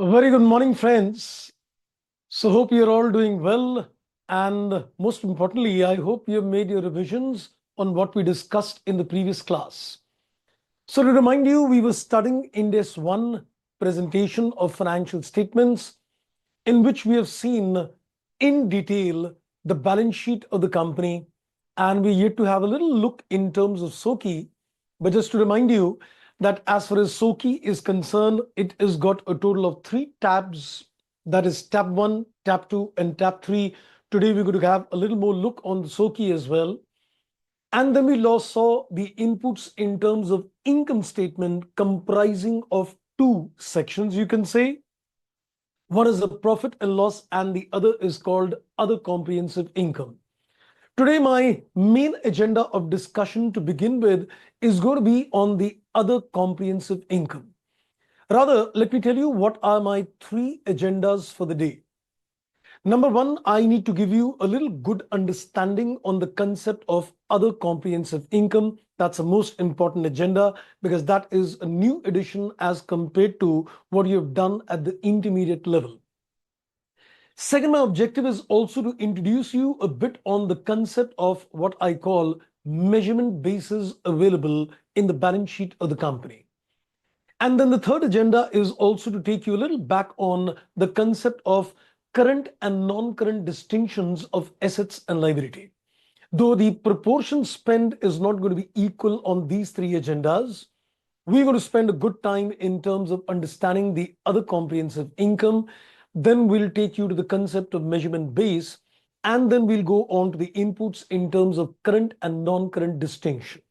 A very good morning, friends. So, hope you're all doing well. And most importantly, I hope you have made your revisions on what we discussed in the previous class. So, to remind you, we were studying Index 1 presentation of financial statements, in which we have seen in detail the balance sheet of the company. And we're yet to have a little look in terms of SOCI. But just to remind you that as far as SOCI is concerned, it has got a total of 3 tabs. That is tab 1, tab 2, and tab 3. Today we're going to have a little more look on the SOCI as well. And then we saw the inputs in terms of income statement comprising of 2 sections, you can say. One is the profit and loss, and the other is called other comprehensive income. Today, my main agenda of discussion to begin with is going to be on the other comprehensive income. Rather, let me tell you what are my 3 agendas for the day. Number 1, I need to give you a little good understanding on the concept of other comprehensive income. That's the most important agenda because that is a new addition as compared to what you have done at the intermediate level. Second, my objective is also to introduce you a bit on the concept of what I call measurement bases available in the balance sheet of the company. And then the third agenda is also to take you a little back on the concept of current and non-current distinctions of assets and liability. Though the proportion spent is not going to be equal on these 3 agendas, we're going to spend a good time in terms of understanding the other comprehensive income. Then we'll take you to the concept of measurement base, and then we'll go on to the inputs in terms of current and non-current distinction.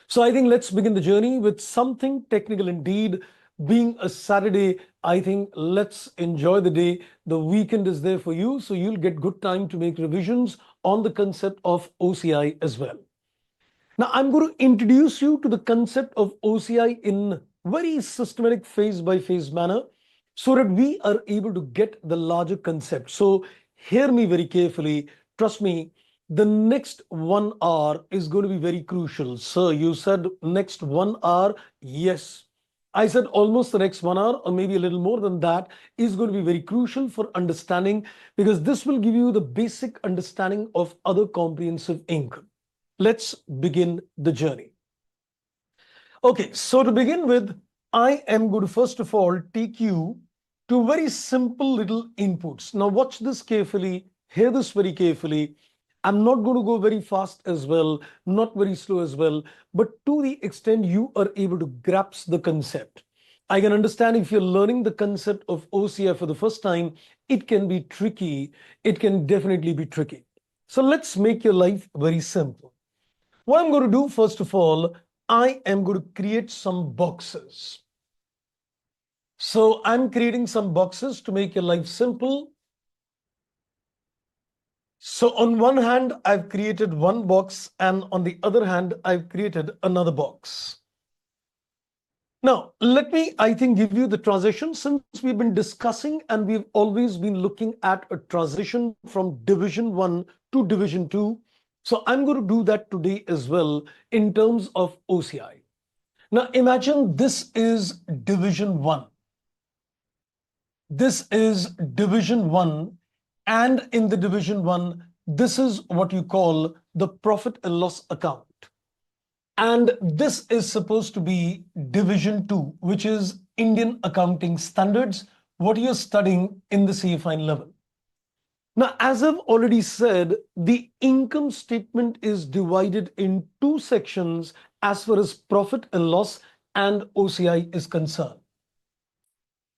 So I think let's begin the journey with something technical indeed. Being a Saturday, I think let's enjoy the day. The weekend is there for you, so you'll get good time to make revisions on the concept of OCI as well. Now, I'm going to introduce you to the concept of OCI in very systematic phase-by-phase manner so that we are able to get the larger concept. So hear me very carefully. Trust me, the next 1 hour is going to be very crucial. Sir, you said next 1 hour. Yes. I said almost the next 1 hour or maybe a little more than that is going to be very crucial for understanding because this will give you the basic understanding of other comprehensive income. Let's begin the journey. Okay, so to begin with, I am going to first of all take you to very simple little inputs. Now watch this carefully, hear this very carefully. I'm not going to go very fast as well, not very slow as well, but to the extent you are able to grasp the concept. I can understand if you're learning the concept of OCI for the first time, it can be tricky. It can definitely be tricky. So let's make your life very simple. What I'm going to do, first of all, I am going to create some boxes. So I'm creating some boxes to make your life simple. So on one hand, I've created one box, and on the other hand, I've created another box. Now, let me, I think, give you the transition since we've been discussing and we've always been looking at a transition from division 1 to division 2. So I'm going to do that today as well in terms of OCI. Now imagine this is division 1. This is division 1, and in the division 1, this is what you call the profit and loss account. And this is supposed to be division 2, which is Indian Accounting Standards, what you're studying in the CA level. Now, as I've already said, the income statement is divided in 2 sections as far as profit and loss and OCI is concerned.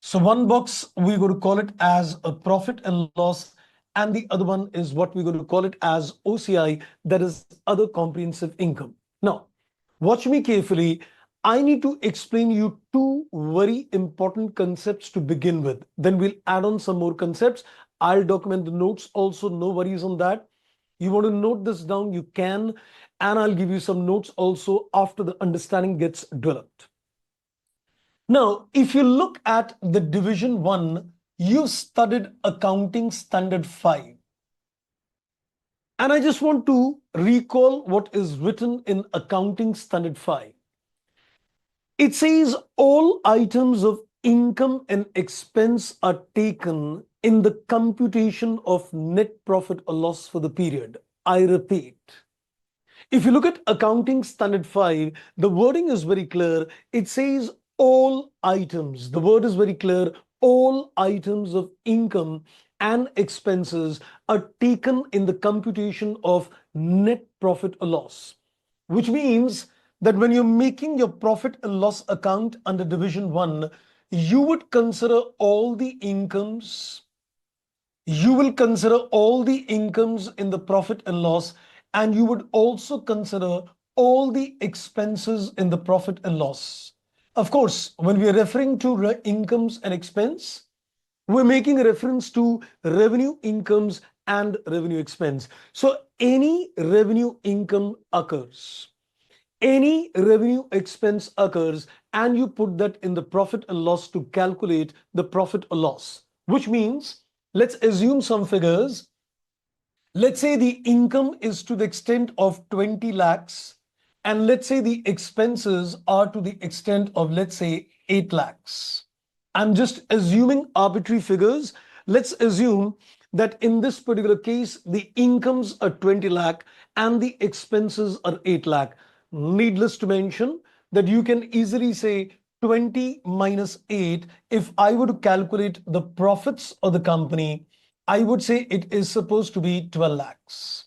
So one box, we're going to call it as a profit and loss, and the other one is what we're going to call it as OCI, that is other comprehensive income. Now, watch me carefully. I need to explain you 2 very important concepts to begin with. Then we'll add on some more concepts. I'll document the notes also, no worries on that. You want to note this down, you can, and I'll give you some notes also after the understanding gets developed. Now, if you look at the division 1, you studied Accounting Standard 5. And I just want to recall what is written in Accounting Standard 5. It says all items of income and expense are taken in the computation of net profit or loss for the period. I repeat, if you look at Accounting Standard 5, the wording is very clear. It says all items. The word is very clear. All items of income and expenses are taken in the computation of net profit or loss, which means that when you're making your profit and loss account under Division 1, you would consider all the incomes, you will consider all the incomes in the profit and loss, and you would also consider all the expenses in the profit and loss. Of course, when we are referring to incomes and expense, we're making a reference to revenue incomes and revenue expense. So any revenue income occurs, any revenue expense occurs, and you put that in the profit and loss to calculate the profit or loss, which means let's assume some figures. Let's say the income is to the extent of 20 lakhs, and let's say the expenses are to the extent of, let's say, 8 lakhs. I'm just assuming arbitrary figures. Let's assume that in this particular case, the incomes are 20 lakh and the expenses are 8 lakh. Needless to mention that you can easily say 20 minus 8. If I were to calculate the profits of the company, I would say it is supposed to be 12 lakhs.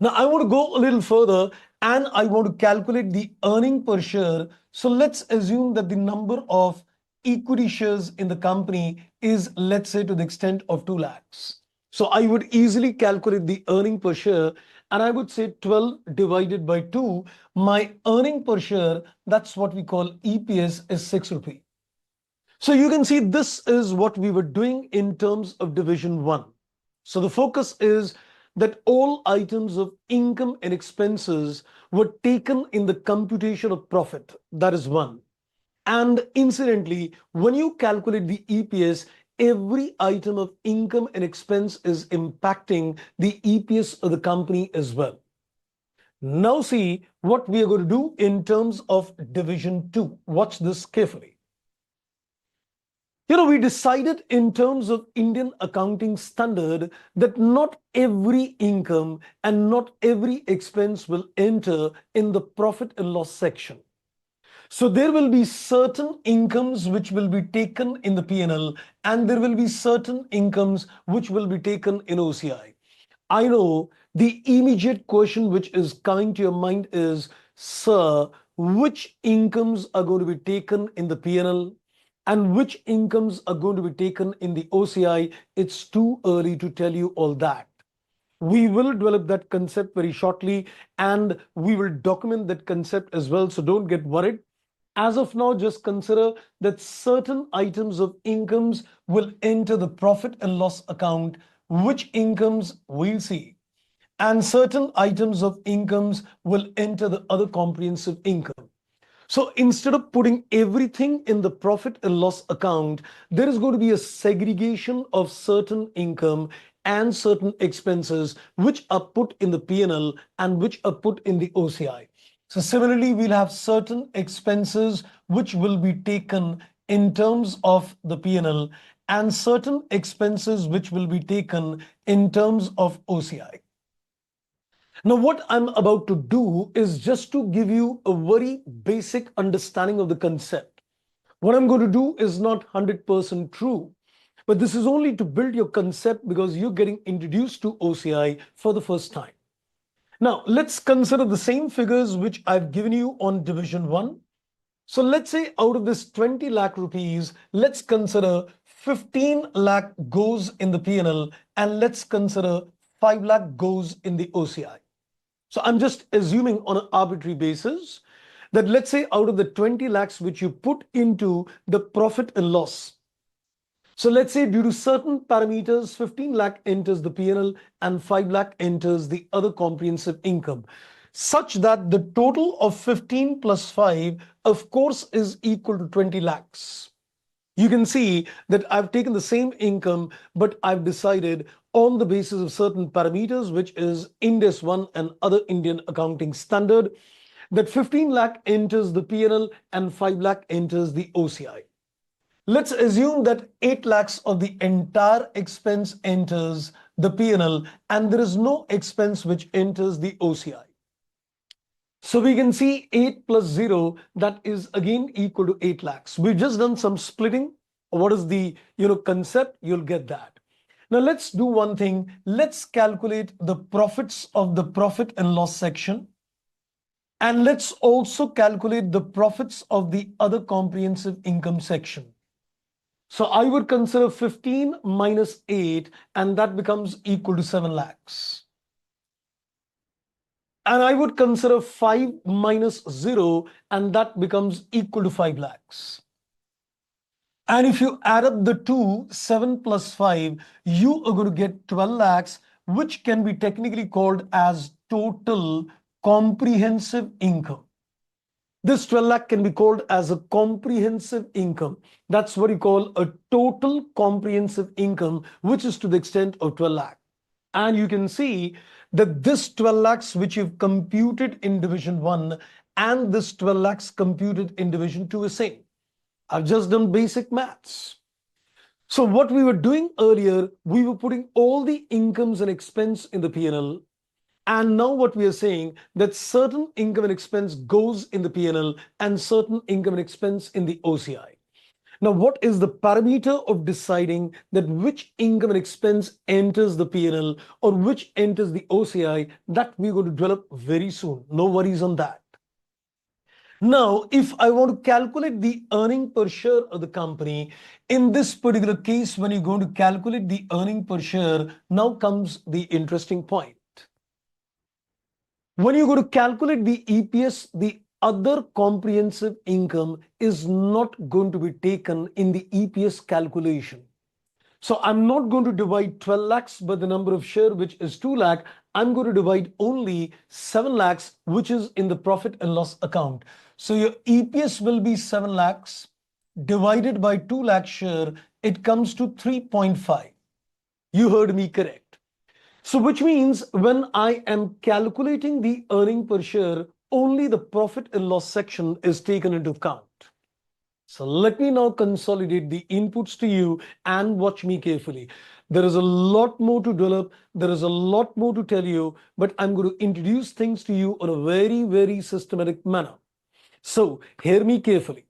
Now, I want to go a little further and I want to calculate the earning per share. So let's assume that the number of equity shares in the company is, let's say, to the extent of 2 lakhs. So I would easily calculate the earning per share, and I would say 12 divided by 2. My earning per share, that's what we call EPS, is 6 rupee. So you can see this is what we were doing in terms of Division 1. So the focus is that all items of income and expenses were taken in the computation of profit. That is one. And incidentally, when you calculate the EPS, every item of income and expense is impacting the EPS of the company as well. Now see what we are going to do in terms of Division 2. Watch this carefully. We decided in terms of Indian accounting standard that not every income and not every expense will enter in the profit and loss section. So there will be certain incomes which will be taken in the P&L, and there will be certain incomes which will be taken in OCI. I know the immediate question which is coming to your mind is, sir, which incomes are going to be taken in the P&L and which incomes are going to be taken in the OCI? It's too early to tell you all that. We will develop that concept very shortly, and we will document that concept as well. So don't get worried. As of now, just consider that certain items of incomes will enter the profit and loss account, which incomes we'll see. And certain items of incomes will enter the other comprehensive income. So instead of putting everything in the profit and loss account, there is going to be a segregation of certain income and certain expenses which are put in the P&L and which are put in the OCI. So similarly, we'll have certain expenses which will be taken in terms of the P&L and certain expenses which will be taken in terms of OCI. Now, what I'm about to do is just to give you a very basic understanding of the concept. What I'm going to do is not 100% true, but this is only to build your concept because you're getting introduced to OCI for the first time. Now, let's consider the same figures which I've given you on Division 1. So let's say out of this 20 lakh rupees, let's consider 15 lakh goes in the P&L and let's consider 5 lakh goes in the OCI. So I'm just assuming on an arbitrary basis that let's say out of the 20 lakhs which you put into the profit and loss. So let's say due to certain parameters, 15 lakh enters the P&L and 5 lakh enters the other comprehensive income, such that the total of 15 plus 5, of course, is equal to 20 lakhs. You can see that I've taken the same income, but I've decided on the basis of certain parameters, which is Ind AS 1 and other Indian accounting standard, that 15 lakh enters the P&L and 5 lakh enters the OCI. Let's assume that 8 lakhs of the entire expense enters the P&L and there is no expense which enters the OCI. So we can see 8 plus 0, that is again equal to 8 lakhs. We've just done some splitting. What is the concept? You'll get that. Now let's do one thing. Let's calculate the profits of the profit and loss section. And let's also calculate the profits of the other comprehensive income section. So I would consider 15 minus 8 and that becomes equal to 7 lakhs. And I would consider 5 minus 0 and that becomes equal to 5 lakhs. And if you add up the two, 7 plus 5, you are going to get 12 lakhs, which can be technically called as total comprehensive income. This 12 lakh can be called as a comprehensive income. That's what you call a total comprehensive income, which is to the extent of 12 lakh. And you can see that this 12 lakhs which you've computed in division 1 and this 12 lakhs computed in division 2 is same. I've just done basic maths. So what we were doing earlier, we were putting all the incomes and expense in the P&L. And now what we are saying that certain income and expense goes in the P&L and certain income and expense in the OCI. Now, what is the parameter of deciding that which income and expense enters the P&L or which enters the OCI? That we're going to develop very soon. No worries on that. Now, if I want to calculate the earning per share of the company, in this particular case, when you're going to calculate the earning per share, now comes the interesting point. When you go to calculate the EPS, the other comprehensive income is not going to be taken in the EPS calculation. So I'm not going to divide 12 lakhs by the number of share, which is 2 lakh. I'm going to divide only 7 lakhs, which is in the profit and loss account. So your EPS will be 7 lakhs divided by 2 lakh share. It comes to 3.5. You heard me correct. So which means when I am calculating the earning per share, only the profit and loss section is taken into account. So let me now consolidate the inputs to you and watch me carefully. There is a lot more to develop. There is a lot more to tell you, but I'm going to introduce things to you on a very, very systematic manner. So hear me carefully.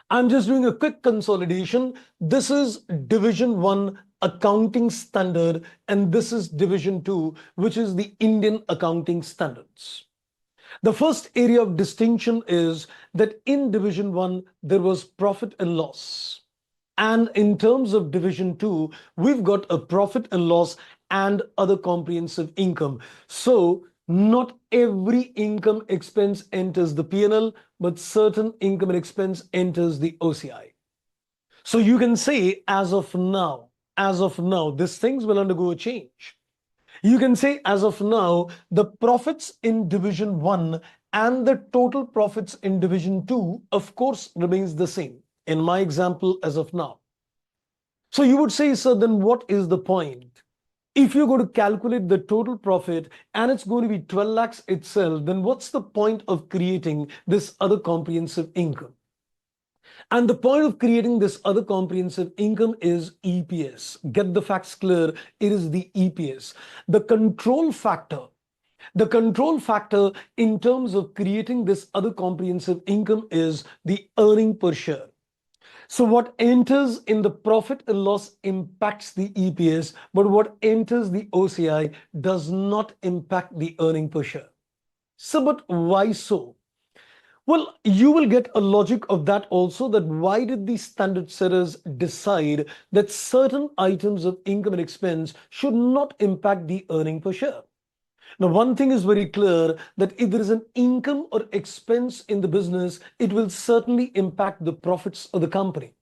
I'm just doing a quick consolidation. This is division 1 accounting standard and this is division 2, which is the Indian accounting standards. The first area of distinction is that in division 1 there was profit and loss, and in terms of division 2 we've got a profit and loss and other comprehensive income. So not every income expense enters the P&L, but certain income and expense enters the OCI. So you can say as of now, these things will undergo a change. You can say as of now, the profits in division 1 and the total profits in division 2, of course, remains the same in my example as of now. So you would say, sir, then what is the point? If you're going to calculate the total profit and it's going to be 12 lakhs itself, then what's the point of creating this other comprehensive income? And the point of creating this other comprehensive income is EPS. Get the facts clear. It is the EPS. The control factor in terms of creating this other comprehensive income is the earning per share. So what enters in the profit and loss impacts the EPS, but what enters the OCI does not impact the earning per share. So, but why so? Well, you will get a logic of that also, that why did the standard setters decide that certain items of income and expense should not impact the earning per share? Now, one thing is very clear, that if there is an income or expense in the business, it will certainly impact the profits of the company.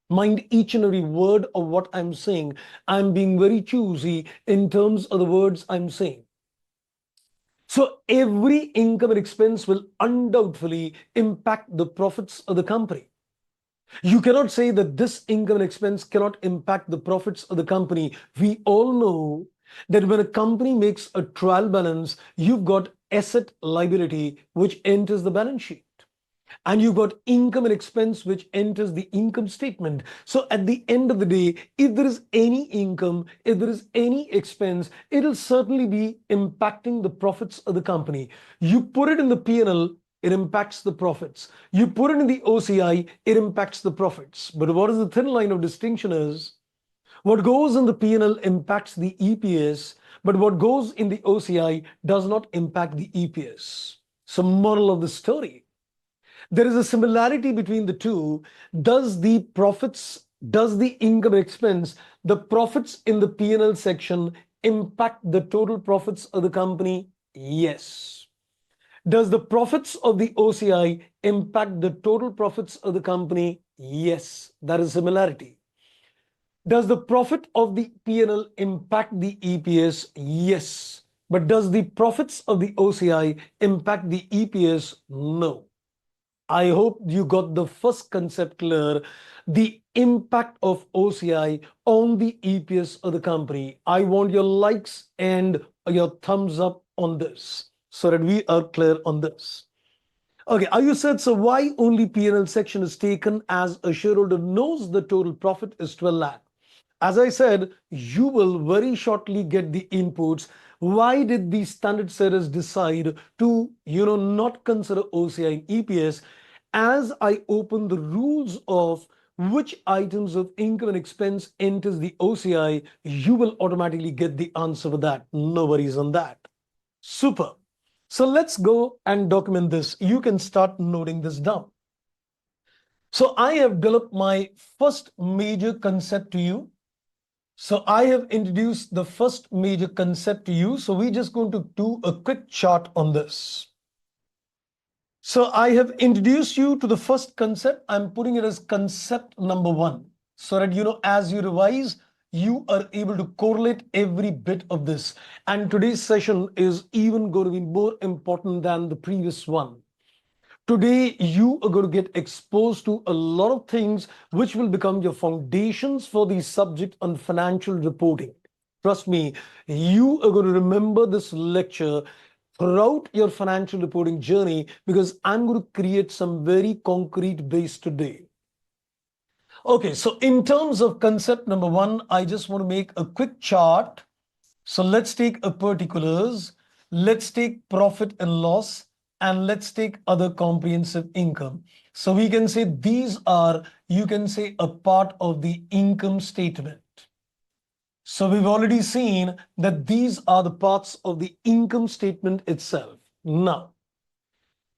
Mind each and every word of what I'm saying. I'm being very choosy in terms of the words I'm saying. So every income and expense will undoubtedly impact the profits of the company. You cannot say that this income and expense cannot impact the profits of the company. We all know that when a company makes a trial balance, you've got asset liability which enters the balance sheet. And you've got income and expense which enters the income statement. So at the end of the day, if there is any income, if there is any expense, it'll certainly be impacting the profits of the company. You put it in the P&L, it impacts the profits. You put it in the OCI, it impacts the profits. But what is the thin line of distinction is, what goes in the P&L impacts the EPS, but what goes in the OCI does not impact the EPS. So moral of the story, there is a similarity between the two. Does the profits, does the income expense, the profits in the P&L section impact the total profits of the company? Yes. Does the profits of the OCI impact the total profits of the company? Yes. That is similarity. Does the profit of the P&L impact the EPS? Yes. But does the profits of the OCI impact the EPS? No. I hope you got the first concept clear, the impact of OCI on the EPS of the company. I want your likes and your thumbs up on this so that we are clear on this. Okay, are you said, so why only P&L section is taken as a shareholder knows the total profit is 12 lakh? As I said, you will very shortly get the inputs. Why did the standard setters decide to, not consider OCI and EPS? As I open the rules of which items of income and expense enters the OCI, you will automatically get the answer for that. No worries on that. Super. So let's go and document this. You can start noting this down. So I have developed my first major concept to you. So I have introduced the first major concept to you. So we're just going to do a quick chart on this. So I have introduced you to the first concept. I'm putting it as concept number 1. So that, as you revise, you are able to correlate every bit of this. And today's session is even going to be more important than the previous one. Today, you are going to get exposed to a lot of things which will become your foundations for the subject on financial reporting. Trust me, you are going to remember this lecture throughout your financial reporting journey because I'm going to create some very concrete base today. Okay, so in terms of concept number 1, I just want to make a quick chart. So let's take a particulars, let's take profit and loss, and let's take other comprehensive income. So we can say these are, you can say, a part of the income statement. So we've already seen that these are the parts of the income statement itself. Now,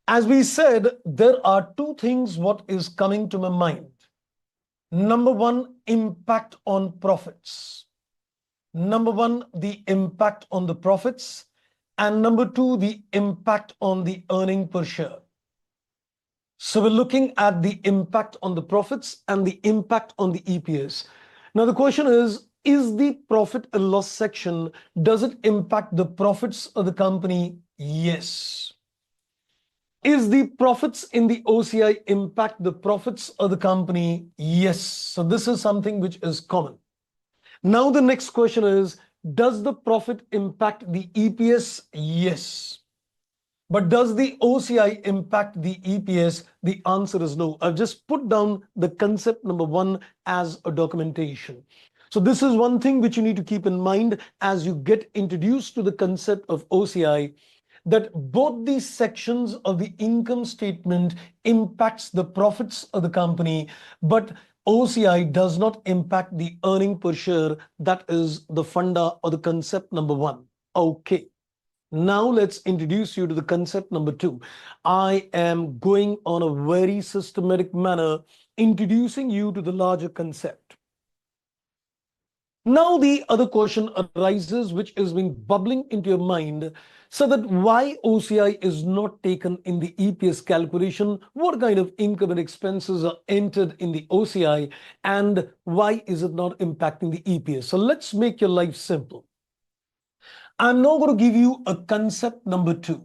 as we said, there are two things what is coming to my mind. Number 1, impact on profits. Number 1, the impact on the profits. And number 2, the impact on the earning per share. So we're looking at the impact on the profits and the impact on the EPS. Now the question is the profit and loss section, does it impact the profits of the company? Yes. Is the profits in the OCI impact the profits of the company? Yes. So this is something which is common. Now the next question is, does the profit impact the EPS? Yes. But does the OCI impact the EPS? The answer is no. I've just put down the concept number 1 as a documentation. So this is one thing which you need to keep in mind as you get introduced to the concept of OCI, that both these sections of the income statement impacts the profits of the company, but OCI does not impact the earning per share. That is the funda or the concept number 1. Okay. Now let's introduce you to the concept number 2. I am going on a very systematic manner, introducing you to the larger concept. Now the other question arises, which has been bubbling into your mind, so that why OCI is not taken in the EPS calculation, what kind of income and expenses are entered in the OCI, and why is it not impacting the EPS? So let's make your life simple. I'm now going to give you a concept number 2.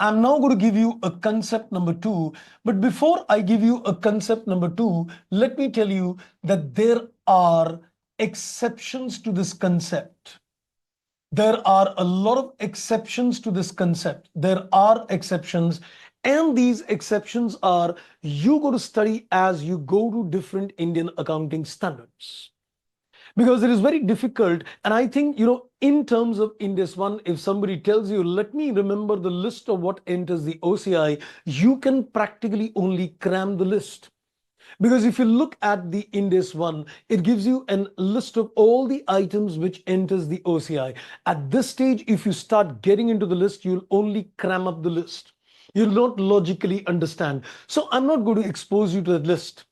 I'm now going to give you a concept number 2. But before I give you a concept number 2, let me tell you that there are exceptions to this concept. There are a lot of exceptions to this concept. There are exceptions. And these exceptions are you go to study as you go to different Indian accounting standards. Because it is very difficult. And I think, in terms of Index 1, if somebody tells you, let me remember the list of what enters the OCI, you can practically only cram the list. Because if you look at the Index 1, it gives you a list of all the items which enters the OCI. At this stage, if you start getting into the list, you'll only cram up the list. You'll not logically understand. So I'm not going to expose you to the list.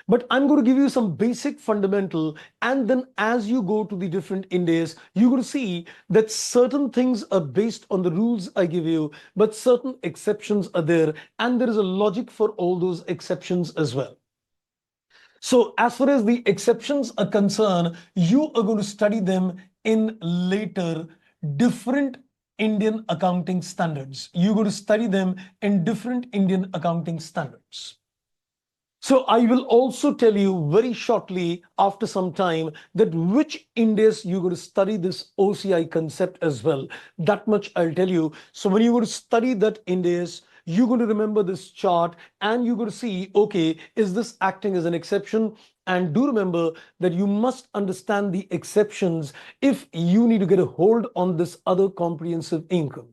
But I'm going to give you some basic fundamental, and then as you go to the different Indies, you're going to see that certain things are based on the rules I give you, but certain exceptions are there, and there is a logic for all those exceptions as well. So as far as the exceptions are concerned, you are going to study them in later different Indian accounting standards. You're going to study them in different Indian accounting standards. So I will also tell you very shortly after some time that which Indies you're going to study this OCI concept as well. That much I'll tell you. So when you're going to study that Indies, you're going to remember this chart and you're going to see, okay, is this acting as an exception? And do remember that you must understand the exceptions if you need to get a hold on this other comprehensive income.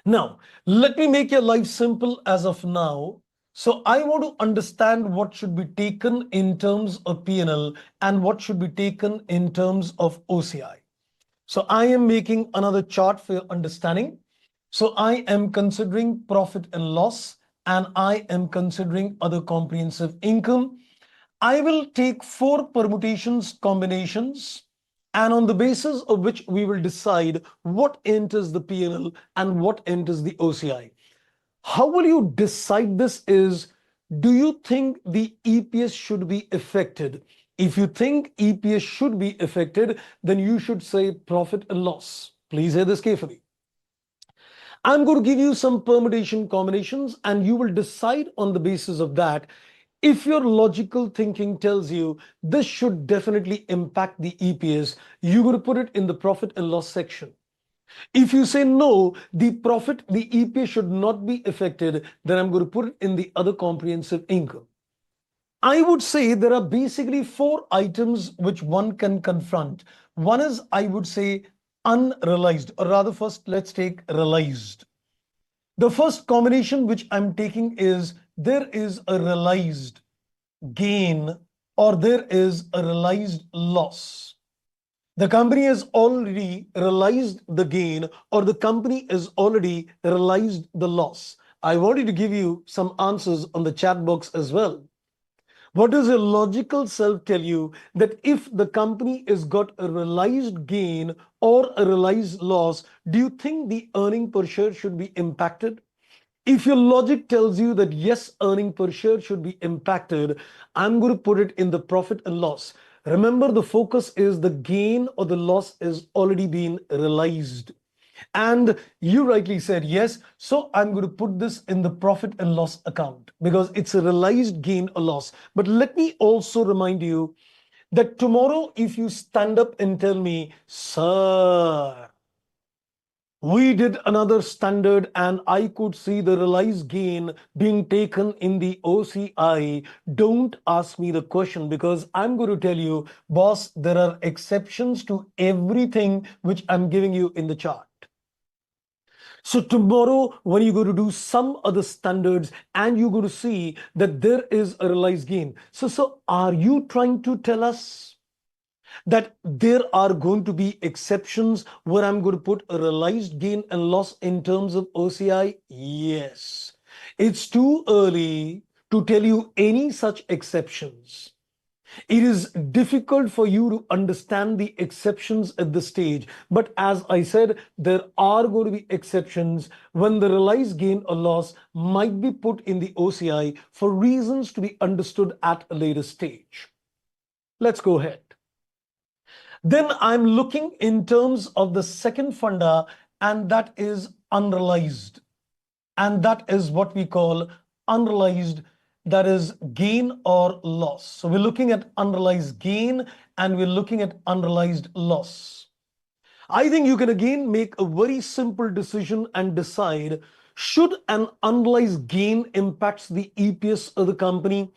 Now, let me make your life simple as of now. So I want to understand what should be taken in terms of P&L and what should be taken in terms of OCI. So I am making another chart for your understanding. So I am considering profit and loss, and I am considering other comprehensive income. I will take 4 permutations, combinations, and on the basis of which we will decide what enters the P&L and what enters the OCI. How will you decide this is, do you think the EPS should be affected? If you think EPS should be affected, then you should say profit and loss. Please hear this carefully. I'm going to give you some permutation combinations and you will decide on the basis of that. If your logical thinking tells you this should definitely impact the EPS, you're going to put it in the profit and loss section. If you say no, the EPS should not be affected, then I'm going to put it in the other comprehensive income. I would say there are basically 4 items which one can confront. One is, I would say, unrealized, or rather first let's take realized. The first combination which I'm taking is there is a realized gain or there is a realized loss. The company has already realized the gain or the company has already realized the loss. I wanted to give you some answers on the chat box as well. What does a logical self tell you that if the company has got a realized gain or a realized loss, do you think the earning per share should be impacted? If your logic tells you that yes, earning per share should be impacted, I'm going to put it in the profit and loss. Remember, the focus is the gain or the loss is already been realized. And you rightly said yes. So I'm going to put this in the profit and loss account because it's a realized gain or loss. But let me also remind you that tomorrow, if you stand up and tell me, sir, we did another standard and I could see the realized gain being taken in the OCI. Don't ask me the question because I'm going to tell you, boss, there are exceptions to everything which I'm giving you in the chart. So tomorrow, when you go to do some other standards and you're going to see that there is a realized gain. So are you trying to tell us that there are going to be exceptions where I'm going to put a realized gain and loss in terms of OCI? Yes. It's too early to tell you any such exceptions. It is difficult for you to understand the exceptions at this stage. But as I said, there are going to be exceptions when the realized gain or loss might be put in the OCI for reasons to be understood at a later stage. Let's go ahead. Then I'm looking in terms of the second funda, and that is unrealized. And that is what we call unrealized, that is gain or loss. So we're looking at unrealized gain and we're looking at unrealized loss. I think you can again make a very simple decision and decide Should an unrealized gain impacts the EPS of the company?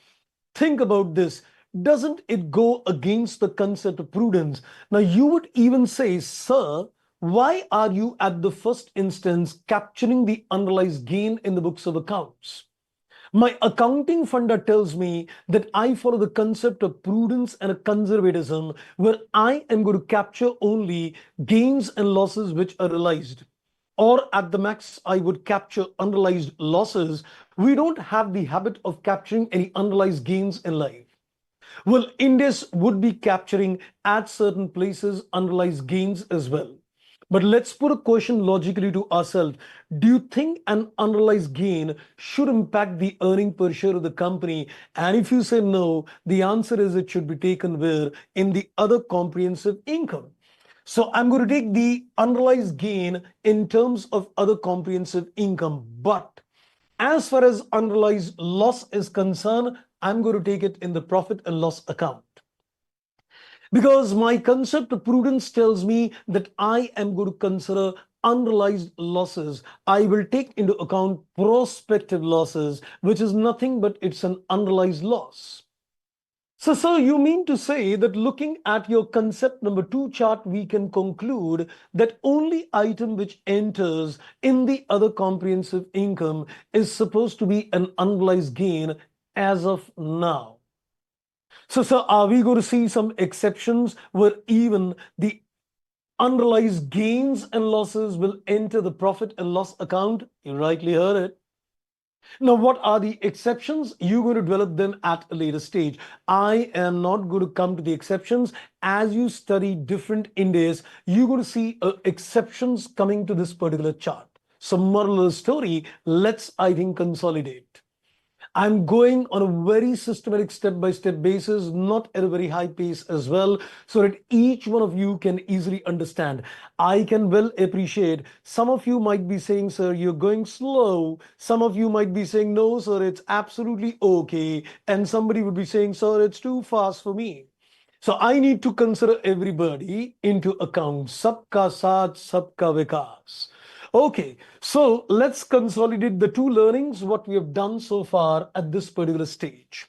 Think about this. Doesn't it go against the concept of prudence? Now, you would even say, sir, why are you at the first instance capturing the unrealized gain in the books of accounts? My accounting funda tells me that I follow the concept of prudence and a conservatism where I am going to capture only gains and losses which are realized. Or at the max, I would capture unrealized losses. We don't have the habit of capturing any unrealized gains in life. Well, Indies would be capturing at certain places unrealized gains as well. But let's put a question logically to ourselves. Do you think an unrealized gain should impact the earning per share of the company? And if you say no, the answer is it should be taken where? In the other comprehensive income. So I'm going to take the unrealized gain in terms of other comprehensive income. But as far as unrealized loss is concerned, I'm going to take it in the profit and loss account. Because my concept of prudence tells me that I am going to consider unrealized losses. I will take into account prospective losses, which is nothing but it's an unrealized loss. So, sir, you mean to say that looking at your concept number 2 chart, we can conclude that only item which enters in the other comprehensive income is supposed to be an unrealized gain as of now. So, sir, are we going to see some exceptions where even the unrealized gains and losses will enter the profit and loss account? You rightly heard it. Now, what are the exceptions? You're going to develop them at a later stage. I am not going to come to the exceptions. As you study different indices, you're going to see exceptions coming to this particular chart. So, moral of the story, let's, I think, consolidate. I'm going on a very systematic step-by-step basis, not at a very high pace as well, so that each one of you can easily understand. I can well appreciate some of you might be saying, sir, you're going slow. Some of you might be saying, no, sir, it's absolutely okay. And somebody would be saying, sir, it's too fast for me. So I need to consider everybody into account. Sabka saath, sabka vikas. Okay, so let's consolidate the two learnings, what we have done so far at this particular stage.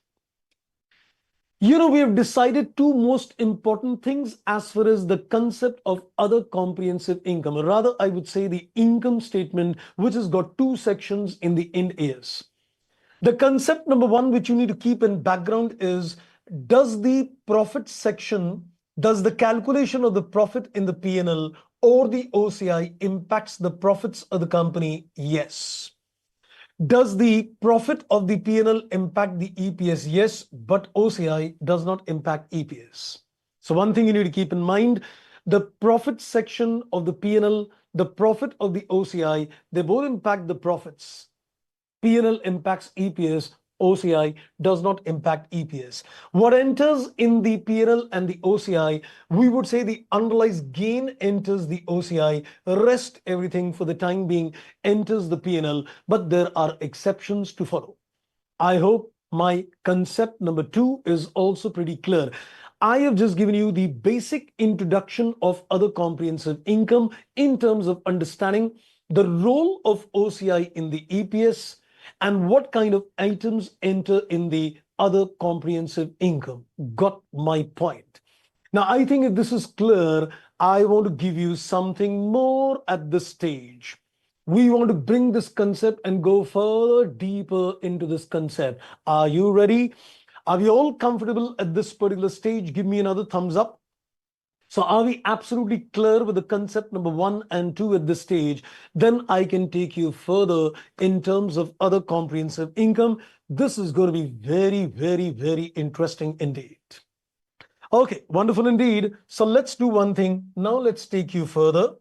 We have decided two most important things as far as the concept of other comprehensive income, or rather, I would say the income statement, which has got two sections in the Ind AS. The concept number one, which you need to keep in background is, does the profit section, does the calculation of the profit in the P&L or the OCI impacts the profits of the company? Yes. Does the profit of the P&L impact the EPS? Yes, but OCI does not impact EPS. So one thing you need to keep in mind, the profit section of the P&L, the profit of the OCI, they both impact the profits. P&L impacts EPS, OCI does not impact EPS. What enters in the P&L and the OCI, we would say the unrealized gain enters the OCI, rest everything for the time being enters the P&L, but there are exceptions to follow. I hope my concept number 2 is also pretty clear. I have just given you the basic introduction of other comprehensive income in terms of understanding the role of OCI in the EPS, and what kind of items enter in the other comprehensive income. Got my point. Now, I think if this is clear, I want to give you something more at this stage. We want to bring this concept and go further deeper into this concept. Are you ready? Are we all comfortable at this particular stage? Give me another thumbs up. So are we absolutely clear with the concept number 1 and 2 at this stage? Then I can take you further in terms of other comprehensive income. This is going to be very, very, very interesting indeed. Okay, wonderful indeed. So let's do one thing. Now let's take you further.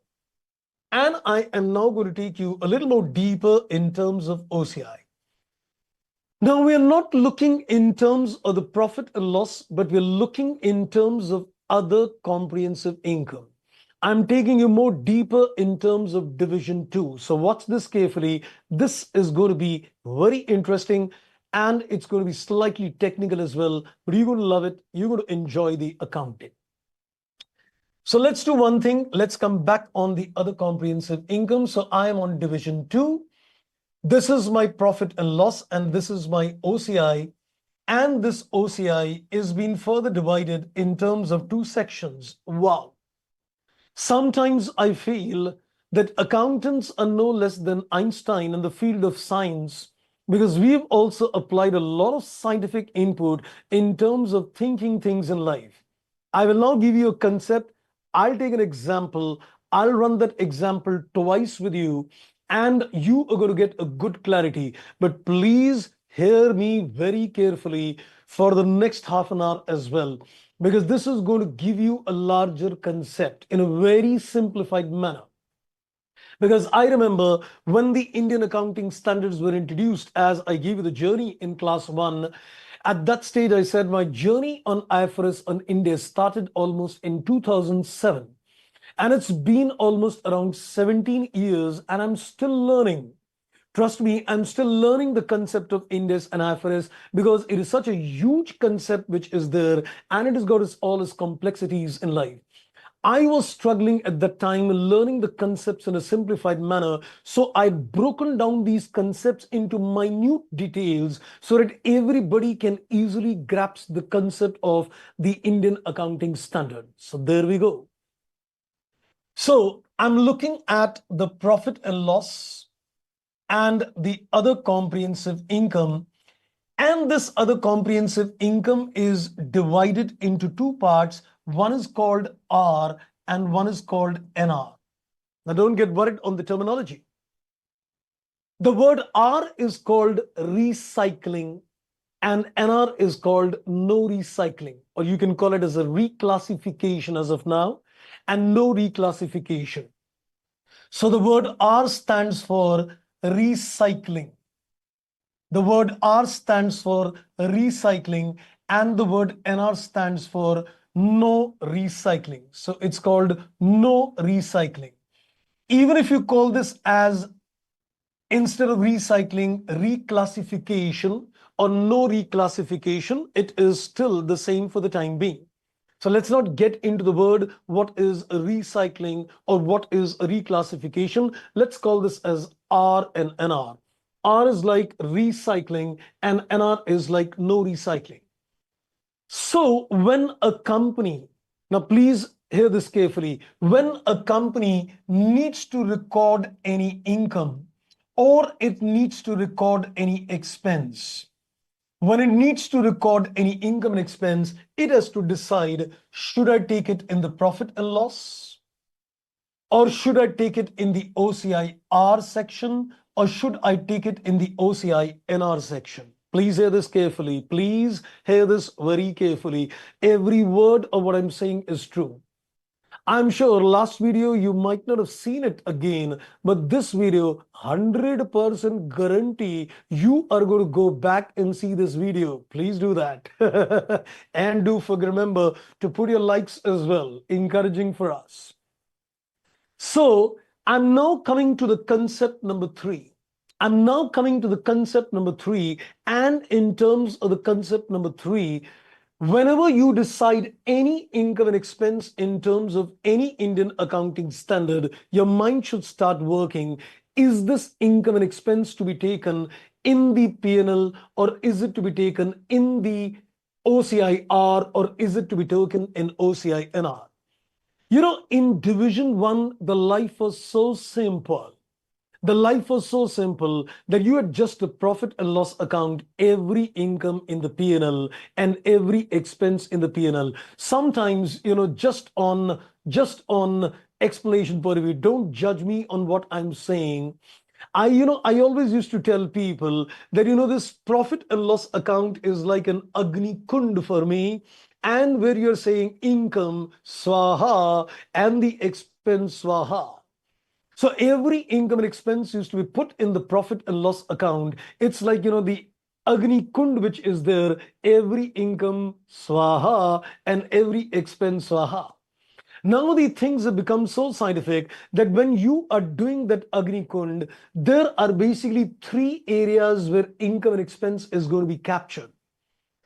And I am now going to take you a little more deeper in terms of OCI. Now we are not looking in terms of the profit and loss, but we're looking in terms of other comprehensive income. I'm taking you more deeper in terms of division 2. So watch this carefully. This is going to be very interesting and it's going to be slightly technical as well, but you're going to love it. You're going to enjoy the accounting. So let's do one thing. Let's come back on the other comprehensive income. So I am on division 2. This is my profit and loss, and this is my OCI. And this OCI is being further divided in terms of two sections. Wow. Sometimes I feel that accountants are no less than Einstein in the field of science because we've also applied a lot of scientific input in terms of thinking things in life. I will now give you a concept. I'll take an example. I'll run that example twice with you, and you are going to get a good clarity. But please hear me very carefully for the next half an hour as well, because this is going to give you a larger concept in a very simplified manner. Because I remember when the Indian accounting standards were introduced, as I gave you the journey in class one, at that stage I said my journey on IFRS on India started almost in 2007. And it's been almost around 17 years, and I'm still learning. Trust me, I'm still learning the concept of Indus and IFRS because it is such a huge concept which is there, and it has got all its complexities in life. I was struggling at that time learning the concepts in a simplified manner. So I'd broken down these concepts into minute details so that everybody can easily grasp the concept of the Indian accounting standard. So there we go. So I'm looking at the profit and loss and the other comprehensive income. And this other comprehensive income is divided into two parts. One is called R and one is called NR. Now, don't get worried on the terminology. The word R is called recycling and NR is called no recycling, or you can call it as a reclassification as of now and no reclassification. So the word R stands for recycling. The word R stands for recycling and the word NR stands for no recycling. So it's called no recycling. Even if you call this as, instead of recycling, reclassification or no reclassification, it is still the same for the time being. So let's not get into the word what is a recycling or what is a reclassification. Let's call this as R and NR. R is like recycling and NR is like no recycling. So when a company, now please hear this carefully, when a company needs to record any income or it needs to record any expense, when it needs to record any income and expense, it has to decide, should I take it in the profit and loss? Or should I take it in the OCI R section? Or should I take it in the OCI NR section? Please hear this carefully. Please hear this very carefully. Every word of what I'm saying is true. I'm sure last video you might not have seen it again, but this video, 100% guarantee you are going to go back and see this video. Please do that. And do remember to put your likes as well, encouraging for us. So I'm now coming to the concept number three. I'm now coming to the concept number three. And in terms of the concept number three, whenever you decide any income and expense in terms of any Indian accounting standard, your mind should start working. Is this income and expense to be taken in the P&L or is it to be taken in the OCIR or is it to be taken in OCINR? You know, in division one, the life was so simple. The life was so simple that you had just a profit and loss account, every income in the P&L and every expense in the P&L. Sometimes, just on explanation point of view, don't judge me on what I'm saying. I always used to tell people that, this profit and loss account is like an Agni Kund for me, and where you're saying income, swaha, and the expense, swaha. So every income and expense used to be put in the profit and loss account. It's like, the Agni Kund which is there, every income swaha and every expense swaha. Now the things have become so scientific that when you are doing that Agni Kund, there are basically three areas where income and expense is going to be captured.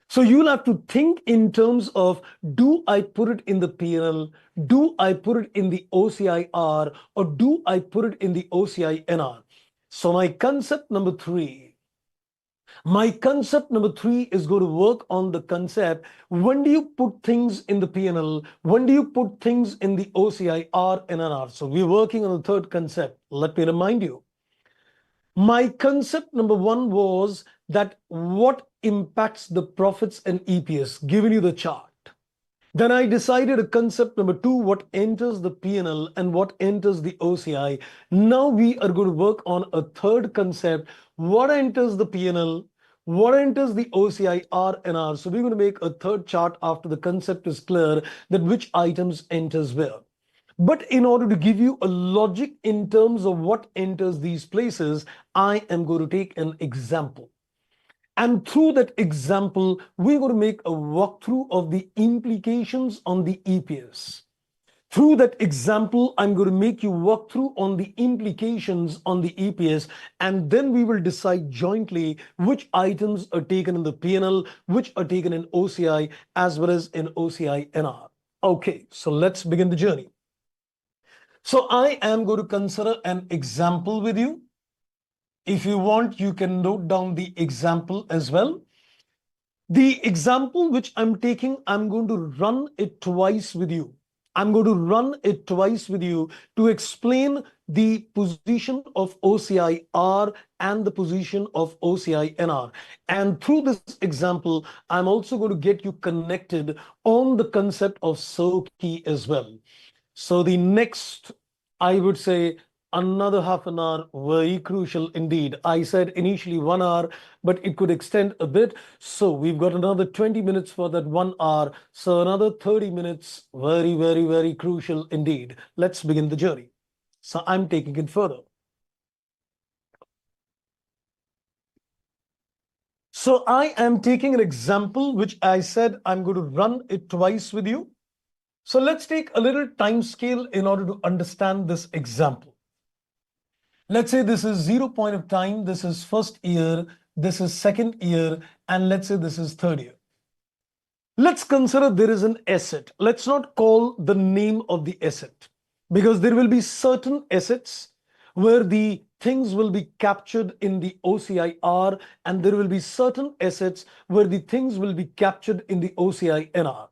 So you'll have to think in terms of, do I put it in the P&L? Do I put it in the OCIR? Or do I put it in the OCINR? So my concept number three is going to work on the concept, when do you put things in the P&L? When do you put things in the OCI or NNR? So we're working on the third concept. Let me remind you. My concept number one was that what impacts the profits and EPS, giving you the chart. Then I decided a concept number two, what enters the P&L and what enters the OCI. Now we are going to work on a third concept, what enters the P&L, what enters the OCI, R and R. So we're going to make a third chart after the concept is clear that which items enters where. But in order to give you a logic in terms of what enters these places, I am going to take an example. And through that example, we're going to make a walkthrough of the implications on the EPS. Through that example, I'm going to make you walk through on the implications on the EPS, and then we will decide jointly which items are taken in the P&L, which are taken in OCI, as well as in OCI NR. Okay, so let's begin the journey. So I am going to consider an example with you. If you want, you can note down the example as well. The example which I'm taking, I'm going to run it twice with you. I'm going to run it twice with you to explain the position of OCI R and the position of OCI NR. And through this example, I'm also going to get you connected on the concept of SOKI as well. So the next, I would say, another half an hour, very crucial indeed. I said initially 1 hour, but it could extend a bit. So we've got another 20 minutes for that 1 hour. So another 30 minutes, very, very, very crucial indeed. Let's begin the journey. So I'm taking it further. So I am taking an example, which I said I'm going to run it twice with you. So let's take a little time scale in order to understand this example. Let's say this is 0 point of time, this is first year, this is second year, and let's say this is third year. Let's consider there is an asset. Let's not call the name of the asset, because there will be certain assets where the things will be captured in the OCIR, and there will be certain assets where the things will be captured in the OCI-NR.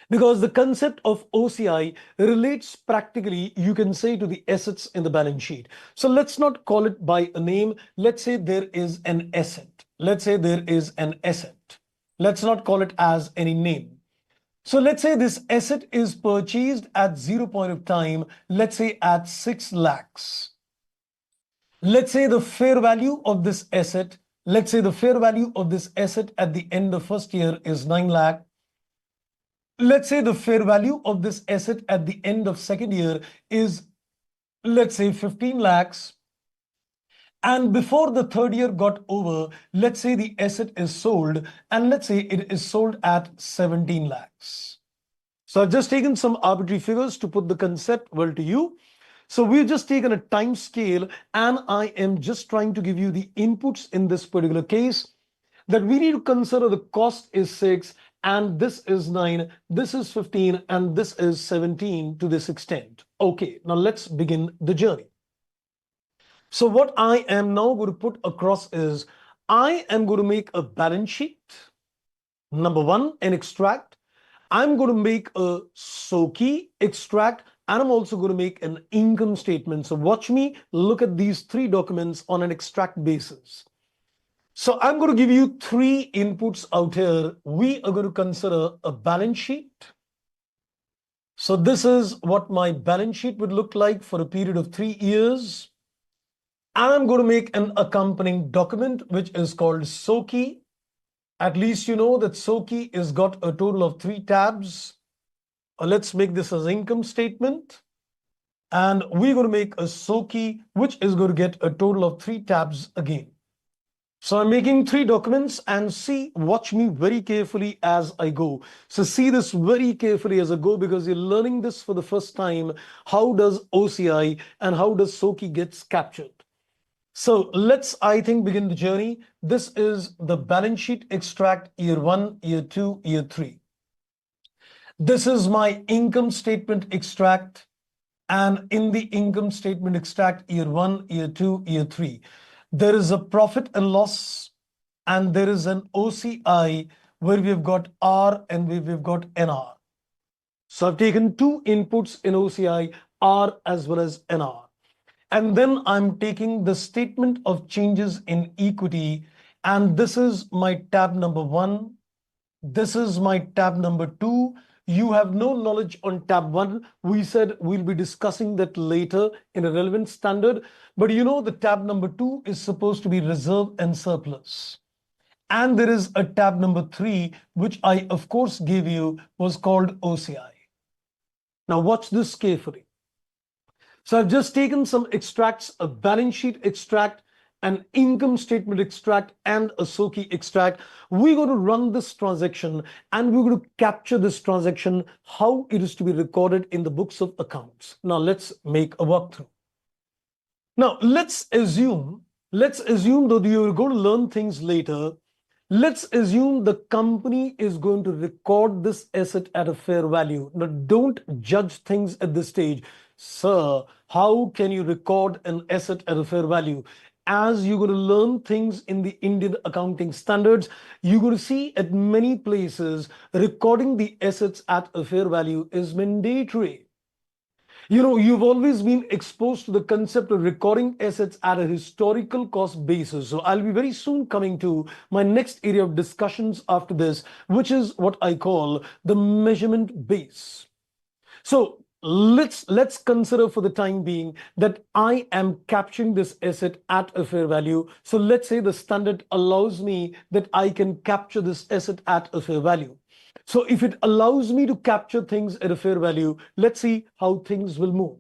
Because the concept of OCI relates practically, you can say, to the assets in the balance sheet. So let's not call it by a name. Let's say there is an asset. Let's say there is an asset. Let's not call it as any name. So let's say this asset is purchased at 0 point of time, let's say at 6 lakhs. Let's say the fair value of this asset, let's say the fair value of this asset at the end of first year is 9 lakh. Let's say the fair value of this asset at the end of second year is, let's say, 15 lakhs. And before the third year got over, let's say the asset is sold, and let's say it is sold at 17 lakhs. So I've just taken some arbitrary figures to put the concept well to you. So we've just taken a time scale, and I am just trying to give you the inputs in this particular case, that we need to consider the cost is 6, and this is 9, this is 15, and this is 17 to this extent. Okay, now let's begin the journey. So what I am now going to put across is, I am going to make a balance sheet. Number one, an extract. I'm going to make a SOKI extract, and I'm also going to make an income statement. So watch me look at these three documents on an extract basis. So I'm going to give you three inputs out here. We are going to consider a balance sheet. So this is what my balance sheet would look like for a period of 3 years. And I'm going to make an accompanying document, which is called SOKI. At least you know that SOKI has got a total of 3 tabs. Let's make this as income statement. And we're going to make a SOKI, which is going to get a total of 3 tabs again. So I'm making 3 documents, and watch me very carefully as I go. So see this very carefully as I go, because you're learning this for the first time. How does OCI and how does SOKI gets captured? So let's, I think, begin the journey. This is the balance sheet extract year 1, year 2, year 3. This is my income statement extract. And in the income statement extract year 1, year 2, year 3, there is a profit and loss and there is an OCI where we've got R and we've got NR. So I've taken two inputs in OCI, R as well as NR. And then I'm taking the statement of changes in equity, and this is my tab number 1. This is my tab number 2. You have no knowledge on tab 1. We said we'll be discussing that later in a relevant standard. But you know the tab number 2 is supposed to be reserve and surplus. And there is a tab number 3, which I of course gave you, was called OCI. Now watch this carefully. So I've just taken some extracts, a balance sheet extract, an income statement extract, and a SOCI extract. We're going to run this transaction and we're going to capture this transaction, how it is to be recorded in the books of accounts. Now let's make a walkthrough. Now let's assume that you're going to learn things later. Let's assume the company is going to record this asset at a fair value. Now, don't judge things at this stage. Sir, how can you record an asset at a fair value? As you're going to learn things in the Indian accounting standards, you're going to see at many places recording the assets at a fair value is mandatory. You know, you've always been exposed to the concept of recording assets at a historical cost basis. So I'll be very soon coming to my next area of discussions after this, which is what I call the measurement base. So let's consider for the time being that I am capturing this asset at a fair value. So let's say the standard allows me that I can capture this asset at a fair value. So if it allows me to capture things at a fair value, let's see how things will move.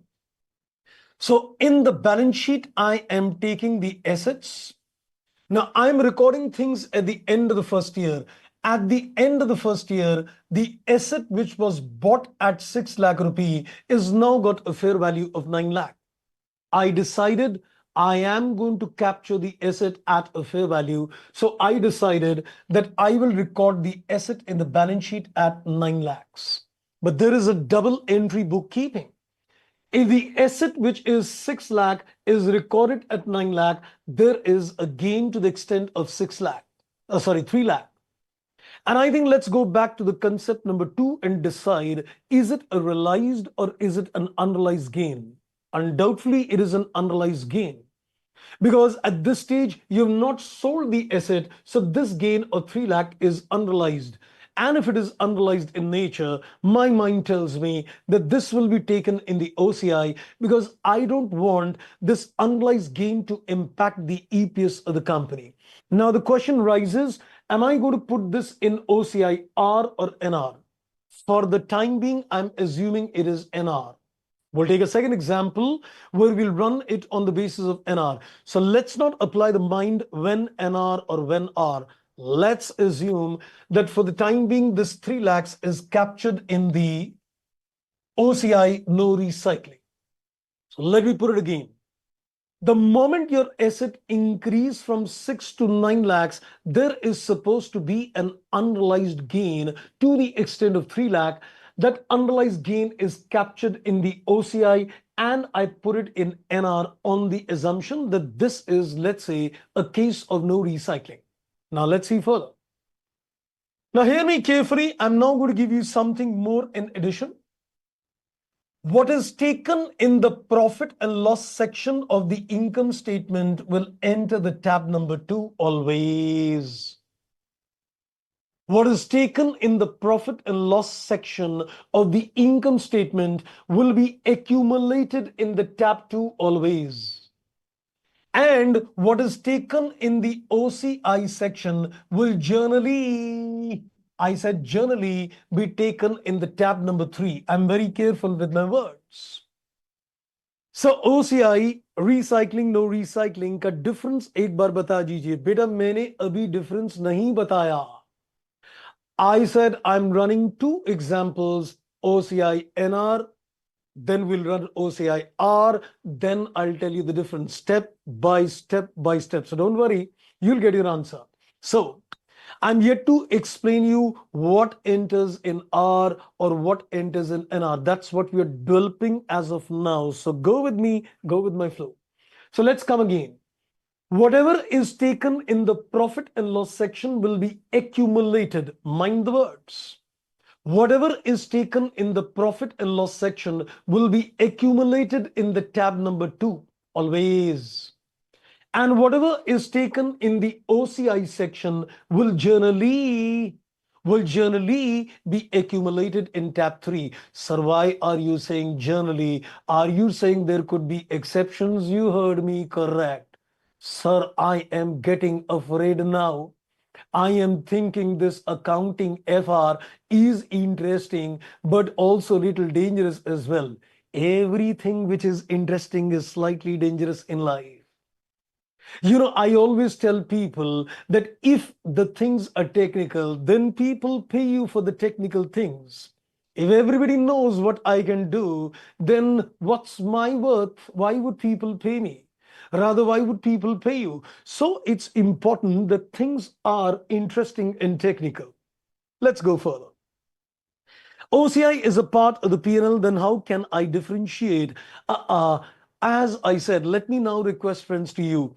So in the balance sheet, I am taking the assets. Now I'm recording things at the end of the first year. At the end of the first year, the asset which was bought at 6 lakh rupee is now got a fair value of 9 lakh. I decided I am going to capture the asset at a fair value. So I decided that I will record the asset in the balance sheet at 9 lakhs. But there is a double entry bookkeeping. If the asset which is 6 lakh is recorded at 9 lakh, there is a gain to the extent of 6 lakh. 3 lakh. And I think let's go back to the concept number 2 and decide, is it a realized or is it an unrealized gain? Undoubtedly, it is an unrealized gain. Because at this stage, you have not sold the asset, so this gain of 3 lakh is unrealized. And if it is unrealized in nature, my mind tells me that this will be taken in the OCI because I don't want this unrealized gain to impact the EPS of the company. Now the question rises, am I going to put this in OCI R or NR? For the time being, I'm assuming it is NR. We'll take a second example where we'll run it on the basis of NR. So let's not apply the mind when NR or when R. Let's assume that for the time being, this 3 lakhs is captured in the OCI, no recycling. So let me put it again. The moment your asset increase from 6 to 9 lakhs, there is supposed to be an unrealized gain to the extent of 3 lakh. That unrealized gain is captured in the OCI and I put it in NR on the assumption that this is, let's say, a case of no recycling. Now let's see further. Now hear me carefully. I'm now going to give you something more in addition. What is taken in the profit and loss section of the income statement will enter the tab number 2 always. What is taken in the profit and loss section of the income statement will be accumulated in the tab 2 always. And what is taken in the OCI section will generally, I said generally, be taken in the tab number 3. I'm very careful with my words. So OCI, recycling, no recycling का difference एक बार बता दीजिए. बेटा मैंने अभी difference नहीं बताया. I said I'm running 2 examples, OCI NR, then we'll run OCI R, then I'll tell you the difference step by step by step. So don't worry, you'll get your answer. So I'm yet to explain you what enters in R or what enters in NR. That's what we are developing as of now. So go with me, go with my flow. So let's come again. Whatever is taken in the profit and loss section will be accumulated. Mind the words. Whatever is taken in the profit and loss section will be accumulated in the tab number 2. Always. And whatever is taken in the OCI section will generally be accumulated in tab 3. Sir, why are you saying generally? Are you saying there could be exceptions? You heard me correct. Sir, I am getting afraid now. I am thinking this accounting FR is interesting, but also little dangerous as well. Everything which is interesting is slightly dangerous in life. I always tell people that if the things are technical, then people pay you for the technical things. If everybody knows what I can do, then what's my worth? Why would people pay me? Rather, why would people pay you? So it's important that things are interesting and technical. Let's go further. OCI is a part of the P&L, then how can I differentiate? As I said, let me now request friends to you.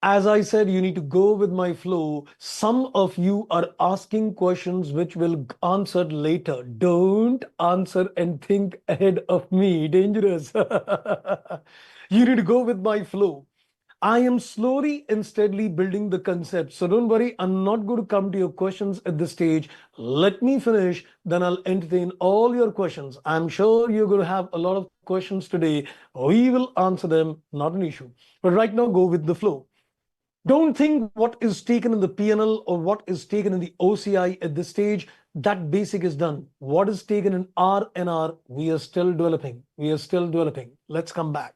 As I said, you need to go with my flow. Some of you are asking questions which will answer later. Don't answer and think ahead of me. Dangerous. You need to go with my flow. I am slowly and steadily building the concept. So don't worry, I'm not going to come to your questions at this stage. Let me finish, then I'll entertain all your questions. I'm sure you're going to have a lot of questions today. We will answer them, not an issue. But right now, go with the flow. Don't think what is taken in the P&L or what is taken in the OCI at this stage. That basic is done. What is taken in R and R, we are still developing. Let's come back.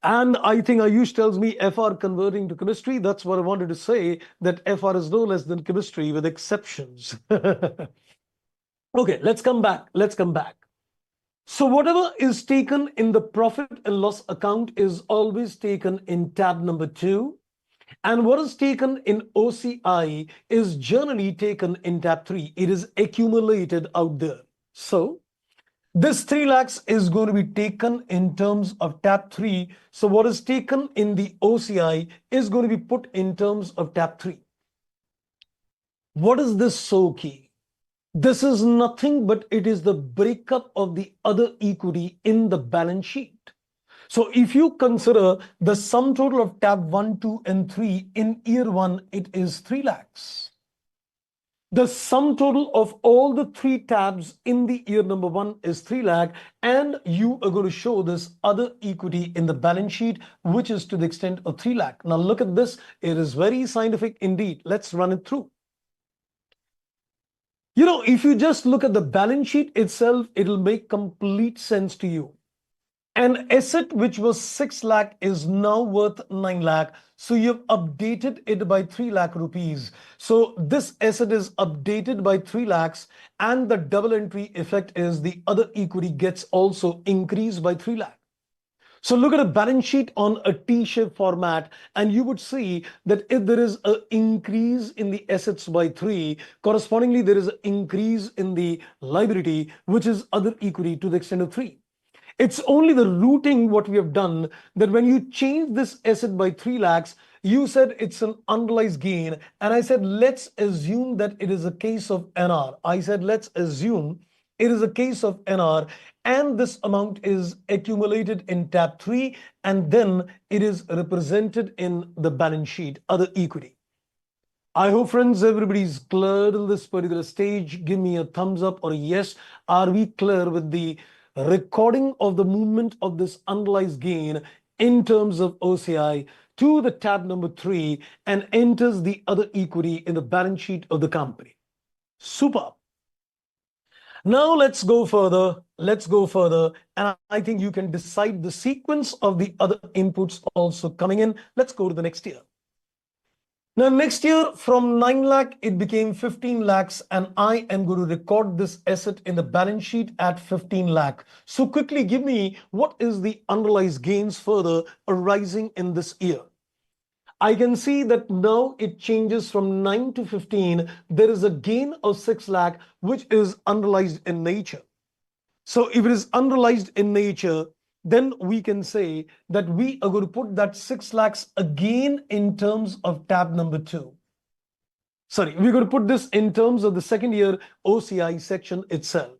And I think Ayush tells me FR converting to chemistry. That's what I wanted to say, that FR is no less than chemistry with exceptions. Okay, let's come back. So whatever is taken in the profit and loss account is always taken in tab number 2. And what is taken in OCI is generally taken in tab 3. It is accumulated out there. So this 3 lakhs is going to be taken in terms of tab 3. So what is taken in the OCI is going to be put in terms of tab 3. What is this so key? This is nothing but it is the breakup of the other equity in the balance sheet. So if you consider the sum total of tab 1, 2, and 3 in year 1, it is 3 lakhs. The sum total of all the 3 tabs in the year number 1 is 3 lakh, and you are going to show this other equity in the balance sheet, which is to the extent of 3 lakh. Now look at this. It is very scientific indeed. Let's run it through. If you just look at the balance sheet itself, it'll make complete sense to you. An asset which was 6 lakh is now worth 9 lakh. So you've updated it by 3 lakh rupees. So this asset is updated by 3 lakhs, and the double entry effect is the other equity gets also increased by 3 lakh. So look at a balance sheet on a T-shaped format, and you would see that if there is an increase in the assets by 3, correspondingly there is an increase in the liability, which is other equity to the extent of 3. It's only the routing what we have done, that when you change this asset by 3 lakhs, you said it's an unrealized gain. And I said, let's assume that it is a case of NR. Let's assume it is a case of NR, and this amount is accumulated in tab 3, and then it is represented in the balance sheet, other equity. I hope, friends, everybody's clear till this particular stage. Give me a thumbs up or a yes. Are we clear with the recording of the movement of this unrealized gain in terms of OCI to the tab number 3 and enters the other equity in the balance sheet of the company? Super. Now let's go further. And I think you can decide the sequence of the other inputs also coming in. Let's go to the next year. Now, next year from 9 lakh, it became 15 lakhs, and I am going to record this asset in the balance sheet at 15 lakh. So quickly give me what is the unrealized gains further arising in this year. I can see that now it changes from 9 to 15. There is a gain of 6 lakh, which is unrealized in nature. So if it is unrealized in nature, then we can say that we are going to put that 6 lakhs again in terms of tab number 2. Sorry, we're going to put this in terms of the second year OCI section itself.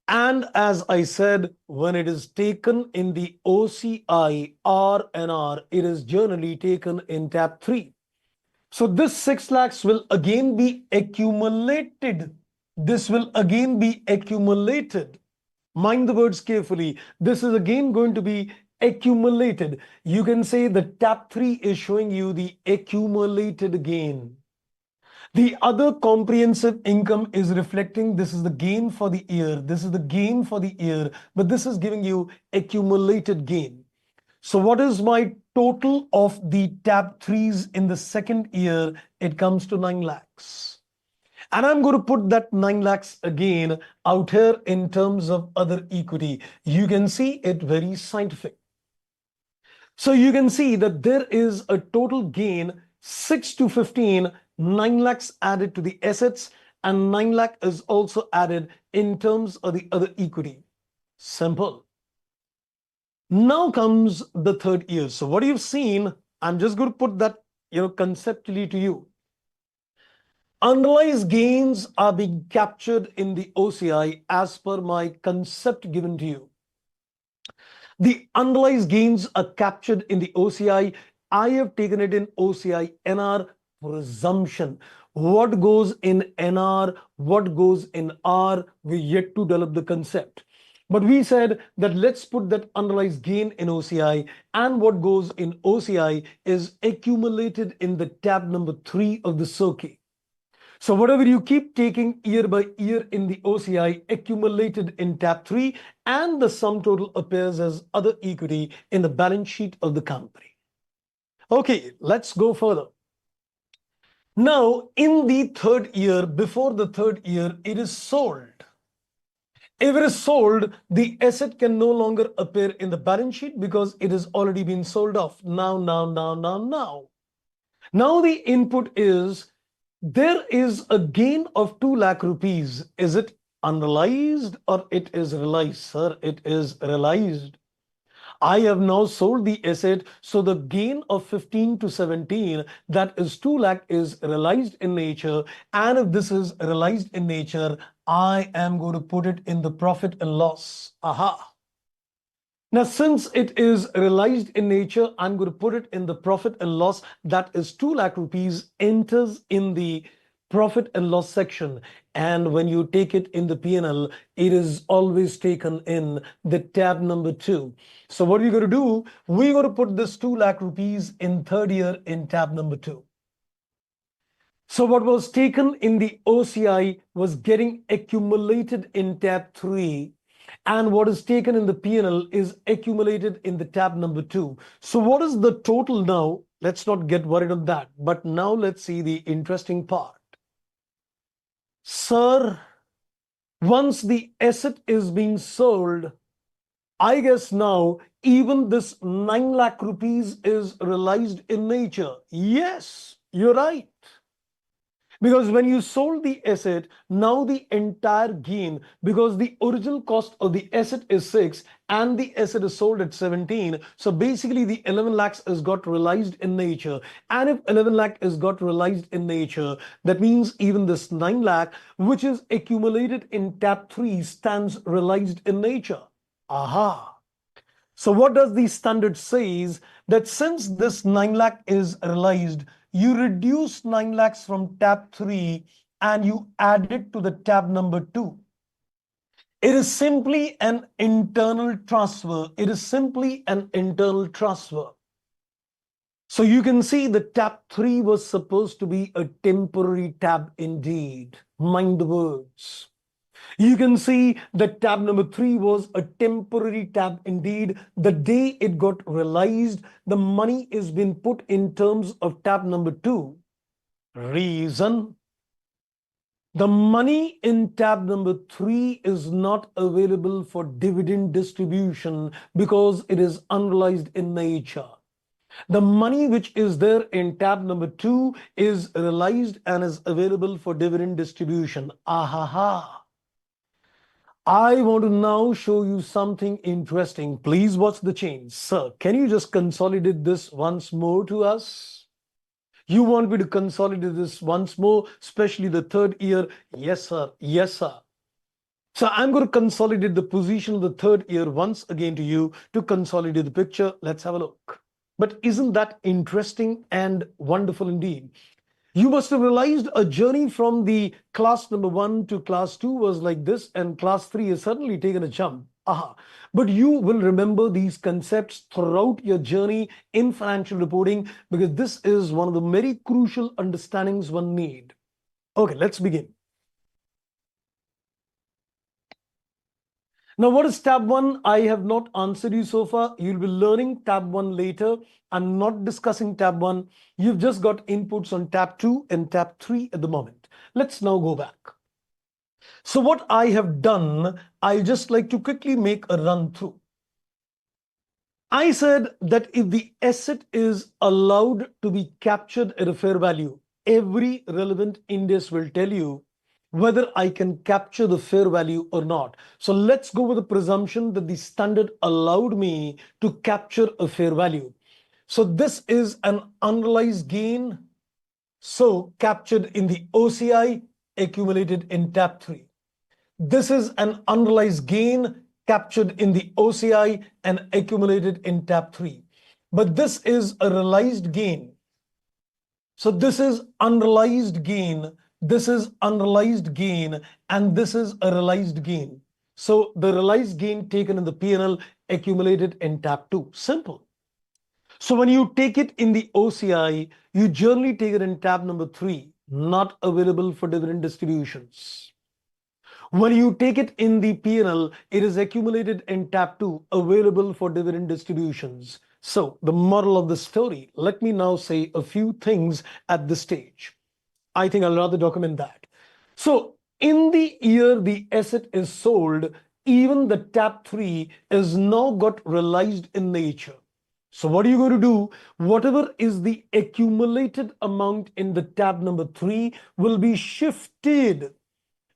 And as I said, when it is taken in the OCI R&R, it is generally taken in tab 3. So this 6 lakhs will again be accumulated. This will again be accumulated. Mind the words carefully. This is again going to be accumulated. You can say that tab 3 is showing you the accumulated gain. The other comprehensive income is reflecting this is the gain for the year. This is the gain for the year, but this is giving you accumulated gain. So what is my total of the tab 3s in the second year? It comes to 9 lakhs. And I'm going to put that 9 lakhs again out here in terms of other equity. You can see it very scientific. So you can see that there is a total gain 6 to 15, 9 lakhs added to the assets, and 9 lakh is also added in terms of the other equity. Simple. Now comes the third year. So what you've seen, I'm just going to put that, conceptually to you. Unrealized gains are being captured in the OCI as per my concept given to you. The unrealized gains are captured in the OCI. I have taken it in OCI NR for assumption. What goes in NR, what goes in R, we yet to develop the concept. But we said that let's put that unrealized gain in OCI, and what goes in OCI is accumulated in the tab number 3 of the SOCI. So whatever you keep taking year by year in the OCI accumulated in tab 3, and the sum total appears as other equity in the balance sheet of the company. Okay, let's go further. Now, in the third year, before the third year, it is sold. If it is sold, the asset can no longer appear in the balance sheet because it has already been sold off. Now the input is there is a gain of 2 lakh rupees. Is it unrealized or it is realized? Sir, it is realized. I have now sold the asset, so the gain of 15 to 17, that is 2 lakh, is realized in nature. And if this is realized in nature, I am going to put it in the profit and loss. Aha. Now, since it is realized in nature, I'm going to put it in the profit and loss. That is 2 lakh rupees enters in the profit and loss section. And when you take it in the P&L, it is always taken in the tab number 2. So what we're going to do, we're going to put this 2 lakh rupees in third year in tab number 2. So what was taken in the OCI was getting accumulated in tab 3. And what is taken in the P&L is accumulated in the tab number 2. So what is the total now? Let's not get worried on that. But now let's see the interesting part. Sir, once the asset is being sold, I guess now even this 9 lakh rupees is realized in nature. Yes, you're right. Because when you sold the asset, now the entire gain, because the original cost of the asset is 6 and the asset is sold at 17. So basically the 11 lakhs is got realized in nature. And if 11 lakh is got realized in nature, that means even this 9 lakh, which is accumulated in tab 3, stands realized in nature. Aha. So what does the standard says? That since this 9 lakh is realized, you reduce 9 lakhs from tab 3 and you add it to the tab number 2. It is simply an internal transfer. It is simply an internal transfer. So you can see the tab 3 was supposed to be a temporary tab indeed. Mind the words. You can see that tab number 3 was a temporary tab indeed. The day it got realized, the money is being put in terms of tab number 2. Reason: the money in tab number 3 is not available for dividend distribution because it is unrealized in nature. The money which is there in tab number 2 is realized and is available for dividend distribution. Ahaha. I want to now show you something interesting. Please watch the change. Sir, can you just consolidate this once more to us? You want me to consolidate this once more, especially the third year? Yes, sir. Yes, sir. So I'm going to consolidate the position of the third year once again to you to consolidate the picture. Let's have a look. But isn't that interesting and wonderful indeed? You must have realized a journey from the class number 1 to class 2 was like this, and class 3 has suddenly taken a jump. Aha. But you will remember these concepts throughout your journey in financial reporting, because this is one of the very crucial understandings one need. Okay, let's begin. Now, what is tab 1? I have not answered you so far. You'll be learning tab 1 later. I'm not discussing tab 1. You've just got inputs on tab 2 and tab 3 at the moment. Let's now go back. So what I have done, I just like to quickly make a run through. I said that if the asset is allowed to be captured at a fair value, every relevant index will tell you whether I can capture the fair value or not. So let's go with the presumption that the standard allowed me to capture a fair value. So this is an unrealized gain, so captured in the OCI, accumulated in tab 3. This is an unrealized gain captured in the OCI and accumulated in tab 3. But this is a realized gain. So this is unrealized gain, this is unrealized gain, and this is a realized gain. So the realized gain taken in the P&L accumulated in tab 2. Simple. So when you take it in the OCI, you generally take it in tab number 3, not available for dividend distributions. When you take it in the P&L, it is accumulated in tab 2, available for dividend distributions. So the moral of the story, let me now say a few things at this stage. I think I'll rather document that. So in the year the asset is sold, even the tab 3 is now got realized in nature. So what are you going to do? Whatever is the accumulated amount in the tab number 3 will be shifted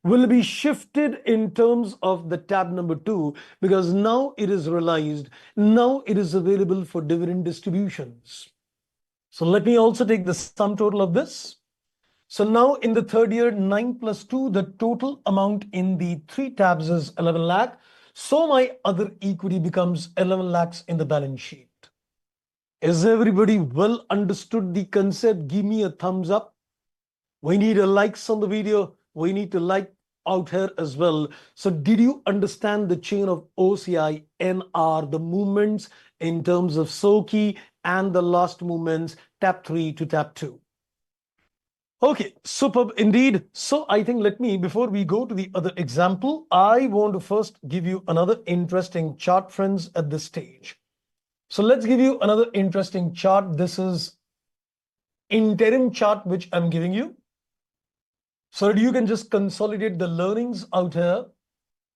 in terms of the tab number 2, because now it is realized, now it is available for dividend distributions. So let me also take the sum total of this. So now in the third year, 9 plus 2, the total amount in the 3 tabs is 11 lakh. So my other equity becomes 11 lakhs in the balance sheet. Is everybody well understood the concept? Give me a thumbs up. We need a likes on the video. We need to like out here as well. So did you understand the chain of OCI, NR, the movements in terms of SOKI and the last movements, tab 3 to tab 2? Okay, superb indeed. So I think before we go to the other example, I want to first give you another interesting chart, friends, at this stage. So let's give you another interesting chart. This is interim chart which I'm giving you, so that you can just consolidate the learnings out here.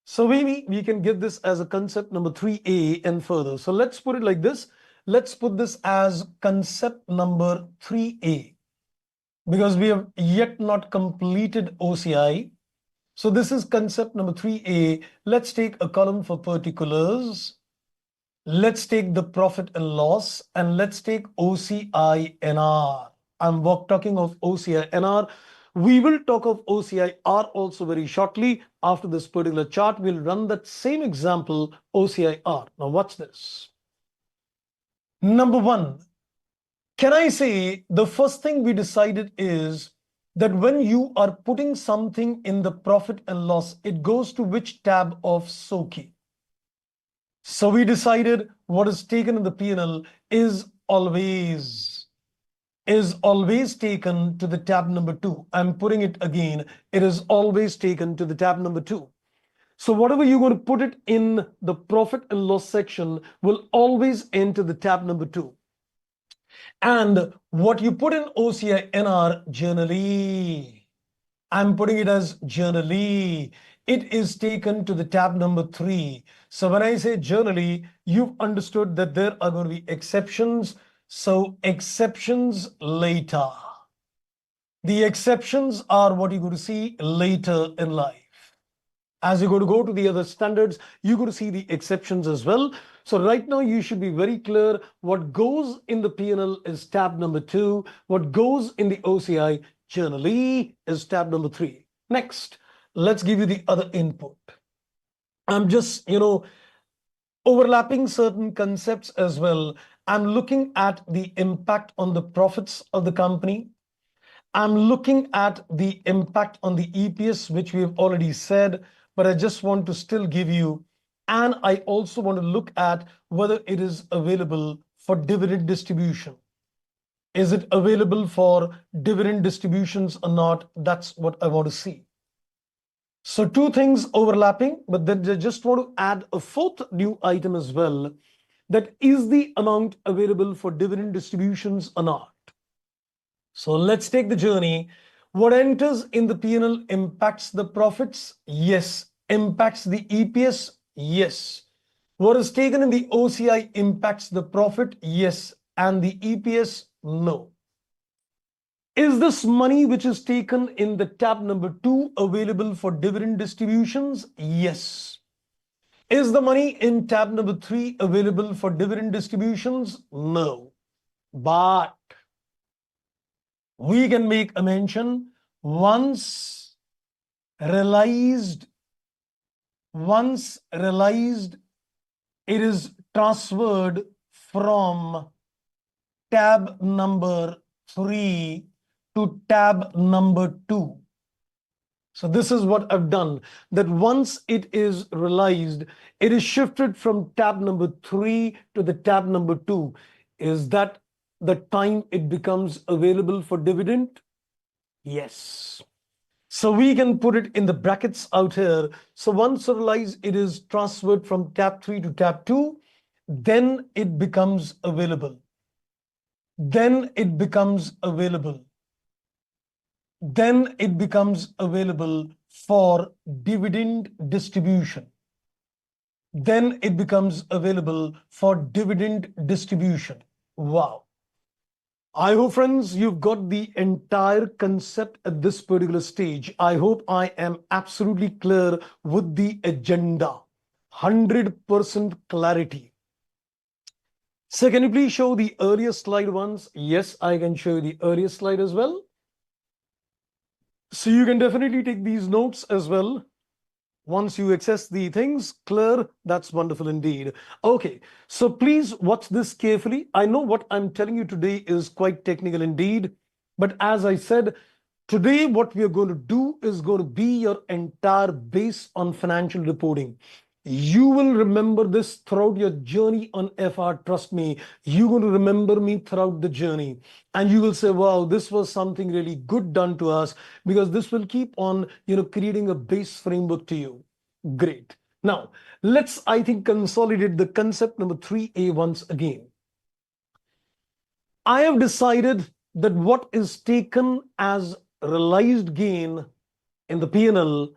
So maybe we can give this as a concept number 3A and further. So let's put it like this. Let's put this as concept number 3A, because we have yet not completed OCI. So this is concept number 3A. Let's take a column for particulars. Let's take the profit and loss, and let's take OCI NR. I'm talking of OCI NR. We will talk of OCI R also very shortly. After this particular chart, we'll run that same example, OCI R. Now watch this. Number 1, can I say the first thing we decided is that when you are putting something in the profit and loss, it goes to which tab of SOKI? So we decided what is taken in the P&L is always taken to the tab number 2. I'm putting it again. It is always taken to the tab number 2. So whatever you're going to put it in the profit and loss section will always enter the tab number 2. And what you put in OCI NR, generally, I'm putting it as generally, it is taken to the tab number 3. So when I say generally, you've understood that there are going to be exceptions. So exceptions later. The exceptions are what you're going to see later in life. As you're going to go to the other standards, you're going to see the exceptions as well. So right now you should be very clear what goes in the P&L is tab number 2. What goes in the OCI generally is tab number 3. Next, let's give you the other input. I'm just, overlapping certain concepts as well. I'm looking at the impact on the profits of the company. I'm looking at the impact on the EPS, which we have already said, but I just want to still give you, and I also want to look at whether it is available for dividend distribution. Is it available for dividend distributions or not? That's what I want to see. So two things overlapping, but then I just want to add a fourth new item as well. That is the amount available for dividend distributions or not. So let's take the journey. What enters in the P&L impacts the profits? Yes. Impacts the EPS? Yes. What is taken in the OCI impacts the profit? Yes. And the EPS? No. Is this money which is taken in the tab number 2 available for dividend distributions? Yes. Is the money in tab number 3 available for dividend distributions? No. But we can make a mention once realized, it is transferred from tab number 3 to tab number 2. So this is what I've done, that once it is realized, it is shifted from tab number 3 to the tab number 2. Is that the time it becomes available for dividend? Yes. So we can put it in the brackets out here. So once realized it is transferred from tab 3 to tab 2, then it becomes available. Then it becomes available. Then it becomes available for dividend distribution. Then it becomes available for dividend distribution. Wow. I hope, friends, you've got the entire concept at this particular stage. I hope I am absolutely clear with the agenda. 100% clarity. So can you please show the earlier slide once? Yes, I can show you the earlier slide as well. So you can definitely take these notes as well. Once you access the things, clear, that's wonderful indeed. Okay, so please watch this carefully. I know what I'm telling you today is quite technical indeed, but as I said, today what we are going to do is going to be your entire base on financial reporting. You will remember this throughout your journey on FR. Trust me, you're going to remember me throughout the journey. And you will say, wow, this was something really good done to us, because this will keep on, creating a base framework to you. Great. Now, let's, I think, consolidate the concept number 3A once again. I have decided that what is taken as realized gain in the P&L,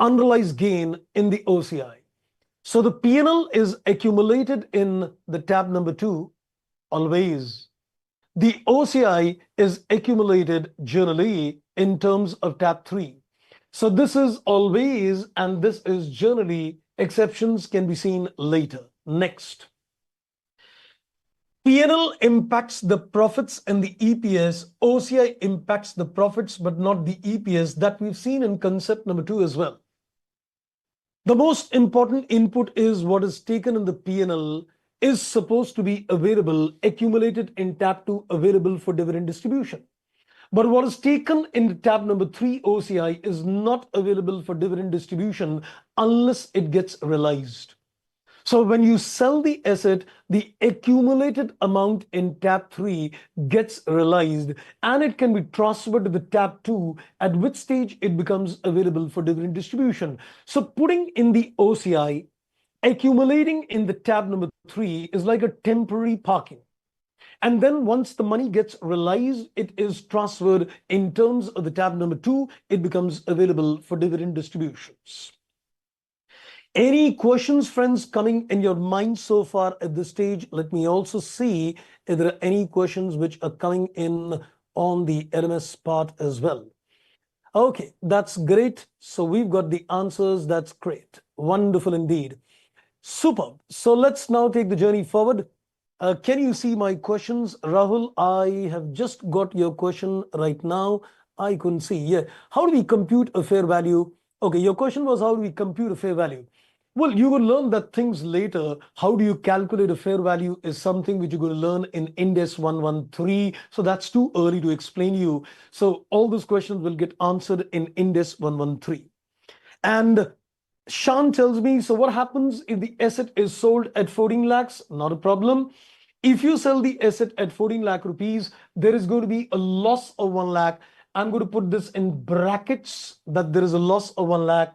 unrealized gain in the OCI. So the P&L is accumulated in the tab number 2 always. The OCI is accumulated generally in terms of tab 3. So this is always and this is generally. Exceptions can be seen later. Next. P&L impacts the profits and the EPS. OCI impacts the profits but not the EPS. That we've seen in concept number 2 as well. The most important input is what is taken in the P&L is supposed to be available, accumulated in tab 2, available for dividend distribution. But what is taken in tab number 3 OCI is not available for dividend distribution unless it gets realized. So when you sell the asset, the accumulated amount in tab 3 gets realized and it can be transferred to the tab 2, at which stage it becomes available for dividend distribution. So putting in the OCI, accumulating in the tab number 3 is like a temporary parking. And then once the money gets realized, it is transferred in terms of the tab number 2, it becomes available for dividend distributions. Any questions, friends, coming in your mind so far at this stage? Let me also see if there are any questions which are coming in on the LMS part as well. Okay, that's great. So we've got the answers. That's great. Wonderful indeed. Superb. So let's now take the journey forward. Can you see my questions? Rahul, I have just got your question right now. I couldn't see. Yeah. How do we compute a fair value? Okay, your question was how do we compute a fair value? Well, you will learn that things later. How do you calculate a fair value is something which you're going to learn in Index 113. So that's too early to explain you. So all those questions will get answered in Index 113. And Sean tells me, so what happens if the asset is sold at 14 lakhs? Not a problem. If you sell the asset at 14 lakh rupees, there is going to be a loss of 1 lakh. I'm going to put this in brackets that there is a loss of 1 lakh.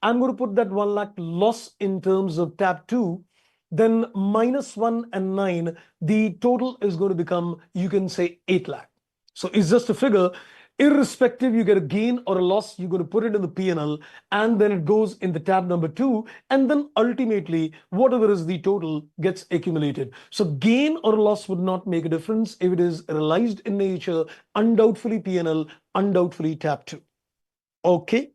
I'm going to put that 1 lakh loss in terms of tab 2. Then minus 1 and 9, the total is going to become, you can say 8 lakh. So it's just a figure. Irrespective, you get a gain or a loss, you're going to put it in the P&L, and then it goes in the tab number 2, and then ultimately, whatever is the total gets accumulated. So gain or loss would not make a difference if it is realized in nature, undoubtedly P&L, undoubtedly tab 2. Okay.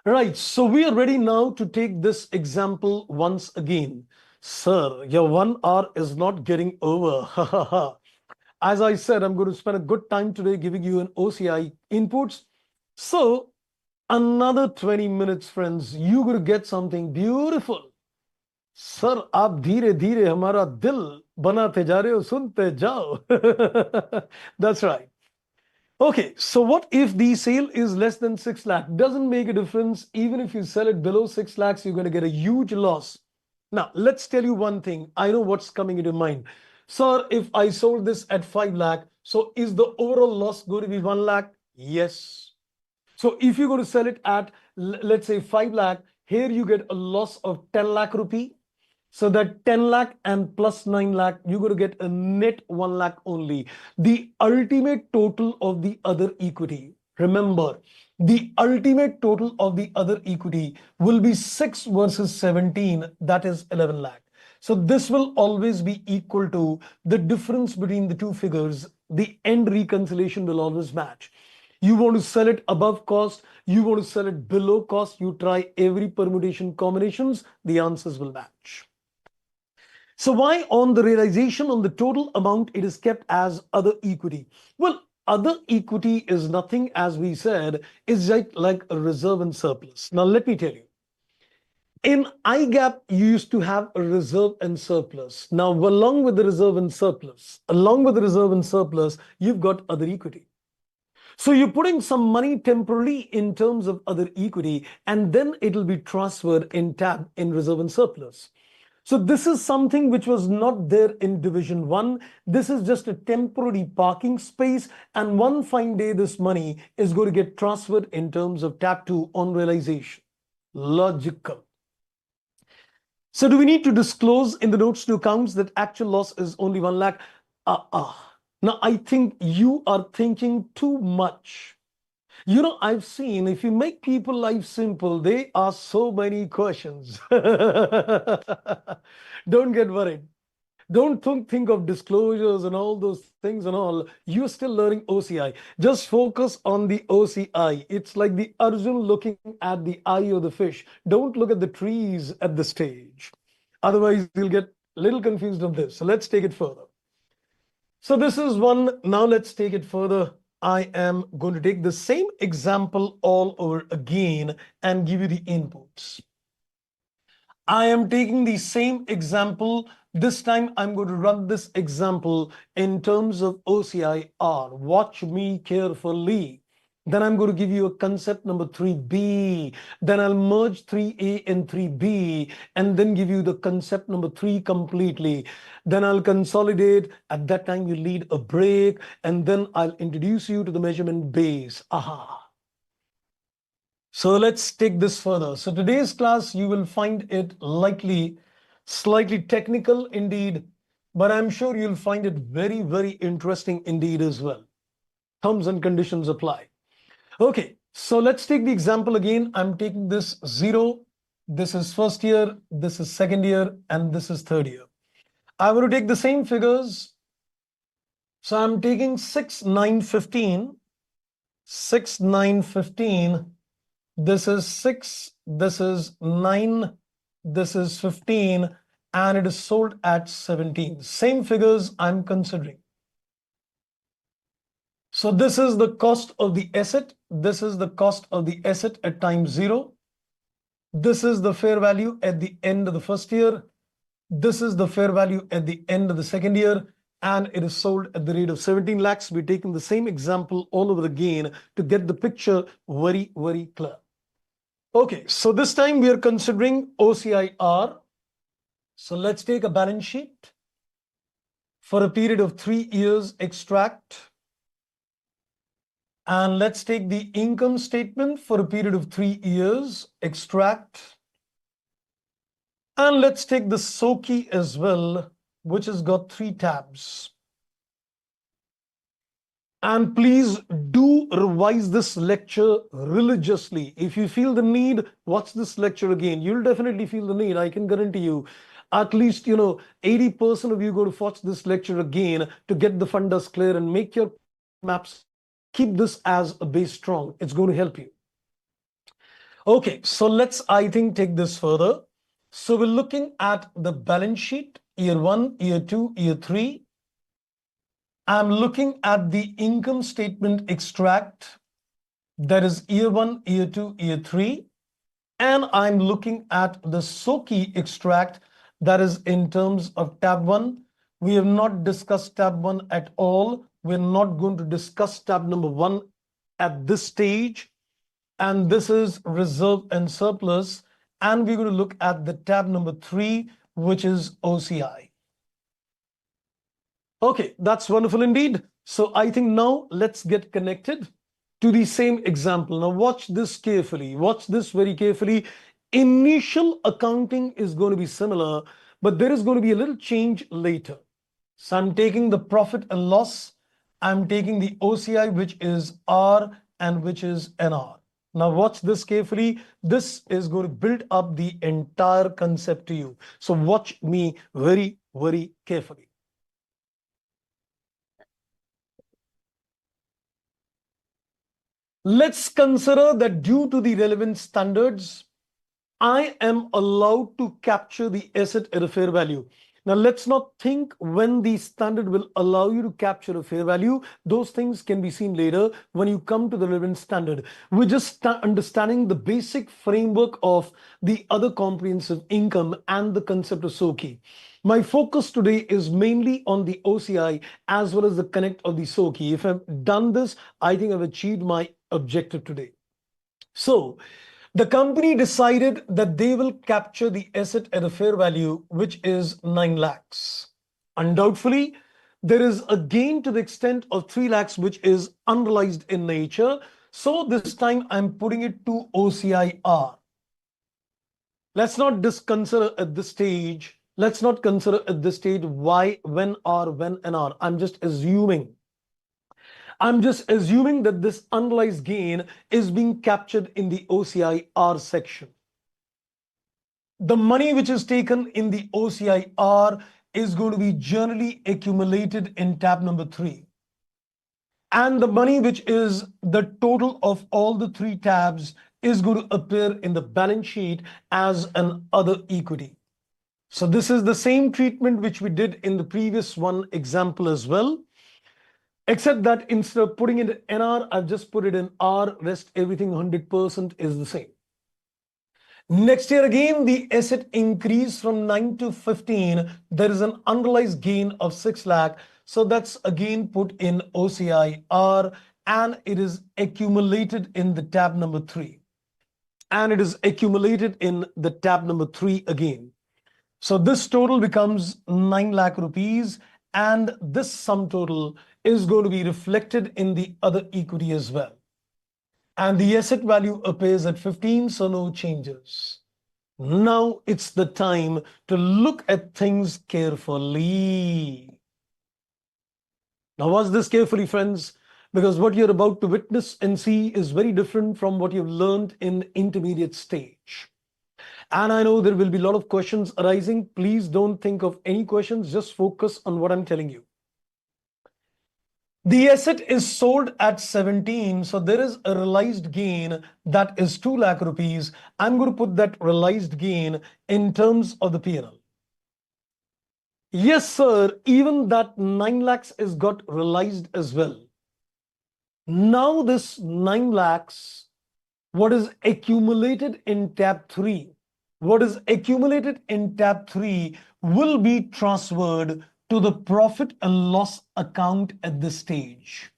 Right, so we are ready now to take this example once again. Sir, your 1 hour is not getting over. As I said, I'm going to spend a good time today giving you an OCI inputs. So another 20 minutes, friends, you're going to get something beautiful. Sir, आप धीरे धीरे हमारा दिल बनाते जा रहे हो, सुनते जाओ. That's right. Okay, so what if the sale is less than 6 lakh? Doesn't make a difference. Even if you sell it below 6 lakhs, you're going to get a huge loss. Now, let's tell you one thing. I know what's coming into mind. Sir, if I sold this at 5 lakh, so is the overall loss going to be 1 lakh? Yes. So if you're going to sell it at, let's say 5 lakh, here you get a loss of 10 lakh rupee. So that 10 lakh and plus 9 lakh, you're going to get a net 1 lakh only. The ultimate total of the other equity, remember, the ultimate total of the other equity will be 6 versus 17, that is 11 lakh. So this will always be equal to the difference between the two figures. The end reconciliation will always match. You want to sell it above cost, you want to sell it below cost, you try every permutation combinations, the answers will match. So why on the realization on the total amount it is kept as other equity? Well, other equity is nothing, as we said, is like a reserve and surplus. Now let me tell you. In IGAP, you used to have a reserve and surplus. Now, along with the reserve and surplus, you've got other equity. So you're putting some money temporarily in terms of other equity, and then it'll be transferred in tab in reserve and surplus. So this is something which was not there in division 1. This is just a temporary parking space, and one fine day this money is going to get transferred in terms of tab 2 on realization. Logical. So do we need to disclose in the notes to accounts that actual loss is only 1 lakh? Now I think you are thinking too much. You know, I've seen if you make people life simple, they ask so many questions. Don't get worried. Don't think of disclosures and all those things and all. You're still learning OCI. Just focus on the OCI. It's like the Arjun looking at the eye of the fish. Don't look at the trees at the stage. Otherwise, you'll get a little confused of this. So let's take it further. So this is one. Now let's take it further. I am going to take the same example all over again and give you the inputs. I am taking the same example. This time I'm going to run this example in terms of OCIR. Watch me carefully. Then I'm going to give you a concept number 3B. Then I'll merge 3A and 3B and then give you the concept number 3 completely. Then I'll consolidate. At that time, you need a break. And then I'll introduce you to the measurement base. Aha. So let's take this further. So today's class, you will find it slightly technical indeed, but I'm sure you'll find it very, very interesting indeed as well. Terms and conditions apply. Okay, so let's take the example again. I'm taking this 0, this is first year, this is second year, and this is third year. I want to take the same figures. So I'm taking 6, 9, 15. 6, 9, 15. This is 6, this is 9, this is 15, and it is sold at 17. Same figures I'm considering. So this is the cost of the asset. This is the cost of the asset at time 0. This is the fair value at the end of the first year. This is the fair value at the end of the second year, and it is sold at the rate of 17 lakhs. We're taking the same example all over again to get the picture very, very clear. Okay, so this time we are considering OCIR. So let's take a balance sheet for a period of 3 years, extract. And let's take the income statement for a period of 3 years, extract. And let's take the SOCI as well, which has got 3 tabs. And please do revise this lecture religiously. If you feel the need, watch this lecture again. You'll definitely feel the need. I can guarantee you. At least, 80% of you go to watch this lecture again to get the fundus clear and make your maps. Keep this as a base strong. It's going to help you. Okay, so let's, I think, take this further. So we're looking at the balance sheet, year 1, year 2, year 3. I'm looking at the income statement extract, that is year 1, year 2, year 3. And I'm looking at the SOCI extract, that is in terms of tab 1. We have not discussed tab 1 at all. We're not going to discuss tab number 1 at this stage. And this is reserve and surplus. And we're going to look at the tab number 3, which is OCI. Okay, that's wonderful indeed. So I think now let's get connected to the same example. Now watch this carefully. Watch this very carefully. Initial accounting is going to be similar, but there is going to be a little change later. So I'm taking the profit and loss. I'm taking the OCI, which is R and which is NR. Now watch this carefully. This is going to build up the entire concept to you. So watch me very, very carefully. Let's consider that due to the relevant standards, I am allowed to capture the asset at a fair value. Now, let's not think when the standard will allow you to capture a fair value. Those things can be seen later when you come to the relevant standard. We're just understanding the basic framework of the other comprehensive income and the concept of SOCI. My focus today is mainly on the OCI as well as the connect of the SOCI. If I've done this, I think I've achieved my objective today. So, the company decided that they will capture the asset at a fair value, which is 9 lakhs. Undoubtedly, there is a gain to the extent of 3 lakhs, which is unrealized in nature. So this time I'm putting it to OCIR. Let's not consider at this stage. Let's not consider at this stage why, when, or when, and are. I'm just assuming that this unrealized gain is being captured in the OCIR section. The money which is taken in the OCIR is going to be generally accumulated in tab number 3. And the money which is the total of all the 3 tabs is going to appear in the balance sheet as an other equity. So this is the same treatment which we did in the previous one example as well. Except that instead of putting it in NR, I've just put it in R. Rest everything 100% is the same. Next year again, the asset increased from 9 to 15. There is an unrealized gain of 6 lakh. So that's again put in OCIR and it is accumulated in the tab number 3. And it is accumulated in the tab number 3 again. So this total becomes 9 lakh rupees and this sum total is going to be reflected in the other equity as well. And the asset value appears at 15, so no changes. Now it's the time to look at things carefully. Now watch this carefully, friends, because what you're about to witness and see is very different from what you've learned in intermediate stage. And I know there will be a lot of questions arising. Please don't think of any questions. Just focus on what I'm telling you. The asset is sold at 17. So there is a realized gain that is 2 lakh rupees. I'm going to put that realized gain in terms of the P&L. Yes, sir. Even that 9 lakhs is got realized as well. Now this 9 lakhs, what is accumulated in tab 3, what is accumulated in tab 3 will be transferred to the profit and loss account at this stage.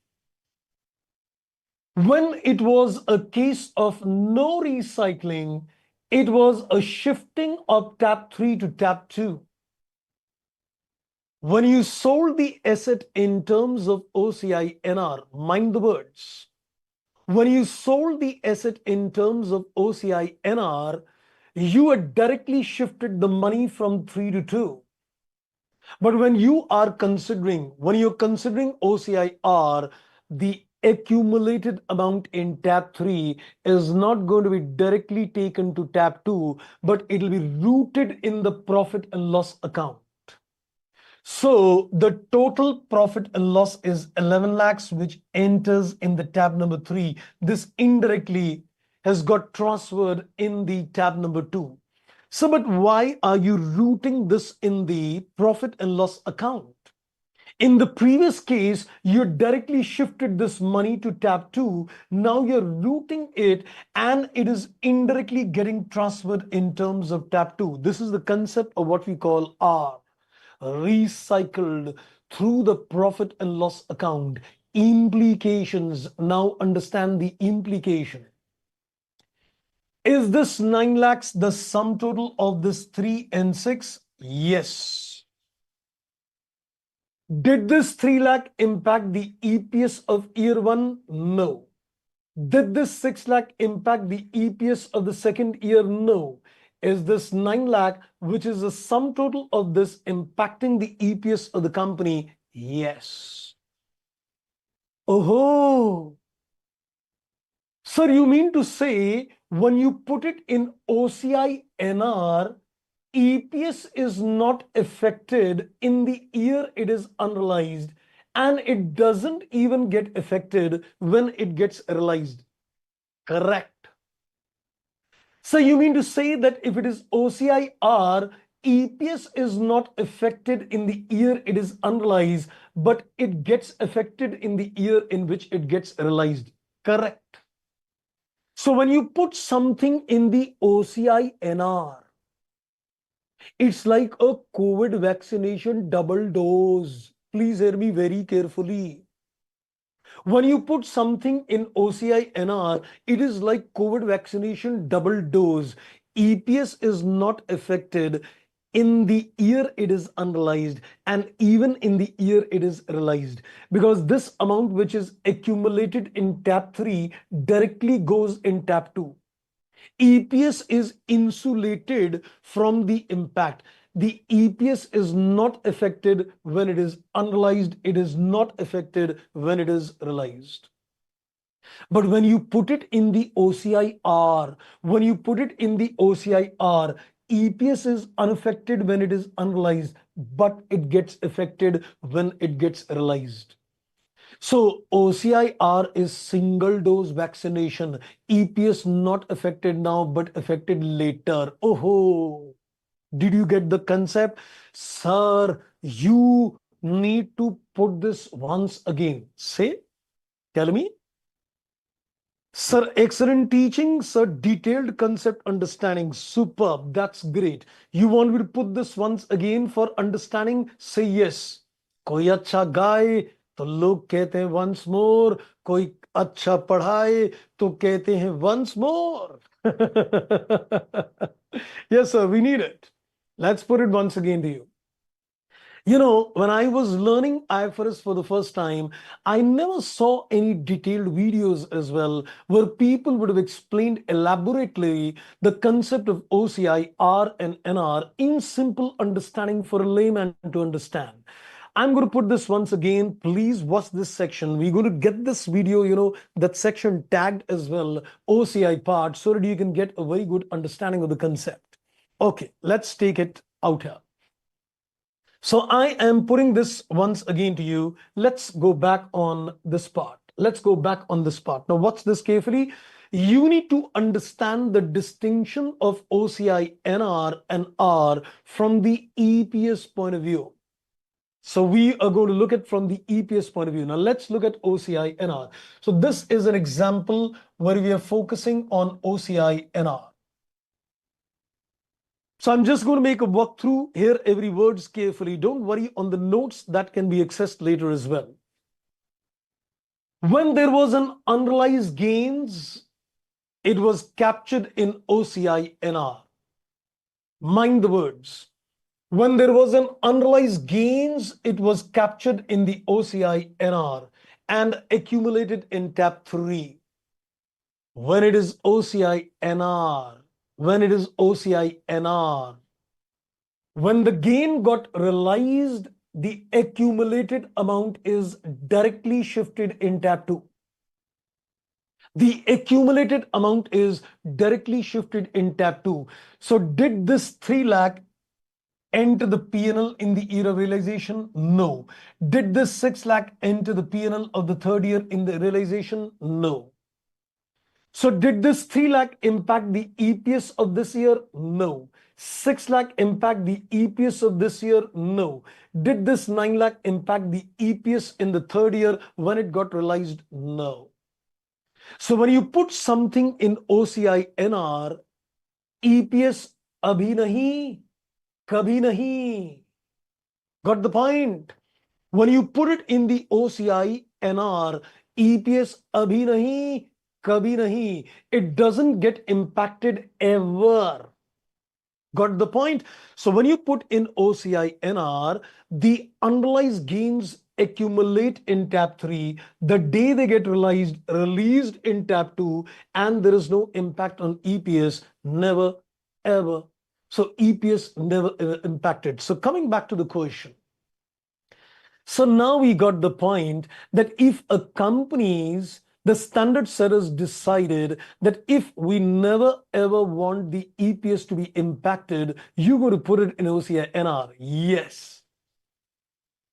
When it was a case of no recycling, it was a shifting of tab 3 to tab 2. When you sold the asset in terms of OCI NR, mind the words. When you sold the asset in terms of OCI NR, you had directly shifted the money from 3 to 2. But when you're considering OCI R, the accumulated amount in tab 3 is not going to be directly taken to tab 2, but it will be rooted in the profit and loss account. So the total profit and loss is 11 lakhs, which enters in the tab number 3. This indirectly has got transferred in the tab number 2. So, but why are you rooting this in the profit and loss account? In the previous case, you directly shifted this money to tab 2. Now you're routing it and it is indirectly getting transferred in terms of tab 2. This is the concept of what we call R. Recycled through the profit and loss account. Implications. Now understand the implication. Is this 9 lakhs the sum total of this 3 and 6? Yes. Did this 3 lakh impact the EPS of year 1? No. Did this 6 lakh impact the EPS of the second year? No. Is this 9 lakh, which is the sum total of this, impacting the EPS of the company? Yes. Oh, sir, you mean to say when you put it in OCI NR, EPS is not affected in the year it is unrealized, and it doesn't even get affected when it gets realized? Correct. So you mean to say that if it is OCIR, EPS is not affected in the year it is unrealized, but it gets affected in the year in which it gets realized? Correct. So when you put something in the OCI NR, it's like a COVID vaccination double dose. Please hear me very carefully. When you put something in OCI NR, it is like COVID vaccination double dose. EPS is not affected in the year it is unrealized and even in the year it is realized, because this amount which is accumulated in tab 3 directly goes in tab 2. EPS is insulated from the impact. The EPS is not affected when it is unrealized. It is not affected when it is realized. But when you put it in the OCIR, EPS is unaffected when it is unrealized, but it gets affected when it gets realized. So OCIR is single dose vaccination. EPS not affected now, but affected later. Oh, did you get the concept? Sir, you need to put this once again. Say, tell me. Sir, excellent teaching. Sir, detailed concept understanding. Superb. That's great. You want me to put this once again for understanding? Say yes. कोई अच्छा गाए तो लोग कहते हैं once more. कोई अच्छा पढ़ाए तो कहते हैं once more. Yes, sir, we need it. Let's put it once again to you. You know, when I was learning IFRS for the first time, I never saw any detailed videos as well where people would have explained elaborately the concept of OCI, R, and NR in simple understanding for a layman to understand. I'm going to put this once again. Please watch this section. We're going to get this video, that section tagged as well, OCI part, so that you can get a very good understanding of the concept. Okay, let's take it out here. So I am putting this once again to you. Let's go back on this part. Let's go back on this part. Now, watch this carefully. You need to understand the distinction of OCI NR and R from the EPS point of view. So we are going to look at from the EPS point of view. Now let's look at OCI NR. So this is an example where we are focusing on OCI NR. So I'm just going to make a walkthrough here, every words carefully. Don't worry on the notes that can be accessed later as well. When there was an unrealized gains, it was captured in OCI NR. Mind the words. When there was an unrealized gains, it was captured in the OCI NR and accumulated in tab 3. When it is OCI NR, when it is OCI NR, when the gain got realized, the accumulated amount is directly shifted in tab 2. The accumulated amount is directly shifted in tab 2. So did this 3 lakh enter the P&L in the year of realization? No. Did this 6 lakh enter the P&L of the third year in the realization? No. So did this 3 lakh impact the EPS of this year? No. 6 lakh impact the EPS of this year? No. Did this 9 lakh impact the EPS in the third year when it got realized? No. So when you put something in OCI NR, EPS abhi nahi, kabhi nahi. Got the point? When you put it in the OCI NR, EPS abhi nahi, kabhi nahi. It doesn't get impacted ever. Got the point? So when you put in OCI NR, the unrealized gains accumulate in tab 3. The day they get released in tab 2, and there is no impact on EPS, never, ever. So EPS never impacted. So coming back to the question. So now we got the point that if a company's the standard setters decided that if we never ever want the EPS to be impacted, you're going to put it in OCI NR. Yes.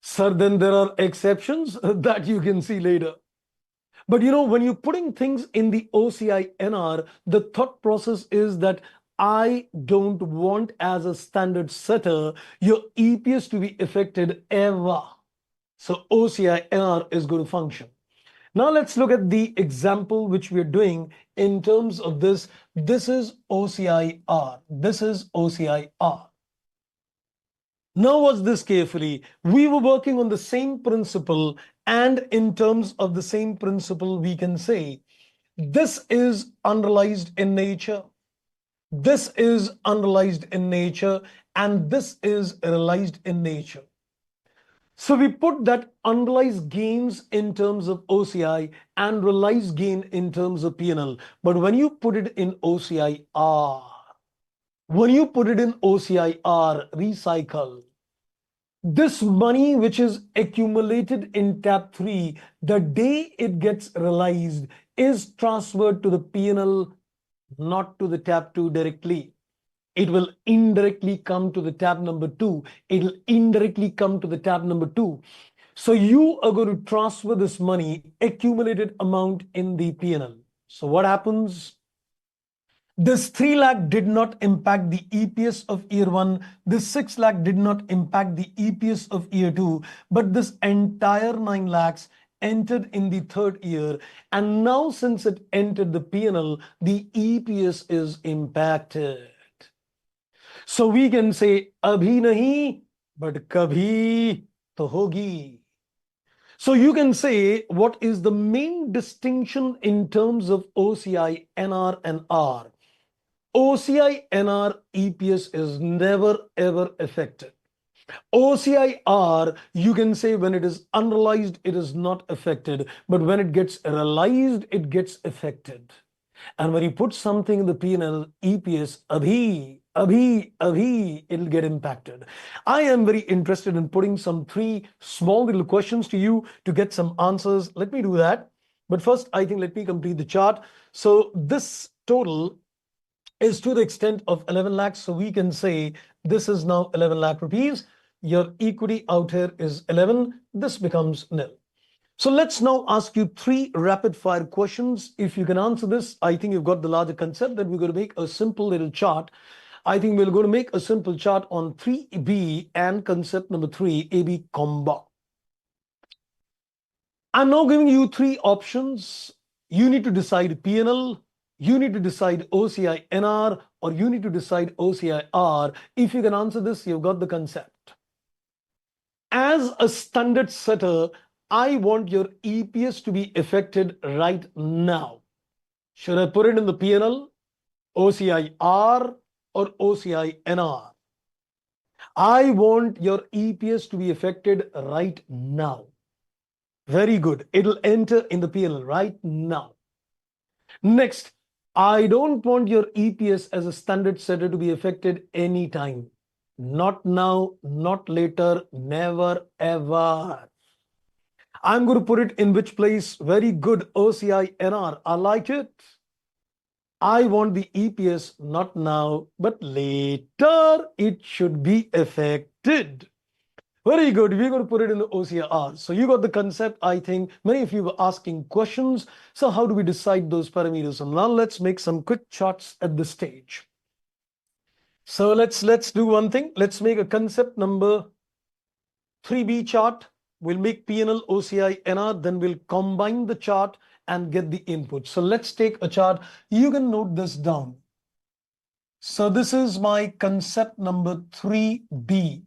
Sir, then there are exceptions that you can see later. But you know, when you're putting things in the OCI NR, the thought process is that I don't want as a standard setter your EPS to be affected ever. So OCI NR is going to function. Now let's look at the example which we're doing in terms of this. This is OCI-R. This is OCI-R. Now watch this carefully. We were working on the same principle, and in terms of the same principle, we can say this is unrealized in nature. This is unrealized in nature, and this is realized in nature. So we put that unrealized gains in terms of OCI and realized gain in terms of P&L. But when you put it in OCI-R, recycle, this money which is accumulated in tab 3, the day it gets realized is transferred to the P&L, not to the tab 2 directly. It will indirectly come to the tab number 2. It will indirectly come to the tab number 2. So you are going to transfer this money, accumulated amount in the P&L. So what happens? This 3 lakh did not impact the EPS of year 1. This 6 lakh did not impact the EPS of year 2. But this entire 9 lakhs entered in the third year. And now since it entered the P&L, the EPS is impacted. So we can say abhi nahi, but kabhi to hogi. So you can say what is the main distinction in terms of OCI, NR and R. OCI, NR, EPS is never ever affected. OCI R, you can say when it is unrealized, it is not affected. But when it gets realized, it gets affected. And when you put something in the P&L, EPS, it'll get impacted. I am very interested in putting some 3 small little questions to you to get some answers. Let me do that. But first, I think let me complete the chart. So this total is to the extent of 11 lakhs. So we can say this is now 11 lakh rupees. Your equity out here is 11. This becomes nil. So let's now ask you 3 rapid fire questions. If you can answer this, I think you've got the larger concept. Then we're going to make a simple little chart. I think we're going to make a simple chart on 3B and concept number 3, AB combo. I'm now giving you 3 options. You need to decide P&L, you need to decide OCI NR, or you need to decide OCI R. If you can answer this, you've got the concept. As a standard setter, I want your EPS to be affected right now. Should I put it in the P&L, OCI R, or OCI NR? I want your EPS to be affected right now. Very good. It'll enter in the P&L right now. Next, I don't want your EPS as a standard setter to be affected anytime. Not now, not later, never, ever. I'm going to put it in which place? Very good. OCI NR. I like it. I want the EPS not now, but later it should be affected. Very good. We're going to put it in the OCR. So you got the concept. I think many of you were asking questions. So how do we decide those parameters? And now let's make some quick charts at this stage. So let's do one thing. Let's make a concept number 3B chart. We'll make P&L, OCI, NR. Then we'll combine the chart and get the input. So let's take a chart. You can note this down. So this is my concept number 3B.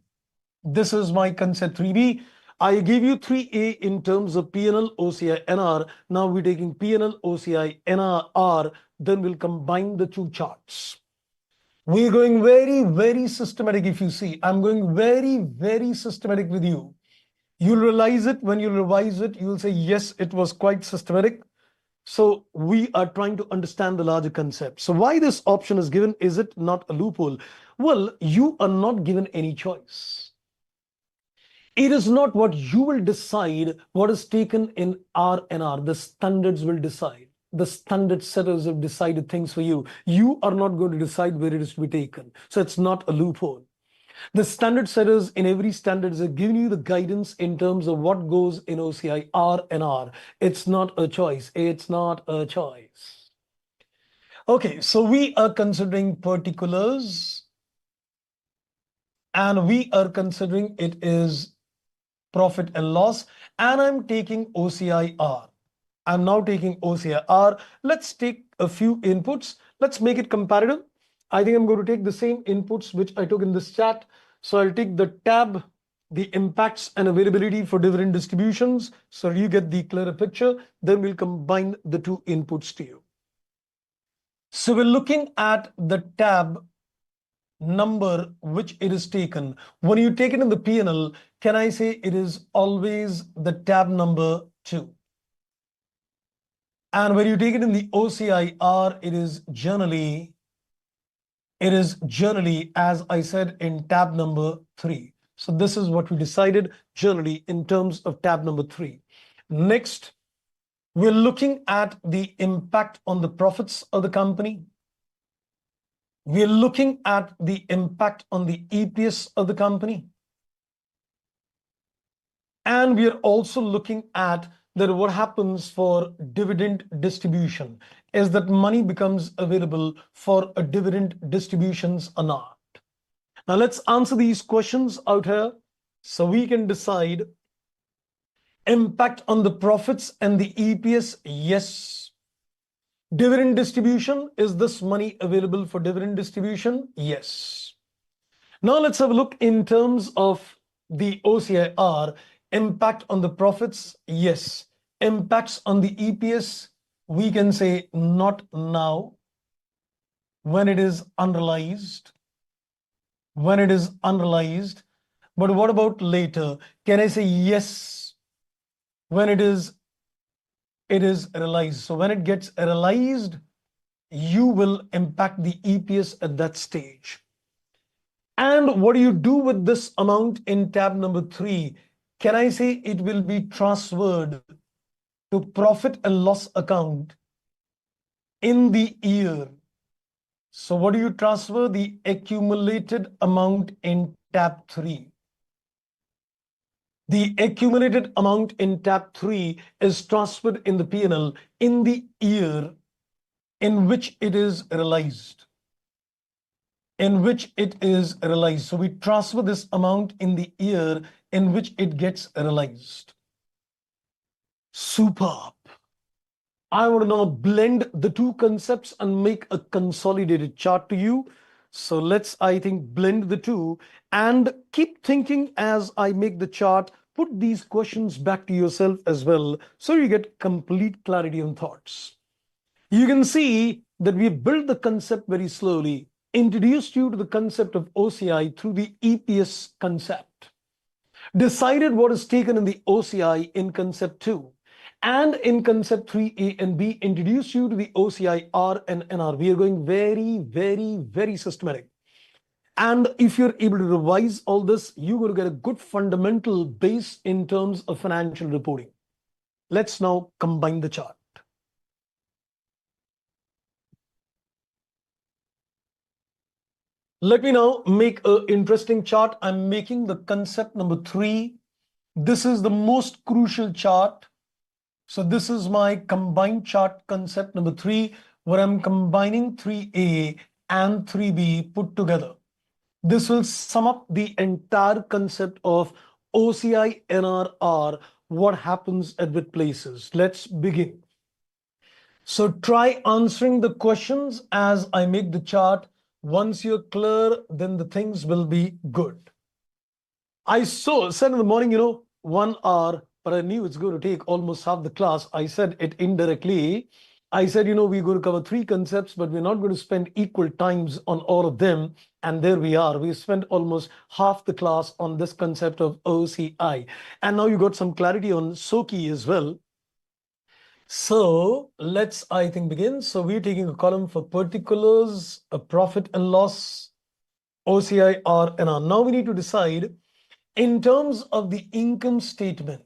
This is my concept 3B. I gave you 3A in terms of P&L, OCI, NR. Now we're taking P&L, OCI, NR. Then we'll combine the 2 charts. We're going very, very systematic. If you see, I'm going very, very systematic with you. You'll realize it when you revise it. You'll say, yes, it was quite systematic. So we are trying to understand the larger concept. So why this option is given? Is it not a loophole? Well, you are not given any choice. It is not what you will decide what is taken in R&R. The standards will decide. The standard setters have decided things for you. You are not going to decide where it is to be taken. So it's not a loophole. The standard setters in every standard are giving you the guidance in terms of what goes in OCI R&R. It's not a choice. It's not a choice. Okay, so we are considering particulars and we are considering it is profit and loss, and I'm taking OCIR. I'm now taking OCIR. Let's take a few inputs. Let's make it comparative. I think I'm going to take the same inputs which I took in this chat. So I'll take the tab, the impacts and availability for dividend distributions. So you get the clearer picture. Then we'll combine the 2 inputs to you. So we're looking at the tab number which it is taken. When you take it in the P&L, can I say it is always the tab number 2? And when you take it in the OCIR, it is generally, as I said, in tab number 3. So this is what we decided generally in terms of tab number 3. Next, we're looking at the impact on the profits of the company. We're looking at the impact on the EPS of the company. And we are also looking at that what happens for dividend distribution. Is that money becomes available for a dividend distributions or not? Now let's answer these questions out here so we can decide impact on the profits and the EPS. Yes. Dividend distribution, is this money available for dividend distribution? Yes. Now let's have a look in terms of the OCIR. Impact on the profits? Yes. Impacts on the EPS? We can say not now when it is unrealized. When it is unrealized. But what about later? Can I say yes when it is realized? So when it gets realized, you will impact the EPS at that stage. And what do you do with this amount in tab number 3? Can I say it will be transferred to profit and loss account in the year So what do you transfer? The accumulated amount in tab 3. The accumulated amount in tab 3 is transferred in the P&L in the year in which it is realized. In which it is realized. So we transfer this amount in the year in which it gets realized. Superb. I want to now blend the two concepts and make a consolidated chart to you. So let's, I think, blend the two and keep thinking as I make the chart. Put these questions back to yourself as well so you get complete clarity on thoughts. You can see that we built the concept very slowly, introduced you to the concept of OCI through the EPS concept, decided what is taken in the OCI in concept 2, and in concept 3A and B, introduce you to the OCI R and NR. We are going very, very, very systematic. And if you're able to revise all this, you're going to get a good fundamental base in terms of financial reporting. Let's now combine the chart. Let me now make an interesting chart. I'm making the concept number 3. This is the most crucial chart. So this is my combined chart concept number 3, where I'm combining 3A and 3B put together. This will sum up the entire concept of OCI NRR, what happens at what places. Let's begin. So try answering the questions as I make the chart. Once you're clear, then the things will be good. I said in the morning, 1 hour, but I knew it's going to take almost half the class. I said it indirectly. I said, we're going to cover 3 concepts, but we're not going to spend equal times on all of them. And there we are. We spent almost half the class on this concept of OCI. And now you got some clarity on SOCI as well. So let's, I think, begin. So we're taking a column for particulars, a profit and loss, OCI, R, and R. Now we need to decide in terms of the income statement.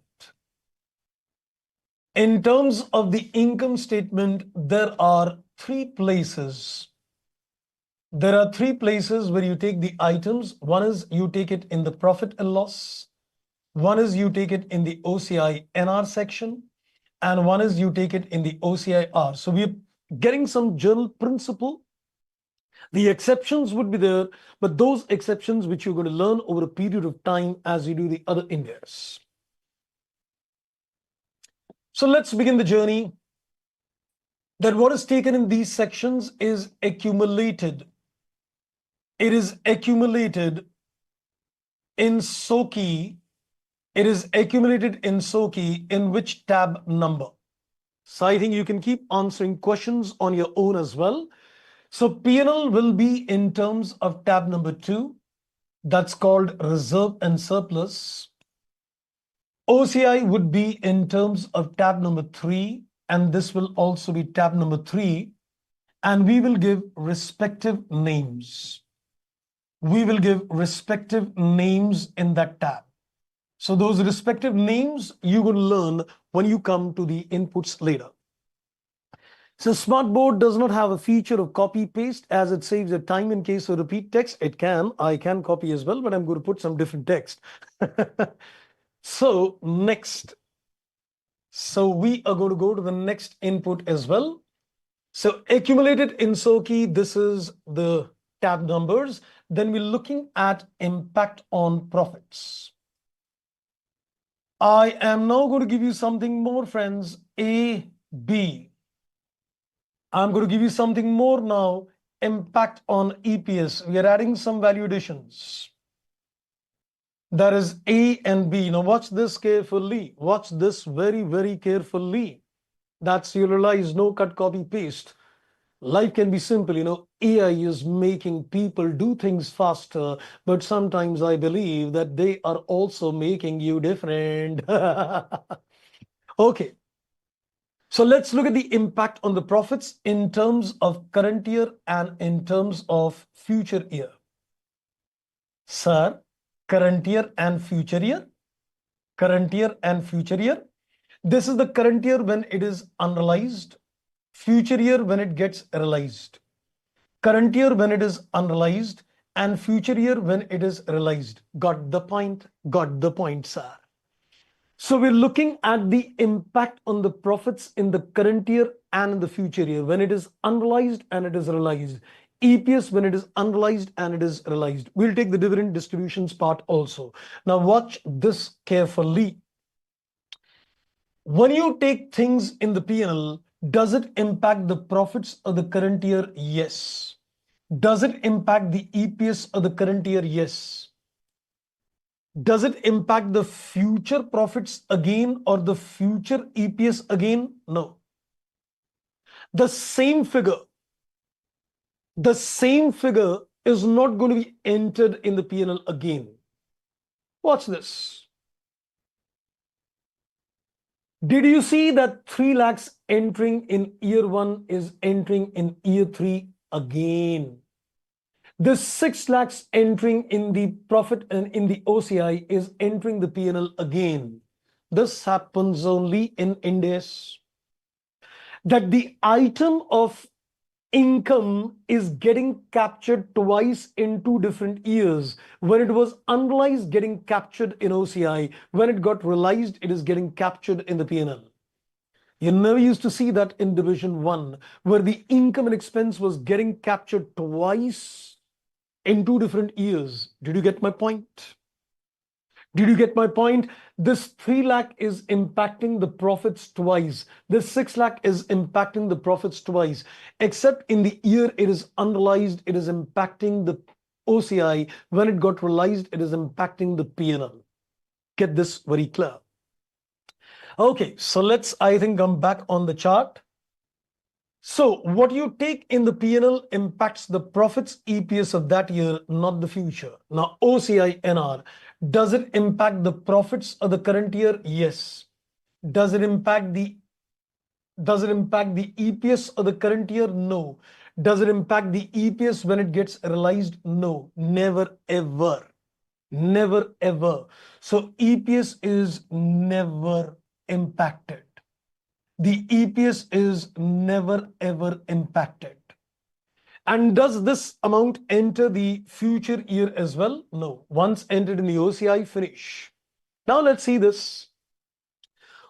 In terms of the income statement, there are 3 places. There are 3 places where you take the items. One is you take it in the profit and loss. One is you take it in the OCI NR section. And one is you take it in the OCI R. So we're getting some general principle. The exceptions would be there, but those exceptions which you're going to learn over a period of time as you do the other Indias. So let's begin the journey. That what is taken in these sections is accumulated. It is accumulated in SOCI. It is accumulated in SOCI in which tab number? So I think you can keep answering questions on your own as well. So P&L will be in terms of tab number 2. That's called reserve and surplus. OCI would be in terms of tab number 3. And this will also be tab number 3. And we will give respective names. We will give respective names in that tab. So those respective names you will learn when you come to the inputs later. So Smartboard does not have a feature of copy paste as it saves the time in case of repeat text. It can, I can copy as well, but I'm going to put some different text. So next. So we are going to go to the next input as well. So accumulated in SOCI, this is the tab numbers. Then we're looking at impact on profits. I am now going to give you something more, friends. A, B. I'm going to give you something more now. Impact on EPS. We are adding some value additions. That is A and B. Now watch this carefully. Watch this very, very carefully. That's, you realize, no cut, copy, paste. Life can be simple. AI is making people do things faster, but sometimes I believe that they are also making you different. Okay. So let's look at the impact on the profits in terms of current year and in terms of future year. Sir, current year and future year. Current year and future year. This is the current year when it is unrealized. Future year when it gets realized. current year when it is unrealized, and future year when it is realized. Got the point? Got the point, sir. So we're looking at the impact on the profits in the current year and in the future year when it is unrealized and it is realized. EPS when it is unrealized and it is realized. We'll take the dividend distributions part also. Now watch this carefully. When you take things in the P&L, does it impact the profits of the current year? Yes. Does it impact the EPS of the current year? Yes. Does it impact the future profits again or the future EPS again? No. The same figure is not going to be entered in the P&L again. Watch this. Did you see that 3 lakhs entering in year 1 is entering in year 3 again? The 6 lakhs entering in the profit and in the OCI is entering the P&L again. This happens only in Indies. That the item of income is getting captured twice in 2 different years. When it was unrealized, getting captured in OCI. When it got realized, it is getting captured in the P&L. You never used to see that in division 1, where the income and expense was getting captured twice in 2 different years. Did you get my point? Did you get my point? This 3 lakh is impacting the profits twice. This 6 lakh is impacting the profits twice. Except in the year it is unrealized, it is impacting the OCI. When it got realized, it is impacting the P&L. Get this very clear. Okay, so let's, I think, come back on the chart. So what you take in the P&L impacts the profits EPS of that year, not the future. Now OCI NR, does it impact the profits of the current year? Yes. Does it impact the EPS of the current year? No. Does it impact the EPS when it gets realized? No. Never ever. Never ever. So EPS is never impacted. The EPS is never ever impacted. And does this amount enter the future year as well? No. Once entered in the OCI, finish. Now let's see this.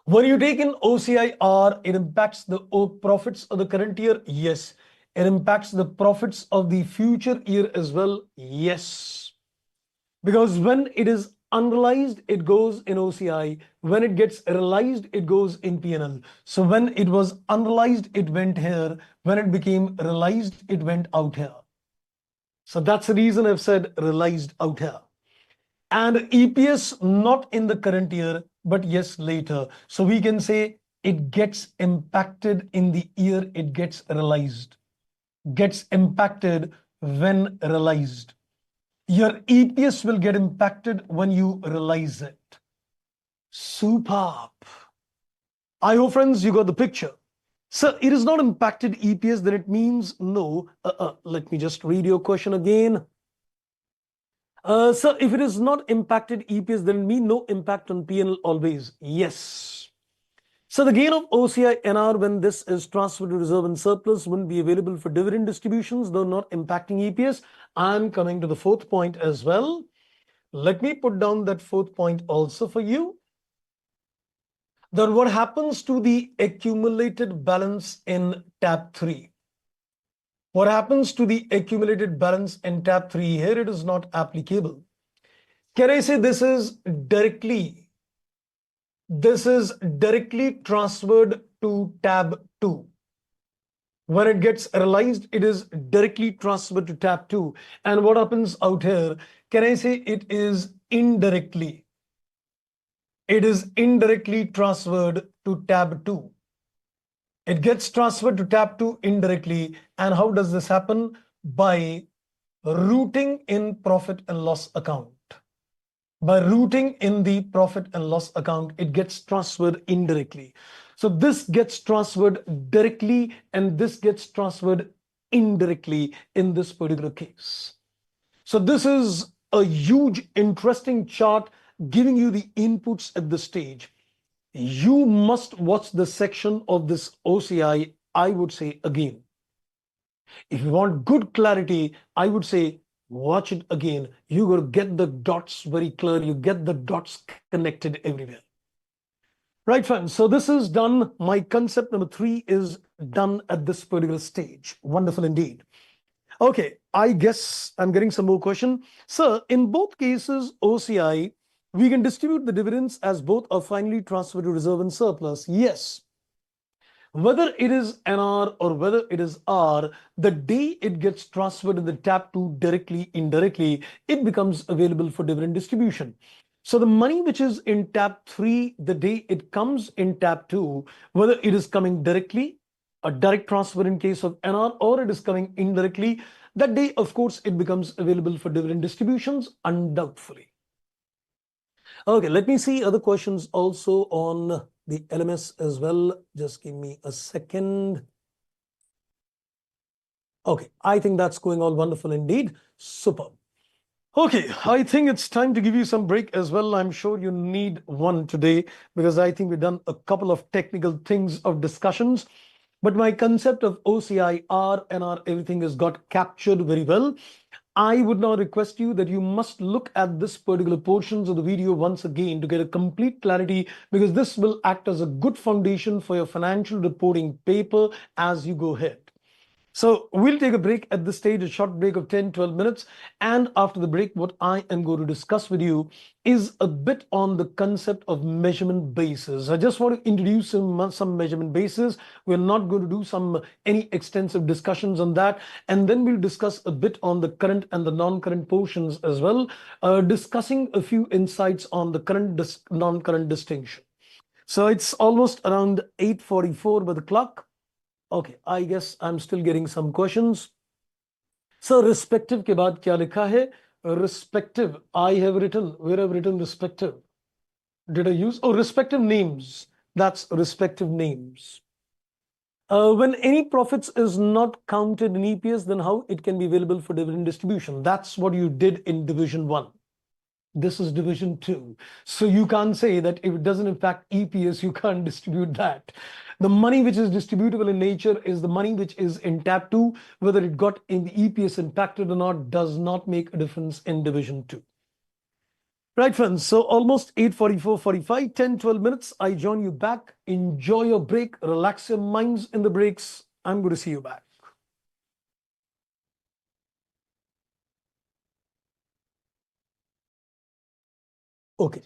When you take in OCIR, it impacts the profits of the current year? Yes. It impacts the profits of the future year as well? Yes. Because when it is unrealized, it goes in OCI. When it gets realized, it goes in P&L. So when it was unrealized, it went here. When it became realized, it went out here. So that's the reason I've said realized out here. And EPS not in the current year, but yes, later. So we can say it gets impacted in the year it gets realized. Gets impacted when realized. Your EPS will get impacted when you realize it. Superb. I hope, friends, you got the picture. So it is not impacted EPS, then it means no. Let me just read your question again. So if it is not impacted EPS, then it means no impact on P&L always. Yes. So the gain of OCI NR when this is transferred to reserve and surplus wouldn't be available for dividend distributions, though not impacting EPS. I'm coming to the 4th point as well. Let me put down that 4th point also for you. Then what happens to the accumulated balance in tab 3? What happens to the accumulated balance in tab 3? Here it is not applicable. Can I say this is directly transferred to tab 2? When it gets realized, it is directly transferred to tab 2. And what happens out here? Can I say it is indirectly? It is indirectly transferred to tab 2. It gets transferred to tab 2 indirectly. And how does this happen? By routing in profit and loss account. By routing in the profit and loss account, it gets transferred indirectly. So this gets transferred directly and this gets transferred indirectly in this particular case. So this is a huge, interesting chart giving you the inputs at this stage. You must watch the section of this OCI, I would say again. If you want good clarity, I would say watch it again. You got to get the dots very clear. You get the dots connected everywhere. Right, friends. So this is done. My concept number 3 is done at this particular stage. Wonderful indeed. Okay, I guess I'm getting some more question. Sir, in both cases, OCI, we can distribute the dividends as both are finally transferred to reserve and surplus. Yes. Whether it is NR or whether it is R, the day it gets transferred in the tab 2 directly, indirectly, it becomes available for dividend distribution. So the money which is in tab 3, the day it comes in tab 2, whether it is coming directly, a direct transfer in case of NR, or it is coming indirectly, that day, of course, it becomes available for dividend distributions, undoubtedly. Okay, let me see other questions also on the LMS as well. Just give me a second. Okay, I think that's going all wonderful indeed. Superb. Okay, I think it's time to give you some break as well. I'm sure you need one today because I think we've done a couple of technical things of discussions. But my concept of OCI, R, NR, everything has got captured very well. I would now request you that you must look at this particular portions of the video once again to get a complete clarity, because this will act as a good foundation for your financial reporting paper as you go ahead. So we'll take a break at this stage, a short break of 10-12 minutes. And after the break, what I am going to discuss with you is a bit on the concept of measurement bases. I just want to introduce some measurement bases. We're not going to do any extensive discussions on that. And then we'll discuss a bit on the current and the non-current portions as well, discussing a few insights on the current non-current distinction. So it's almost around 8:44 by the clock. Okay, I guess I'm still getting some questions. So respective के बाद क्या लिखा है? Respective, I have written, where I've written respective. Did I use? Oh, respective names. That's respective names. When any profits is not counted in EPS, then how it can be available for dividend distribution? That's what you did in division 1. This is division 2. So you can't say that if it doesn't impact EPS, you can't distribute that. The money which is distributable in nature is the money which is in tab 2. Whether it got in the EPS impacted or not does not make a difference in division 2. Right, friends. So almost 8:44, 45, 10, 12 minutes. I join you back. Enjoy your break. Relax your minds in the breaks. I'm going to see you back. Okay.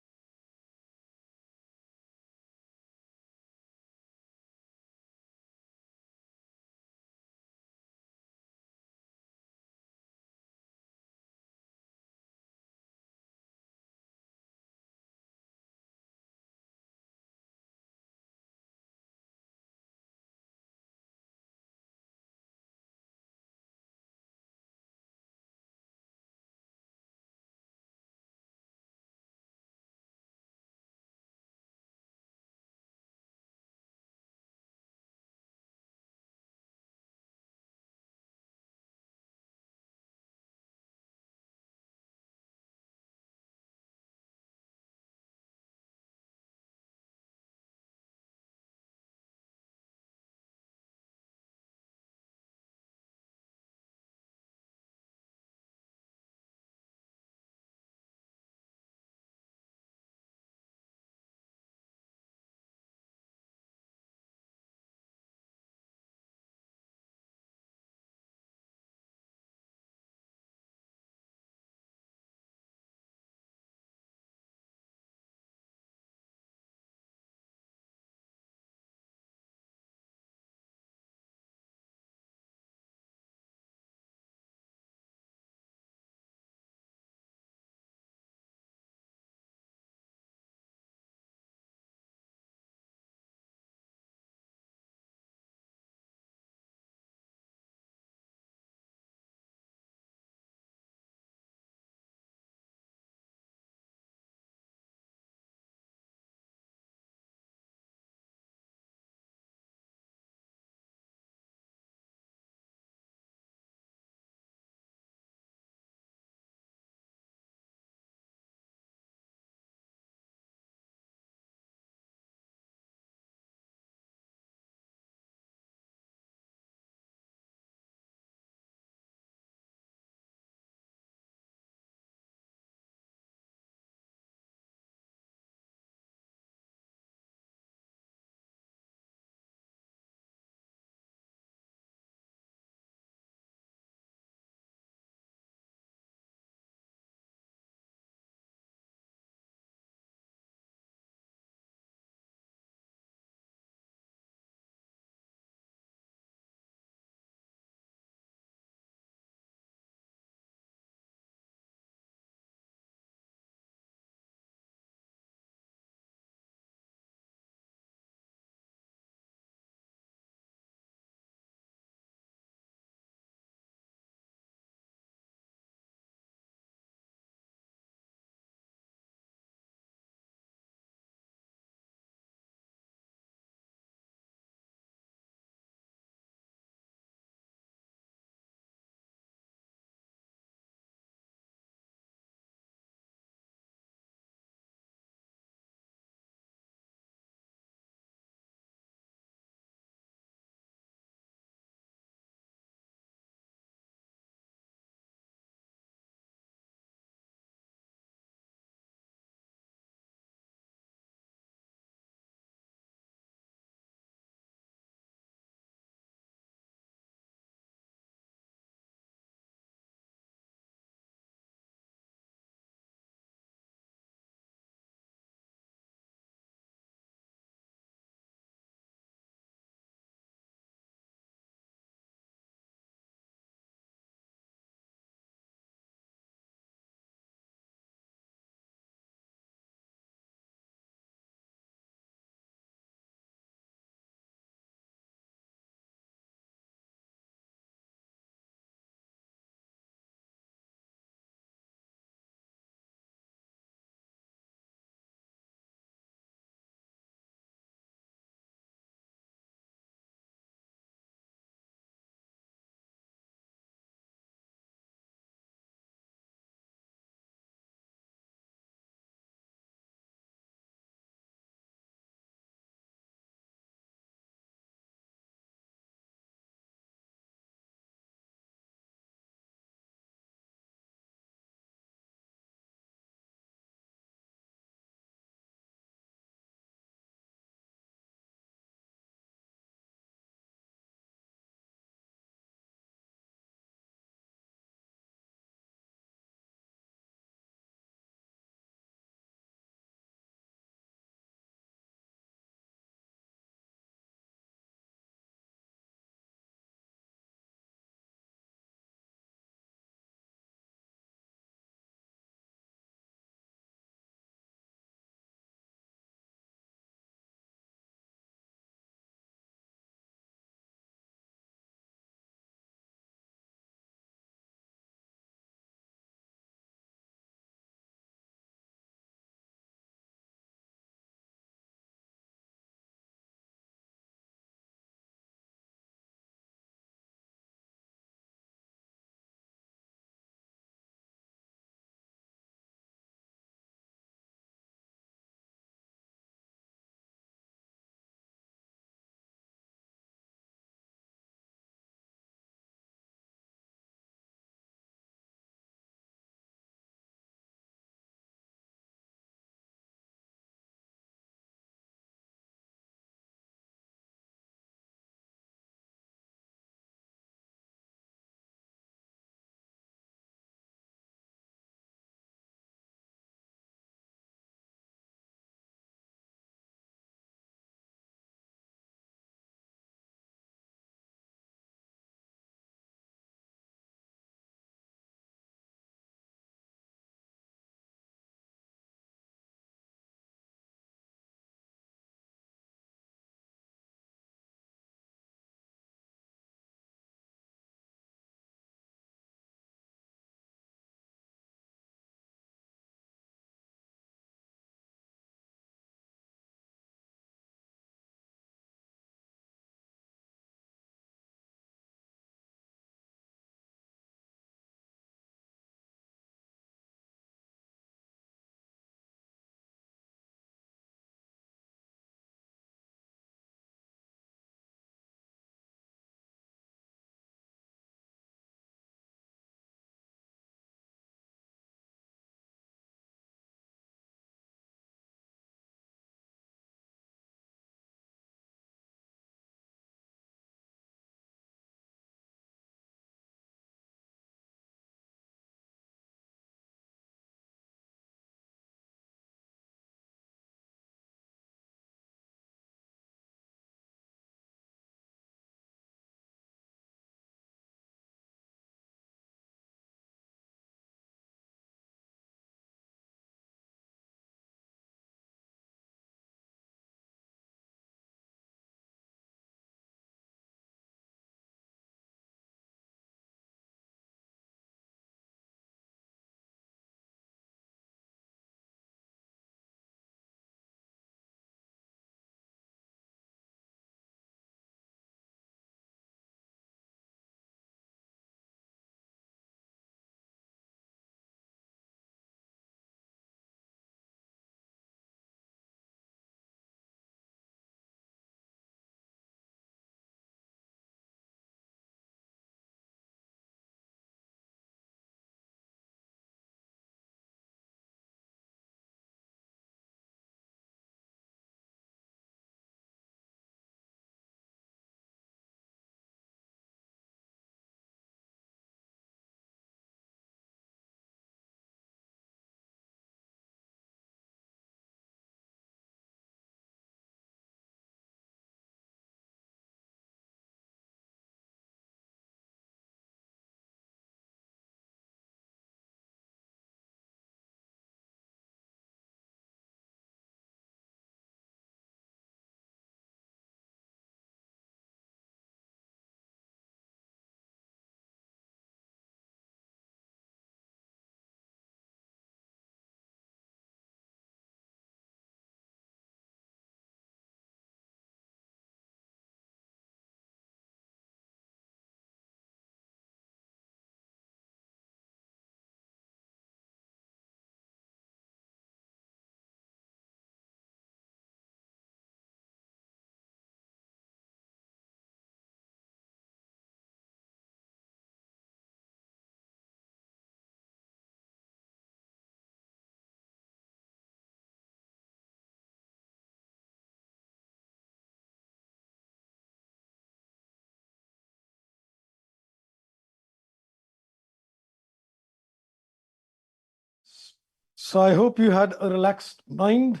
So I hope you had a relaxed mind.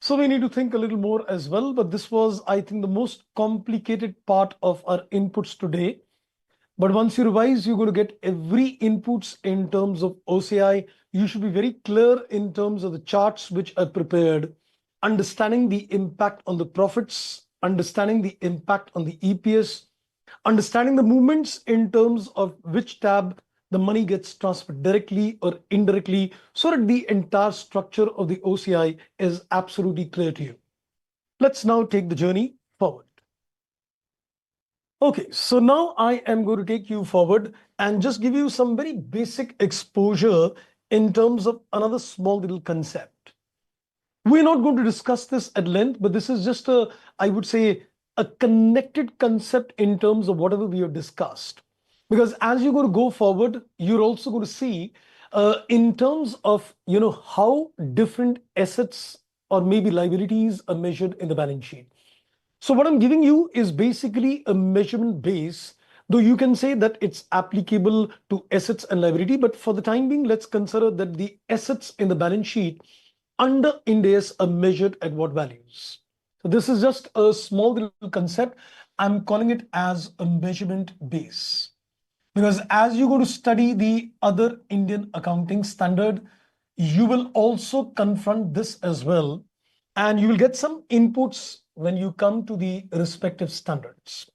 So we need to think a little more as well, but this was, I think, the most complicated part of our inputs today. But once you revise, you're going to get every inputs in terms of OCI. You should be very clear in terms of the charts which are prepared, understanding the impact on the profits, understanding the impact on the EPS, understanding the movements in terms of which tab the money gets transferred directly or indirectly, so that the entire structure of the OCI is absolutely clear to you. Let's now take the journey forward. Okay, so now I am going to take you forward and just give you some very basic exposure in terms of another small little concept. We're not going to discuss this at length, but this is just a, I would say, a connected concept in terms of whatever we have discussed. Because as you're going to go forward, you're also going to see in terms of, how different assets or maybe liabilities are measured in the balance sheet. So what I'm giving you is basically a measurement base, though you can say that it's applicable to assets and liability. But for the time being, let's consider that the assets in the balance sheet under Ind AS are measured at what values. So this is just a small little concept. I'm calling it as a measurement base. Because as you go to study the other Indian accounting standard, you will also confront this as well. And you will get some inputs when you come to the respective standards.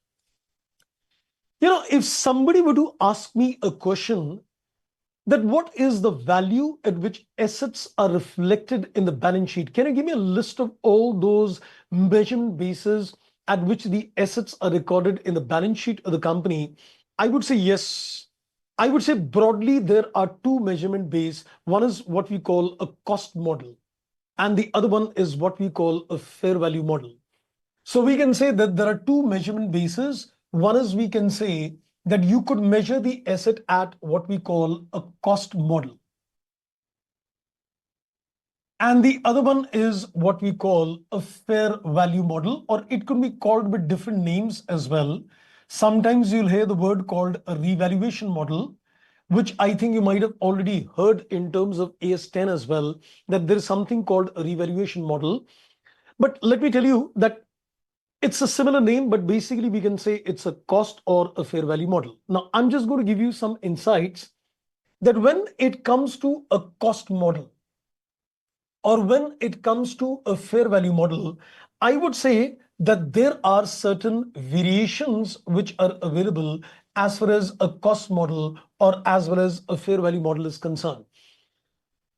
If somebody were to ask me a question that what is the value at which assets are reflected in the balance sheet, can you give me a list of all those measurement bases at which the assets are recorded in the balance sheet of the company? I would say yes. I would say broadly there are two measurement base. One is what we call a cost model, and the other one is what we call a fair value model. So we can say that there are two measurement bases. One is we can say that you could measure the asset at what we call a cost model. And the other one is what we call a fair value model, or it could be called with different names as well. Sometimes you'll hear the word called a revaluation model, which I think you might have already heard in terms of AS10 as well, that there is something called a revaluation model. But let me tell you that it's a similar name, but basically we can say it's a cost or a fair value model. Now, I'm just going to give you some insights that when it comes to a cost model or when it comes to a fair value model, I would say that there are certain variations which are available as far as a cost model or as well as a fair value model is concerned.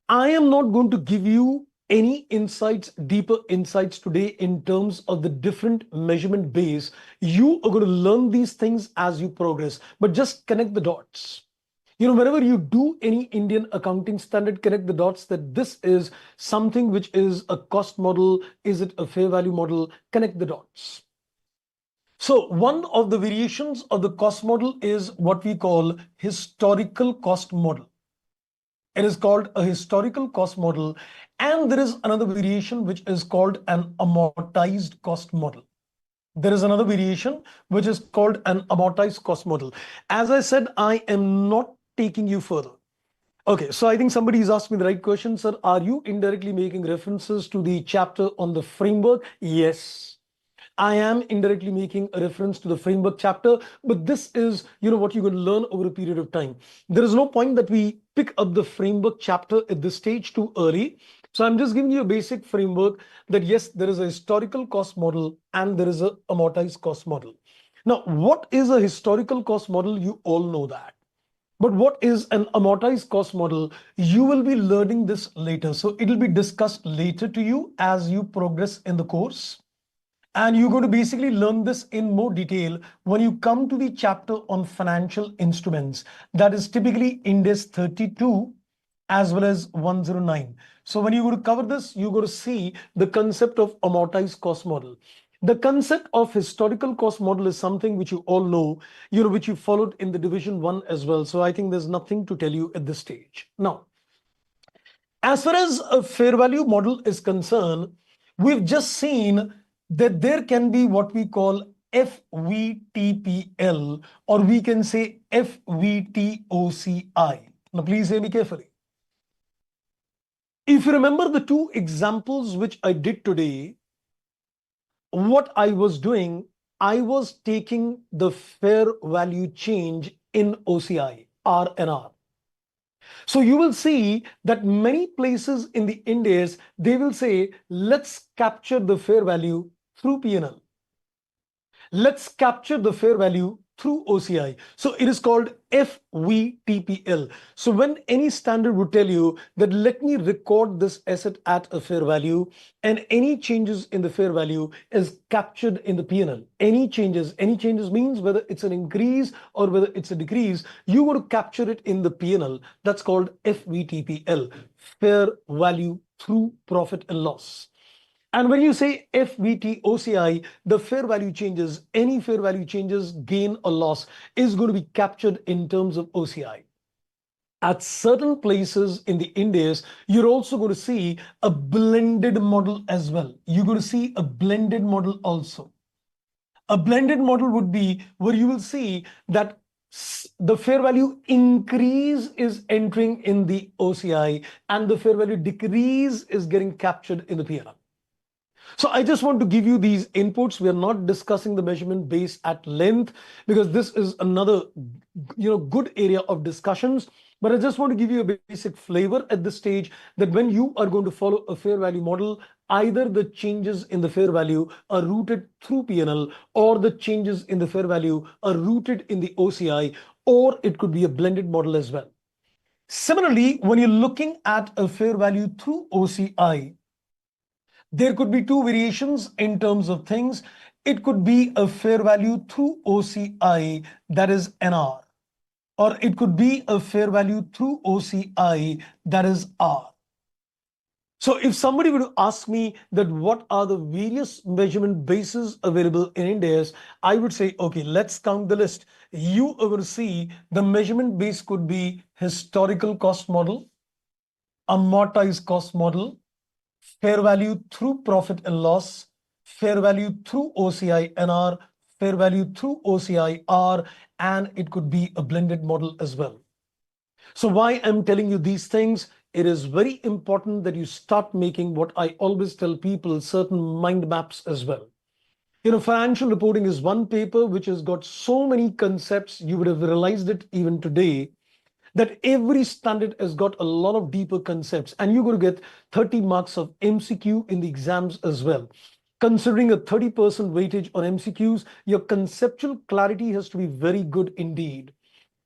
I am not going to give you any insights, deeper insights today in terms of the different measurement base. You are going to learn these things as you progress, but just connect the dots. Whenever you do any Indian accounting standard, connect the dots that this is something which is a cost model. Is it a fair value model? Connect the dots. So one of the variations of the cost model is what we call historical cost model. It is called a historical cost model. And there is another variation which is called an amortized cost model. There is another variation which is called an amortized cost model. As I said, I am not taking you further. Okay, so I think somebody is asking me the right question, sir. Are you indirectly making references to the chapter on the framework? Yes. I am indirectly making a reference to the framework chapter, but this is, what you're going to learn over a period of time. There is no point that we pick up the framework chapter at this stage too early. So I'm just giving you a basic framework that yes, there is a historical cost model and there is a amortized cost model. Now, what is a historical cost model? You all know that. But what is an amortized cost model? You will be learning this later. So it will be discussed later to you as you progress in the course. And you're going to basically learn this in more detail when you come to the chapter on financial instruments. That is typically Index 32 as well as 109. So when you're going to cover this, you're going to see the concept of amortized cost model. The concept of historical cost model is something which you all know, which you followed in the division 1 as well. So I think there's nothing to tell you at this stage. Now, as far as a fair value model is concerned, we've just seen that there can be what we call FVTPL, or we can say FVTOCI. Now, please hear me carefully. If you remember the two examples which I did today, what I was doing, I was taking the fair value change in OCI, R&R. So you will see that many places in the index, they will say, let's capture the fair value through P&L. Let's capture the fair value through OCI. So it is called FVTPL. So when any standard would tell you that let me record this asset at a fair value, and any changes in the fair value is captured in the P&L. Any changes means whether it's an increase or whether it's a decrease, you want to capture it in the P&L. That's called FVTPL, fair value through profit and loss. And when you say FVT OCI, the fair value changes, any fair value changes, gain or loss, is going to be captured in terms of OCI. At certain places in the index, you're also going to see a blended model as well. You're going to see a blended model also. A blended model would be where you will see that the fair value increase is entering in the OCI and the fair value decrease is getting captured in the P&L. So I just want to give you these inputs. We are not discussing the measurement base at length because this is another good area of discussions. But I just want to give you a basic flavor at this stage that when you are going to follow a fair value model, either the changes in the fair value are routed through P&L or the changes in the fair value are rooted in the OCI, or it could be a blended model as well. Similarly, when you're looking at a fair value through OCI, there could be two variations in terms of things. It could be a fair value through OCI, that is NR, or it could be a fair value through OCI, that is R. So if somebody were to ask me that what are the various measurement bases available in India, I would say, okay, let's count the list. You are going to see the measurement base could be historical cost model, amortized cost model, fair value through profit and loss, fair value through OCI NR, fair value through OCI R, and it could be a blended model as well. So why I'm telling you these things, it is very important that you start making what I always tell people, certain mind maps as well. Financial reporting is one paper which has got so many concepts, you would have realized it even today, that every standard has got a lot of deeper concepts, and you're going to get 30 marks of MCQ in the exams as well. Considering a 30% weightage on MCQs, your conceptual clarity has to be very good indeed.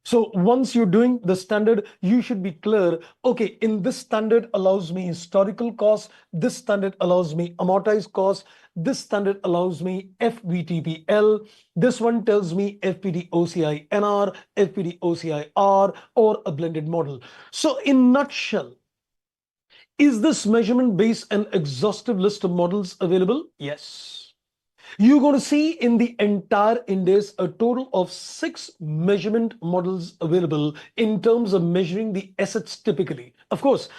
So once you're doing the standard, you should be clear, okay, in this standard allows me historical costs, this standard allows me amortized costs, this standard allows me FVTPL, this one tells me FPD OCI NR, FPD OCI R, or a blended model. So in nutshell, is this measurement base an exhaustive list of models available? Yes. You're going to see in the entire index a total of 6 measurement models available in terms of measuring the assets typically. Of course,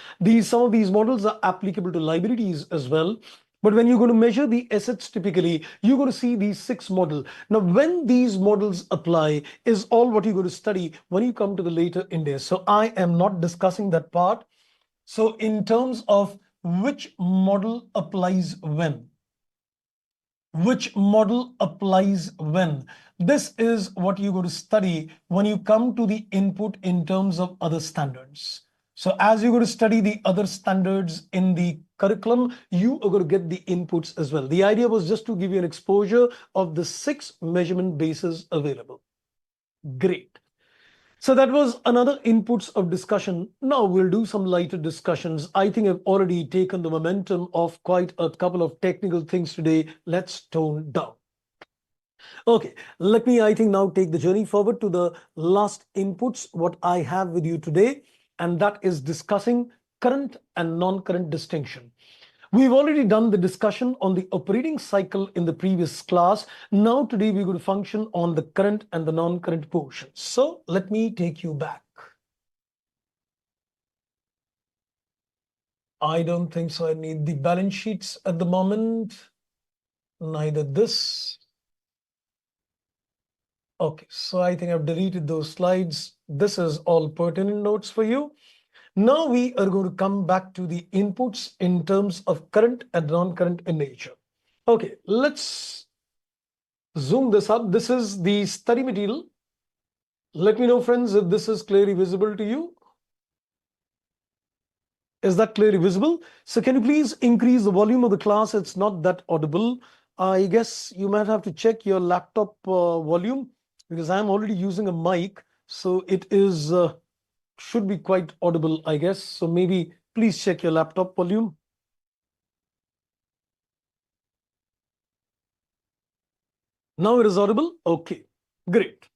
some of these models are applicable to liabilities as well. But when you're going to measure the assets typically, you're going to see these 6 models. Now, when these models apply is all what you're going to study when you come to the later index. So I am not discussing that part. So in terms of which model applies when, which model applies when, this is what you're going to study when you come to the input in terms of other standards. So as you're going to study the other standards in the curriculum, you are going to get the inputs as well. The idea was just to give you an exposure of the 6 measurement bases available. Great. So that was another inputs of discussion. Now we'll do some lighter discussions. I think I've already taken the momentum of quite a couple of technical things today. Let's tone down. Okay, let me, I think, now take the journey forward to the last inputs, what I have with you today, and that is discussing current and non-current distinction. We've already done the discussion on the operating cycle in the previous class. Now today we're going to function on the current and the non-current portion. So let me take you back. I don't think so I need the balance sheets at the moment. Neither this. Okay, so I think I've deleted those slides. This is all pertinent notes for you. Now we are going to come back to the inputs in terms of current and non-current in nature. Okay, let's zoom this up. This is the study material. Let me know, friends, if this is clearly visible to you. Is that clearly visible? So can you please increase the volume of the class? It's not that audible. I guess you might have to check your laptop volume because I'm already using a mic. So it is should be quite audible, I guess. So maybe please check your laptop volume. Now it is audible. Okay, great.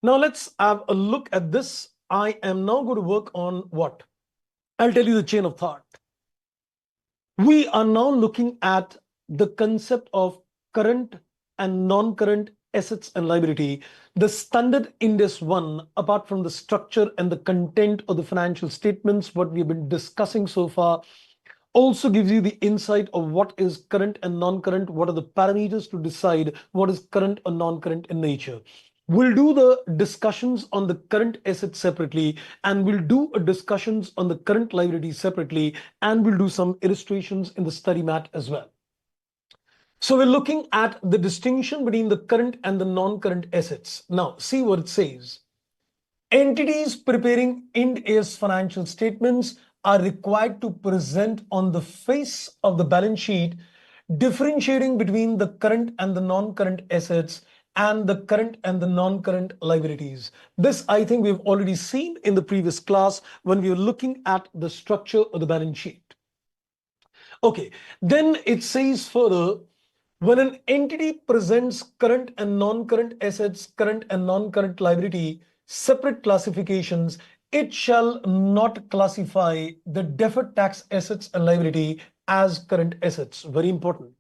Now let's have a look at this. I am now going to work on what? I'll tell you the chain of thought. We are now looking at the concept of current and non-current assets and liability. The standard Index 1, apart from the structure and the content of the financial statements, what we've been discussing so far, also gives you the insight of what is current and non-current, what are the parameters to decide what is current or non-current in nature. We'll do the discussions on the current assets separately, and we'll do a discussions on the current liabilities separately, and we'll do some illustrations in the study mat as well. So we're looking at the distinction between the current and the non-current assets. Now, see what it says. Entities preparing Ind-AS financial statements are required to present on the face of the balance sheet, differentiating between the current and the non-current assets and the current and the non-current liabilities. This, I think, we've already seen in the previous class when we were looking at the structure of the balance sheet. Okay, then it says further, when an entity presents current and non-current assets, current and non-current liability, separate classifications, it shall not classify the deferred tax assets and liability as current assets. Very important.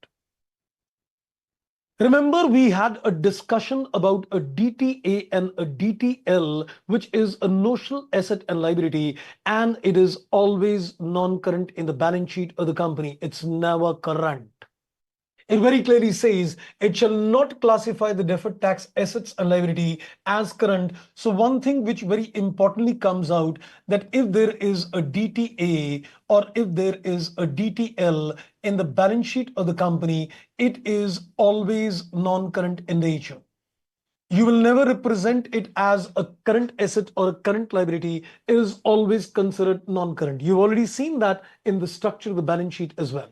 Remember, we had a discussion about a DTA and a DTL, which is a notional asset and liability, and it is always non-current in the balance sheet of the company. It's never current. It very clearly says it shall not classify the deferred tax assets and liability as current. So one thing which very importantly comes out, that if there is a DTA or if there is a DTL in the balance sheet of the company, it is always non-current in nature. You will never represent it as a current asset or a current liability. It is always considered non-current. You've already seen that in the structure of the balance sheet as well.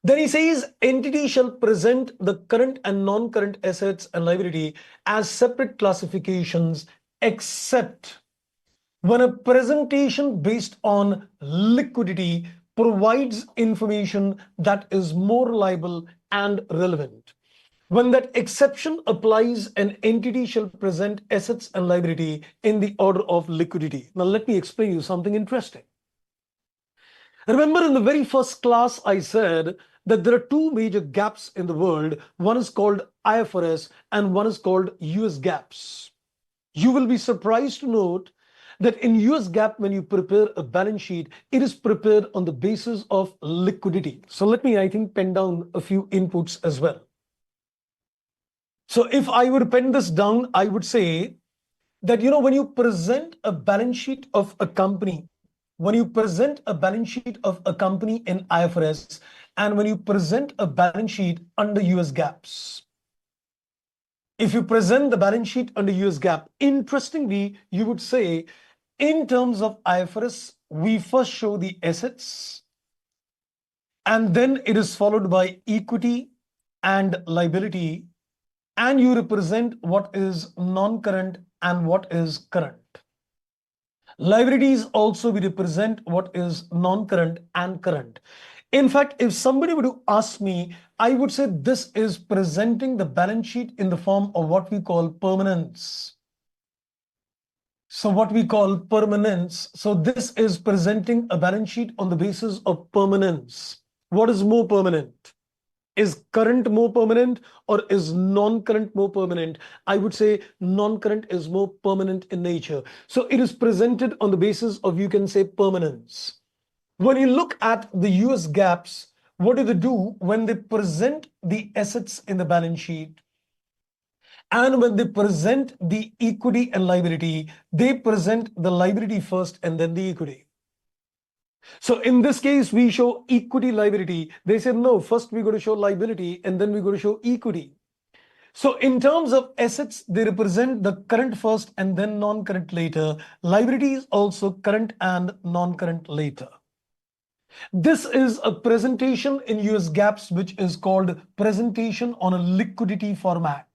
Then he says entity shall present the current and non-current assets and liability as separate classifications, except when a presentation based on liquidity provides information that is more reliable and relevant. When that exception applies, an entity shall present assets and liability in the order of liquidity. Now let me explain you something interesting. Remember, in the very first class, I said that there are two major gaps in the world. One is called IFRS and one is called US gaps. You will be surprised to note that in US GAAP, when you prepare a balance sheet, it is prepared on the basis of liquidity. So let me, I think, pen down a few inputs as well. So if I were to pen this down, I would say that, when you present a balance sheet of a company, when you present a balance sheet of a company in IFRS, and when you present a balance sheet under US GAAPs, if you present the balance sheet under US GAAP, interestingly, you would say, in terms of IFRS, we first show the assets, and then it is followed by equity and liability, and you represent what is non-current and what is current. Liabilities also we represent what is non-current and current. In fact, if somebody were to ask me, I would say this is presenting the balance sheet in the form of what we call permanence. So what we call permanence. So this is presenting a balance sheet on the basis of permanence. What is more permanent? Is current more permanent or is non-current more permanent? I would say non-current is more permanent in nature. So it is presented on the basis of, you can say, permanence. When you look at the US GAAPs, what do they do when they present the assets in the balance sheet? And when they present the equity and liability, they present the liability first and then the equity. So in this case, we show equity liability. They said, no, first we got to show liability and then we got to show equity. So in terms of assets, they represent the current first and then non-current later. Liabilities also current and non-current later. This is a presentation in US GAAPs, which is called presentation on a liquidity format.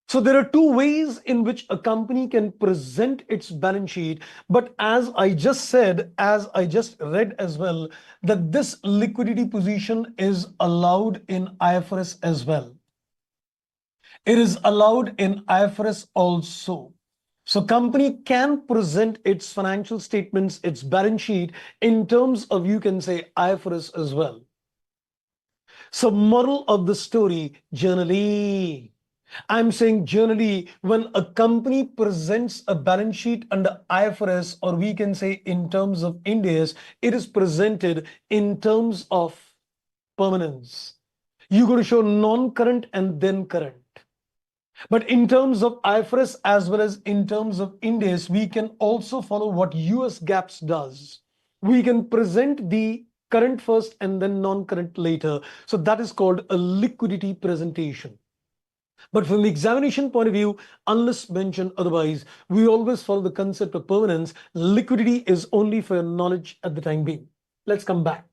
So there are two ways in which a company can present its balance sheet. But as I just said, as I just read as well, that this liquidity position is allowed in IFRS as well. It is allowed in IFRS also. So company can present its financial statements, its balance sheet in terms of, you can say, IFRS as well. So moral of the story, generally, I'm saying generally, when a company presents a balance sheet under IFRS, or we can say in terms of Ind AS, it is presented in terms of permanence. You got to show non-current and then current. But in terms of IFRS as well as in terms of Ind AS, we can also follow what US GAAPs does. We can present the current first and then non-current later. So that is called a liquidity presentation. But from the examination point of view, unless mentioned otherwise, we always follow the concept of permanence. Liquidity is only for your knowledge at the time being. Let's come back.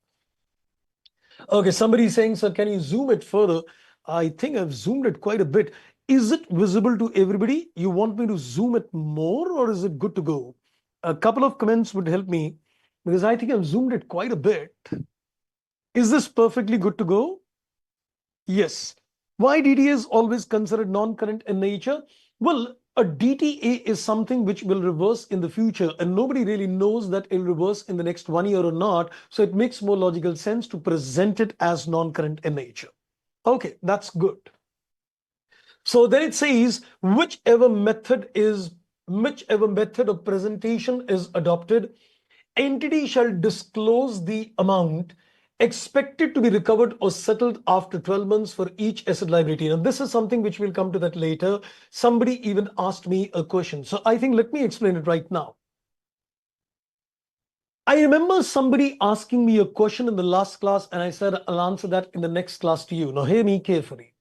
Okay, somebody is saying, sir, can you zoom it further? I think I've zoomed it quite a bit. Is it visible to everybody? You want me to zoom it more, or is it good to go? A couple of comments would help me, because I think I've zoomed it quite a bit. Is this perfectly good to go? Yes. Why DTA is always considered non-current in nature? Well, a DTA is something which will reverse in the future, and nobody really knows that it'll reverse in the next 1 year or not. So it makes more logical sense to present it as non-current in nature. Okay, that's good. So then it says whichever method of presentation is adopted, entity shall disclose the amount expected to be recovered or settled after 12 months for each asset liability. Now, this is something which we'll come to that later. Somebody even asked me a question. So I think let me explain it right now. I remember somebody asking me a question in the last class, and I said I'll answer that in the next class to you. Now hear me carefully.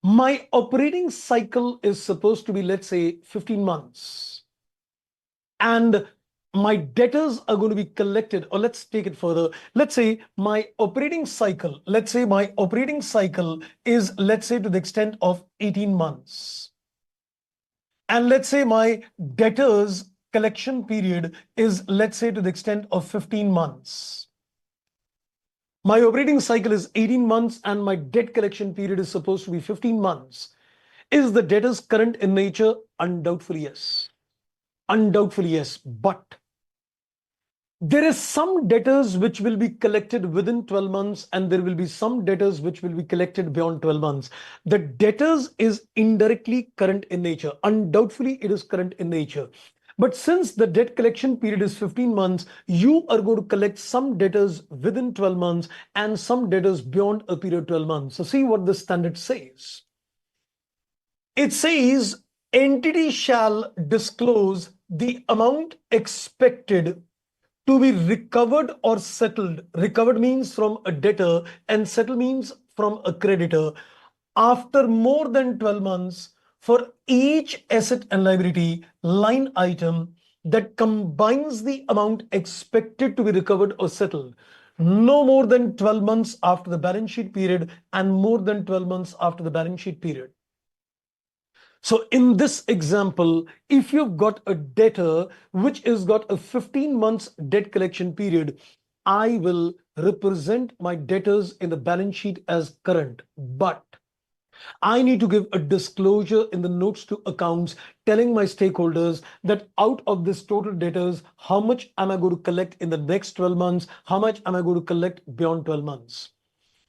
My operating cycle is supposed to be, let's say, 15 months. And my debtors are going to be collected, or let's take it further. Let's say my operating cycle is, let's say, to the extent of 18 months. And let's say my debtors collection period is, let's say, to the extent of 15 months. My operating cycle is 18 months and my debt collection period is supposed to be 15 months. Is the debtors current in nature? Undoubtedly, yes. Undoubtedly, yes. But there is some debtors which will be collected within 12 months, and there will be some debtors which will be collected beyond 12 months. The debtors is indirectly current in nature. Undoubtedly, it is current in nature. But since the debt collection period is 15 months, you are going to collect some debtors within 12 months and some debtors beyond a period of 12 months. So see what the standard says. It says entity shall disclose the amount expected to be recovered or settled. Recovered means from a debtor and settle means from a creditor after more than 12 months for each asset and liability line item that combines the amount expected to be recovered or settled no more than 12 months after the balance sheet period and more than 12 months after the balance sheet period. So in this example, if you've got a debtor which has got a 15 months debt collection period, I will represent my debtors in the balance sheet as current. But I need to give a disclosure in the notes to accounts telling my stakeholders that out of this total debtors, how much am I going to collect in the next 12 months? How much am I going to collect beyond 12 months?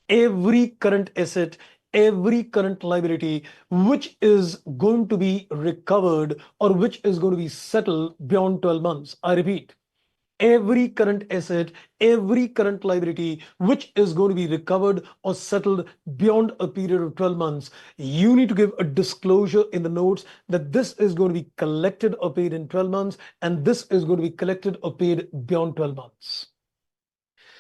Every current asset, every current liability which is going to be recovered or which is going to be settled beyond 12 months. I repeat, every current asset, every current liability, which is going to be recovered or settled beyond a period of 12 months, you need to give a disclosure in the notes that this is going to be collected or paid in 12 months, and this is going to be collected or paid beyond 12 months.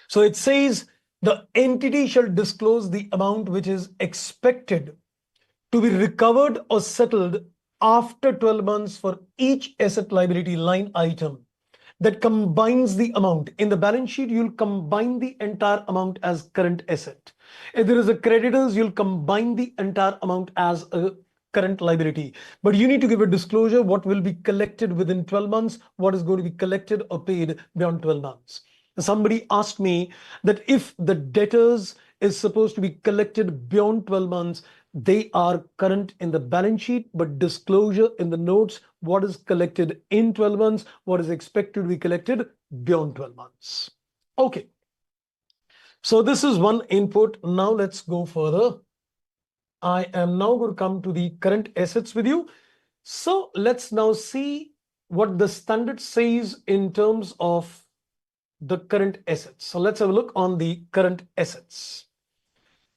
So it says the entity shall disclose the amount which is expected to be recovered or settled after 12 months for each asset liability line item that combines the amount. In the balance sheet, you'll combine the entire amount as current asset. If there is a creditors, you'll combine the entire amount as a current liability. But you need to give a disclosure what will be collected within 12 months, what is going to be collected or paid beyond 12 months. Somebody asked me that if the debtors is supposed to be collected beyond 12 months, they are current in the balance sheet, but disclosure in the notes, what is collected in 12 months, what is expected to be collected beyond 12 months. Okay. So this is one input. Now let's go further. I am now going to come to the current assets with you. So let's now see what the standard says in terms of the current assets. So let's have a look on the current assets.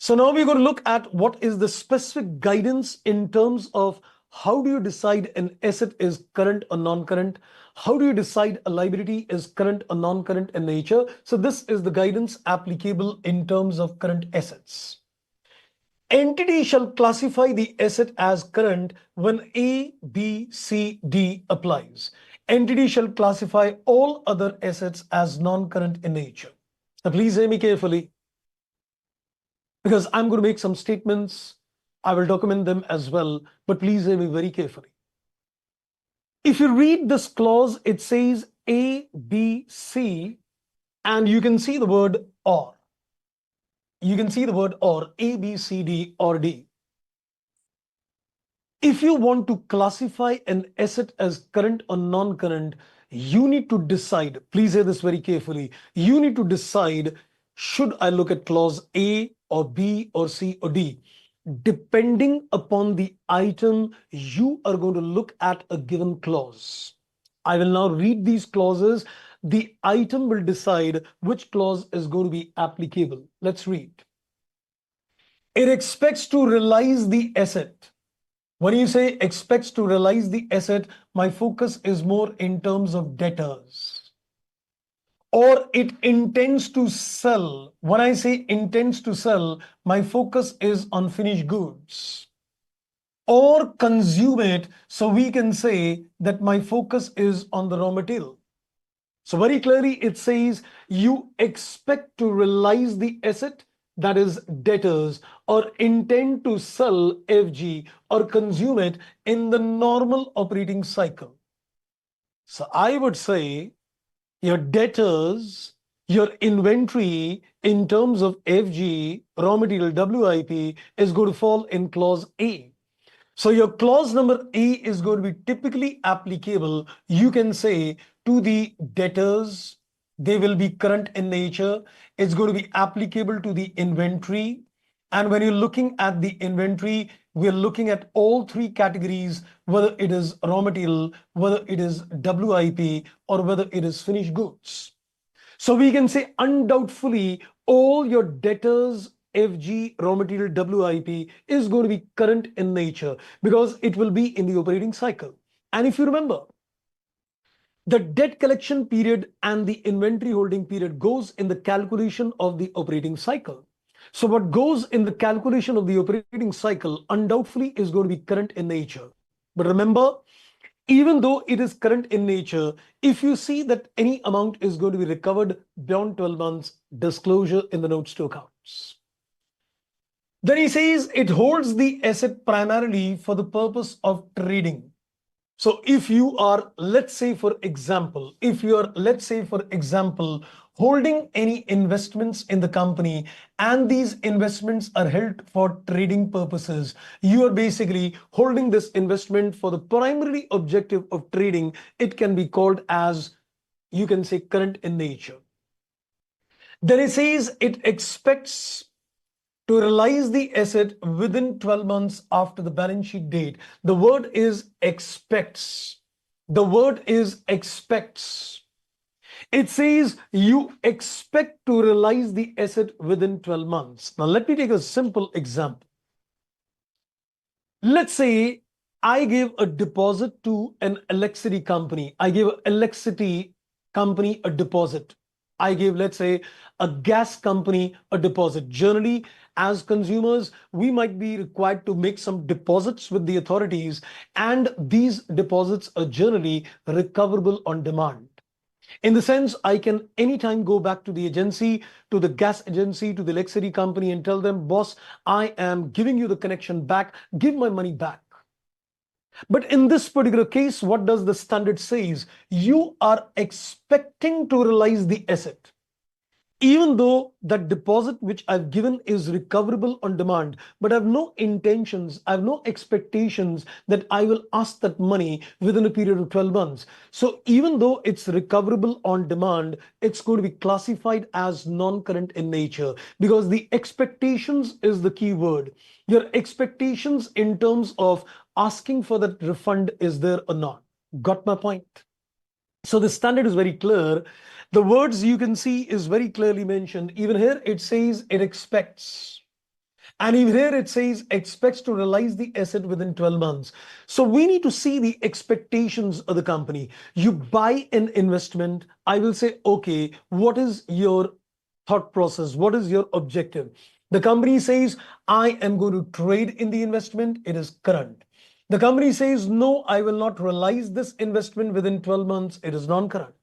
So now we're going to look at what is the specific guidance in terms of how do you decide an asset is current or non-current? How do you decide a liability is current or non-current in nature? So this is the guidance applicable in terms of current assets. Entity shall classify the asset as current when A, B, C, D applies. Entity shall classify all other assets as non-current in nature. Now please hear me carefully, because I'm going to make some statements. I will document them as well, but please hear me very carefully. If you read this clause, it says A, B, C, and you can see the word or. You can see the word or, A, B, C, D, or D. If you want to classify an asset as current or non-current, you need to decide, please hear this very carefully, you need to decide, should I look at clause A or B or C or D? Depending upon the item, you are going to look at a given clause. I will now read these clauses. The item will decide which clause is going to be applicable. Let's read. It expects to realize the asset. When you say expects to realize the asset, my focus is more in terms of debtors. Or it intends to sell. When I say intends to sell, my focus is on finished goods. Or consume it, so we can say that my focus is on the raw material. So very clearly it says you expect to realize the asset, that is debtors, or intend to sell FG or consume it in the normal operating cycle. So I would say your debtors, your inventory in terms of FG, raw material WIP, is going to fall in clause A. So your clause number A is going to be typically applicable, you can say, to the debtors. They will be current in nature. It's going to be applicable to the inventory. And when you're looking at the inventory, we're looking at all three categories, whether it is raw material, whether it is WIP, or whether it is finished goods. So we can say undoubtedly all your debtors, FG, raw material, WIP is going to be current in nature because it will be in the operating cycle. And if you remember, the debt collection period and the inventory holding period goes in the calculation of the operating cycle. So what goes in the calculation of the operating cycle undoubtedly is going to be current in nature. But remember, even though it is current in nature, if you see that any amount is going to be recovered beyond 12 months, disclosure in the notes to accounts. Then he says it holds the asset primarily for the purpose of trading. So if you are, let's say for example, holding any investments in the company and these investments are held for trading purposes, you are basically holding this investment for the primary objective of trading. It can be called as, you can say, current in nature. Then it says it expects to realize the asset within 12 months after the balance sheet date. The word is expects. The word is expects. It says you expect to realize the asset within 12 months. Now, let me take a simple example. Let's say I gave a deposit to an electricity company. I gave an electricity company a deposit. I gave, let's say, a gas company a deposit. Generally, as consumers, we might be required to make some deposits with the authorities, and these deposits are generally recoverable on demand. In the sense, I can anytime go back to the agency, to the gas agency, to the electricity company and tell them, boss, I am giving you the connection back, give my money back. But in this particular case, what does the standard says? You are expecting to realize the asset. Even though that deposit which I've given is recoverable on demand, but I have no intentions, I have no expectations that I will ask that money within a period of 12 months. So even though it's recoverable on demand, it's going to be classified as non-current in nature, because the expectations is the key word. Your expectations in terms of asking for that refund is there or not. Got my point? So the standard is very clear. The words you can see is very clearly mentioned. Even here it says it expects. And even here it says expects to realize the asset within 12 months. So we need to see the expectations of the company. You buy an investment, I will say, okay, what is your thought process? What is your objective? The company says, I am going to trade in the investment. It is current. The company says, no, I will not realize this investment within 12 months. It is non-current.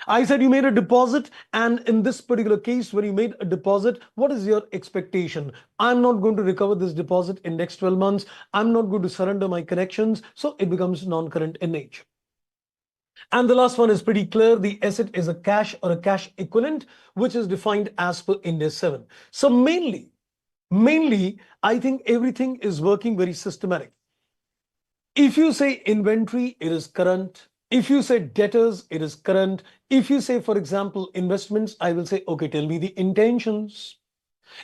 I said you made a deposit, and in this particular case, when you made a deposit, what is your expectation? I'm not going to recover this deposit in next 12 months. I'm not going to surrender my connections. So it becomes non-current in nature. And the last one is pretty clear. The asset is a cash or a cash equivalent, which is defined as per Ind AS 7. So mainly, I think everything is working very systematic. If you say inventory, it is current. If you say debtors, it is current. If you say, for example, investments, I will say, okay, tell me the intentions.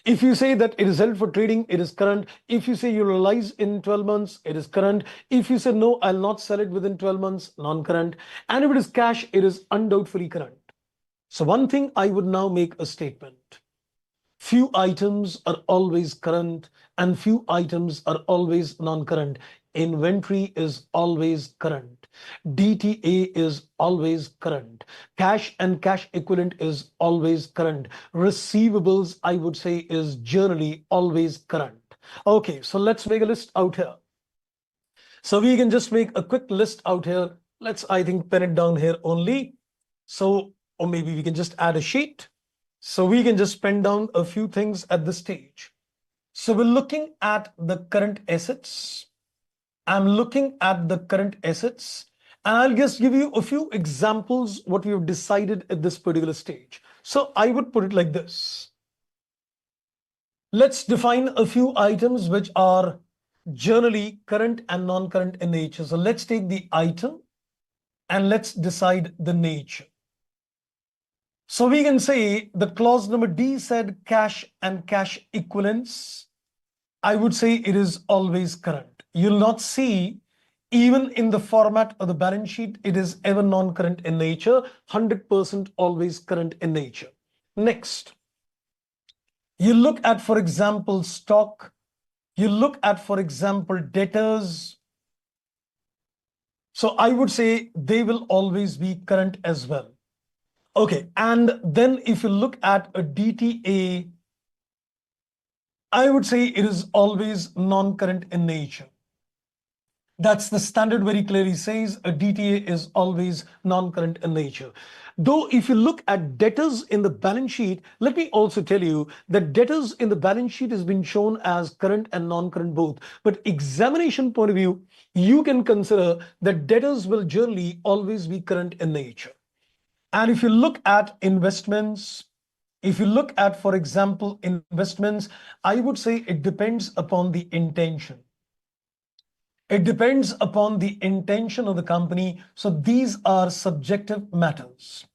If you say that it is held for trading, it is current. If you say you realize in 12 months, it is current. If you say, no, I'll not sell it within 12 months, non-current. And if it is cash, it is undoubtedly current. So one thing I would now make a statement. Few items are always current and few items are always non-current. Inventory is always current. DTA is always current. Cash and cash equivalent is always current. Receivables, I would say, is generally always current. Okay, so let's make a list out here. So we can just make a quick list out here. Let's, I think, pen it down here only. So, or maybe we can just add a sheet. So we can just pen down a few things at this stage. So we're looking at the current assets. I'm looking at the current assets, and I'll just give you a few examples what we have decided at this particular stage. So I would put it like this. Let's define a few items which are generally current and non-current in nature. So let's take the item and let's decide the nature. So we can say the clause number D said cash and cash equivalents. I would say it is always current. You'll not see, even in the format of the balance sheet, it is ever non-current in nature, 100% always current in nature. Next, you look at, for example, stock. You look at, for example, debtors. So I would say they will always be current as well. Okay, and then if you look at a DTA, I would say it is always non-current in nature. That's the standard very clearly says a DTA is always non-current in nature. Though if you look at debtors in the balance sheet, let me also tell you that debtors in the balance sheet has been shown as current and non-current both. But examination point of view, you can consider that debtors will generally always be current in nature. And if you look at investments, if you look at, for example, investments, I would say it depends upon the intention. It depends upon the intention of the company. So these are subjective matters.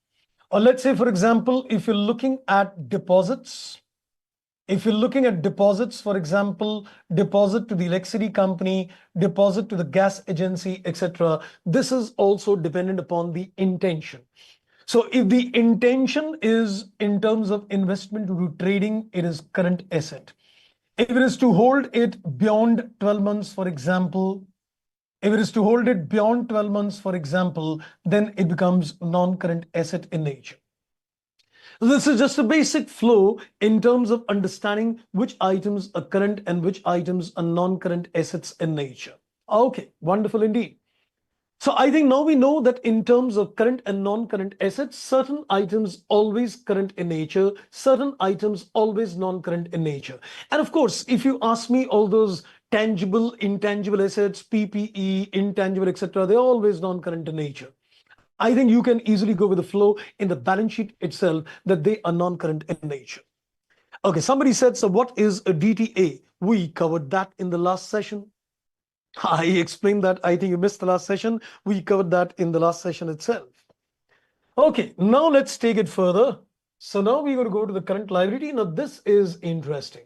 Or let's say, for example, if you're looking at deposits, for example, deposit to the electricity company, deposit to the gas agency, etc., this is also dependent upon the intention. So if the intention is in terms of investment to do trading, it is current asset. If it is to hold it beyond 12 months, for example, if it is to hold it beyond 12 months, for example, then it becomes non-current asset in nature. This is just a basic flow in terms of understanding which items are current and which items are non-current assets in nature. Okay, wonderful indeed. So I think now we know that in terms of current and non-current assets, certain items always current in nature, certain items always non-current in nature. And of course, if you ask me all those tangible, intangible assets, PPE, intangible, etc., they're always non-current in nature. I think you can easily go with the flow in the balance sheet itself that they are non-current in nature. Okay, somebody said, so what is a DTA? We covered that in the last session. I explained that. I think you missed the last session. We covered that in the last session itself. Okay, now let's take it further. So now we're going to go to the current liability. Now this is interesting.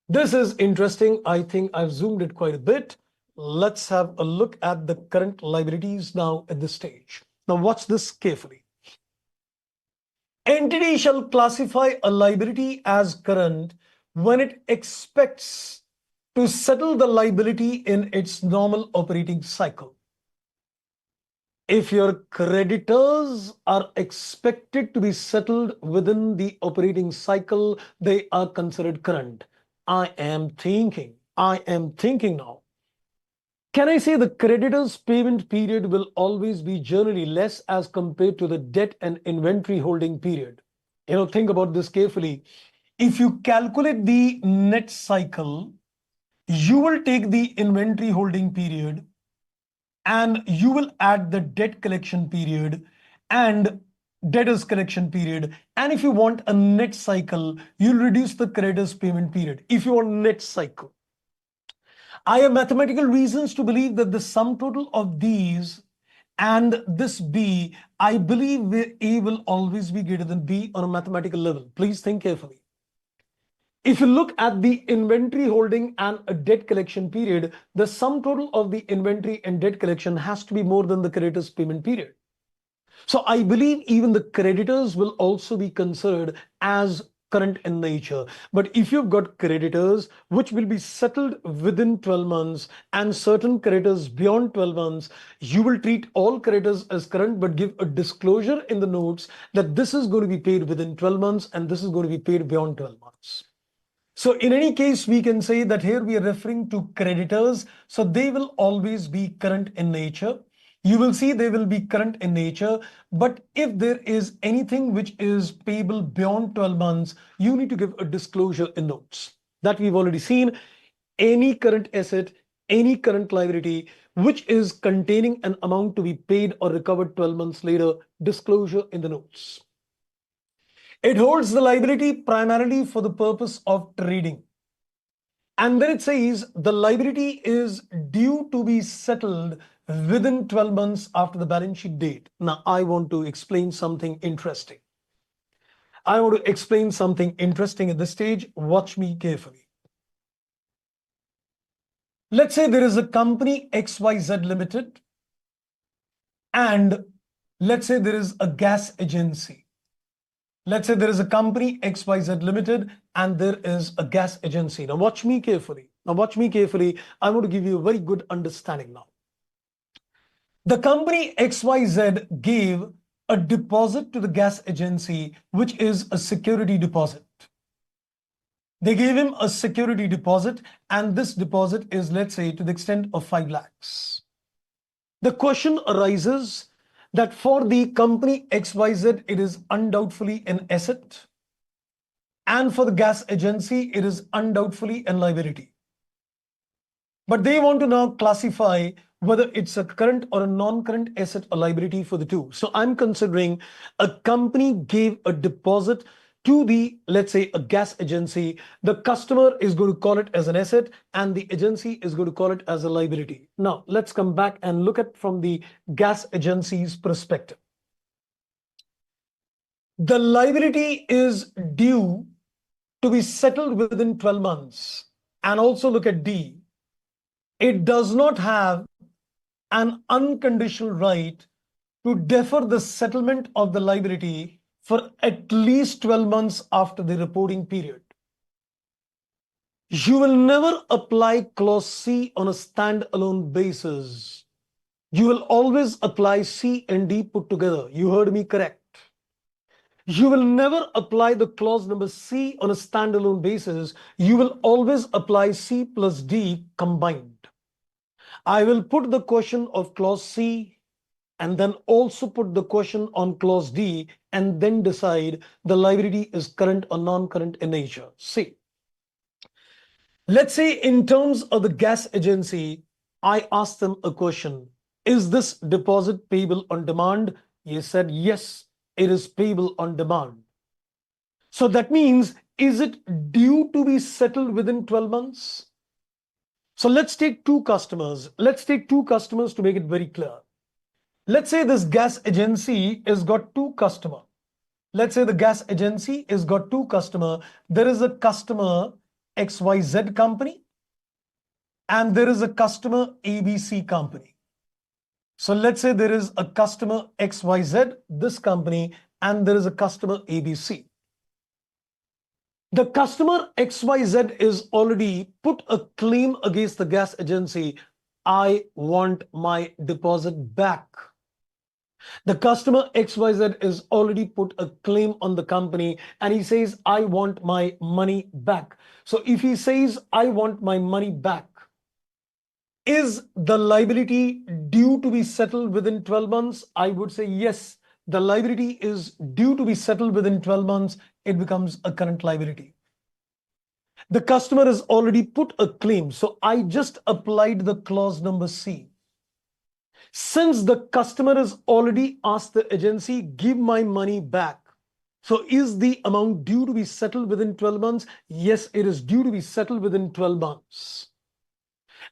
This is interesting. I think I've zoomed it quite a bit. Let's have a look at the current liabilities now at this stage. Now watch this carefully. Entity shall classify a liability as current when it expects to settle the liability in its normal operating cycle. If your creditors are expected to be settled within the operating cycle, they are considered current. I am thinking now. Can I say the creditor's payment period will always be generally less as compared to the debt and inventory holding period? Think about this carefully. If you calculate the net cycle, you will take the inventory holding period and you will add the debt collection period and debtors collection period. And if you want a net cycle, you'll reduce the creditor's payment period. If you want net cycle, I have mathematical reasons to believe that the sum total of these and this B, I believe A will always be greater than B on a mathematical level. Please think carefully. If you look at the inventory holding and a debt collection period, the sum total of the inventory and debt collection has to be more than the creditor's payment period. So I believe even the creditors will also be considered as current in nature. But if you've got creditors which will be settled within 12 months and certain creditors beyond 12 months, you will treat all creditors as current but give a disclosure in the notes that this is going to be paid within 12 months and this is going to be paid beyond 12 months. So in any case, we can say that here we are referring to creditors. So they will always be current in nature. You will see they will be current in nature. But if there is anything which is payable beyond 12 months, you need to give a disclosure in notes. That we've already seen. Any current asset, any current liability, which is containing an amount to be paid or recovered 12 months later, disclosure in the notes. It holds the liability primarily for the purpose of trading. And then it says the liability is due to be settled within 12 months after the balance sheet date. Now, I want to explain something interesting. At this stage. Watch me carefully. Let's say there is a company XYZ Limited, and let's say there is a gas agency. Let's say there is a company XYZ Limited and there is a gas agency. Now watch me carefully. I want to give you a very good understanding now. The company XYZ gave a deposit to the gas agency, which is a security deposit. They gave him a security deposit, and this deposit is, let's say, to the extent of 5 lakhs. The question arises that for the company XYZ, it is undoubtedly an asset. And for the gas agency, it is undoubtedly a liability. But they want to now classify whether it's a current or a non-current asset or liability for the two. So I'm considering a company gave a deposit to the, let's say, a gas agency. The customer is going to call it as an asset and the agency is going to call it as a liability. Now, let's come back and look at from the gas agency's perspective. The liability is due to be settled within 12 months. And also look at D. It does not have an unconditional right to defer the settlement of the liability for at least 12 months after the reporting period. You will never apply clause C on a standalone basis. You will always apply C and D put together. You heard me correct. You will never apply the clause number C on a standalone basis. You will always apply C plus D combined. I will put the question of clause C and then also put the question on clause D and then decide the liability is current or non-current in nature. See, let's say in terms of the gas agency, I asked them a question. Is this deposit payable on demand? He said, yes, it is payable on demand. So that means, is it due to be settled within 12 months? So let's take two customers. Let's take two customers to make it very clear. Let's say this gas agency has got two customers. Let's say the gas agency has got two customers. There is a customer XYZ company and there is a customer ABC company. So let's say there is a customer XYZ, this company, and there is a customer ABC. The customer XYZ is already put a claim against the gas agency. I want my deposit back. The customer XYZ is already put a claim on the company and he says, I want my money back. So if he says, I want my money back, is the liability due to be settled within 12 months? I would say yes. The liability is due to be settled within 12 months. It becomes a current liability. The customer has already put a claim. So I just applied the clause number C. Since the customer has already asked the agency, give my money back. So is the amount due to be settled within 12 months? Yes, it is due to be settled within 12 months.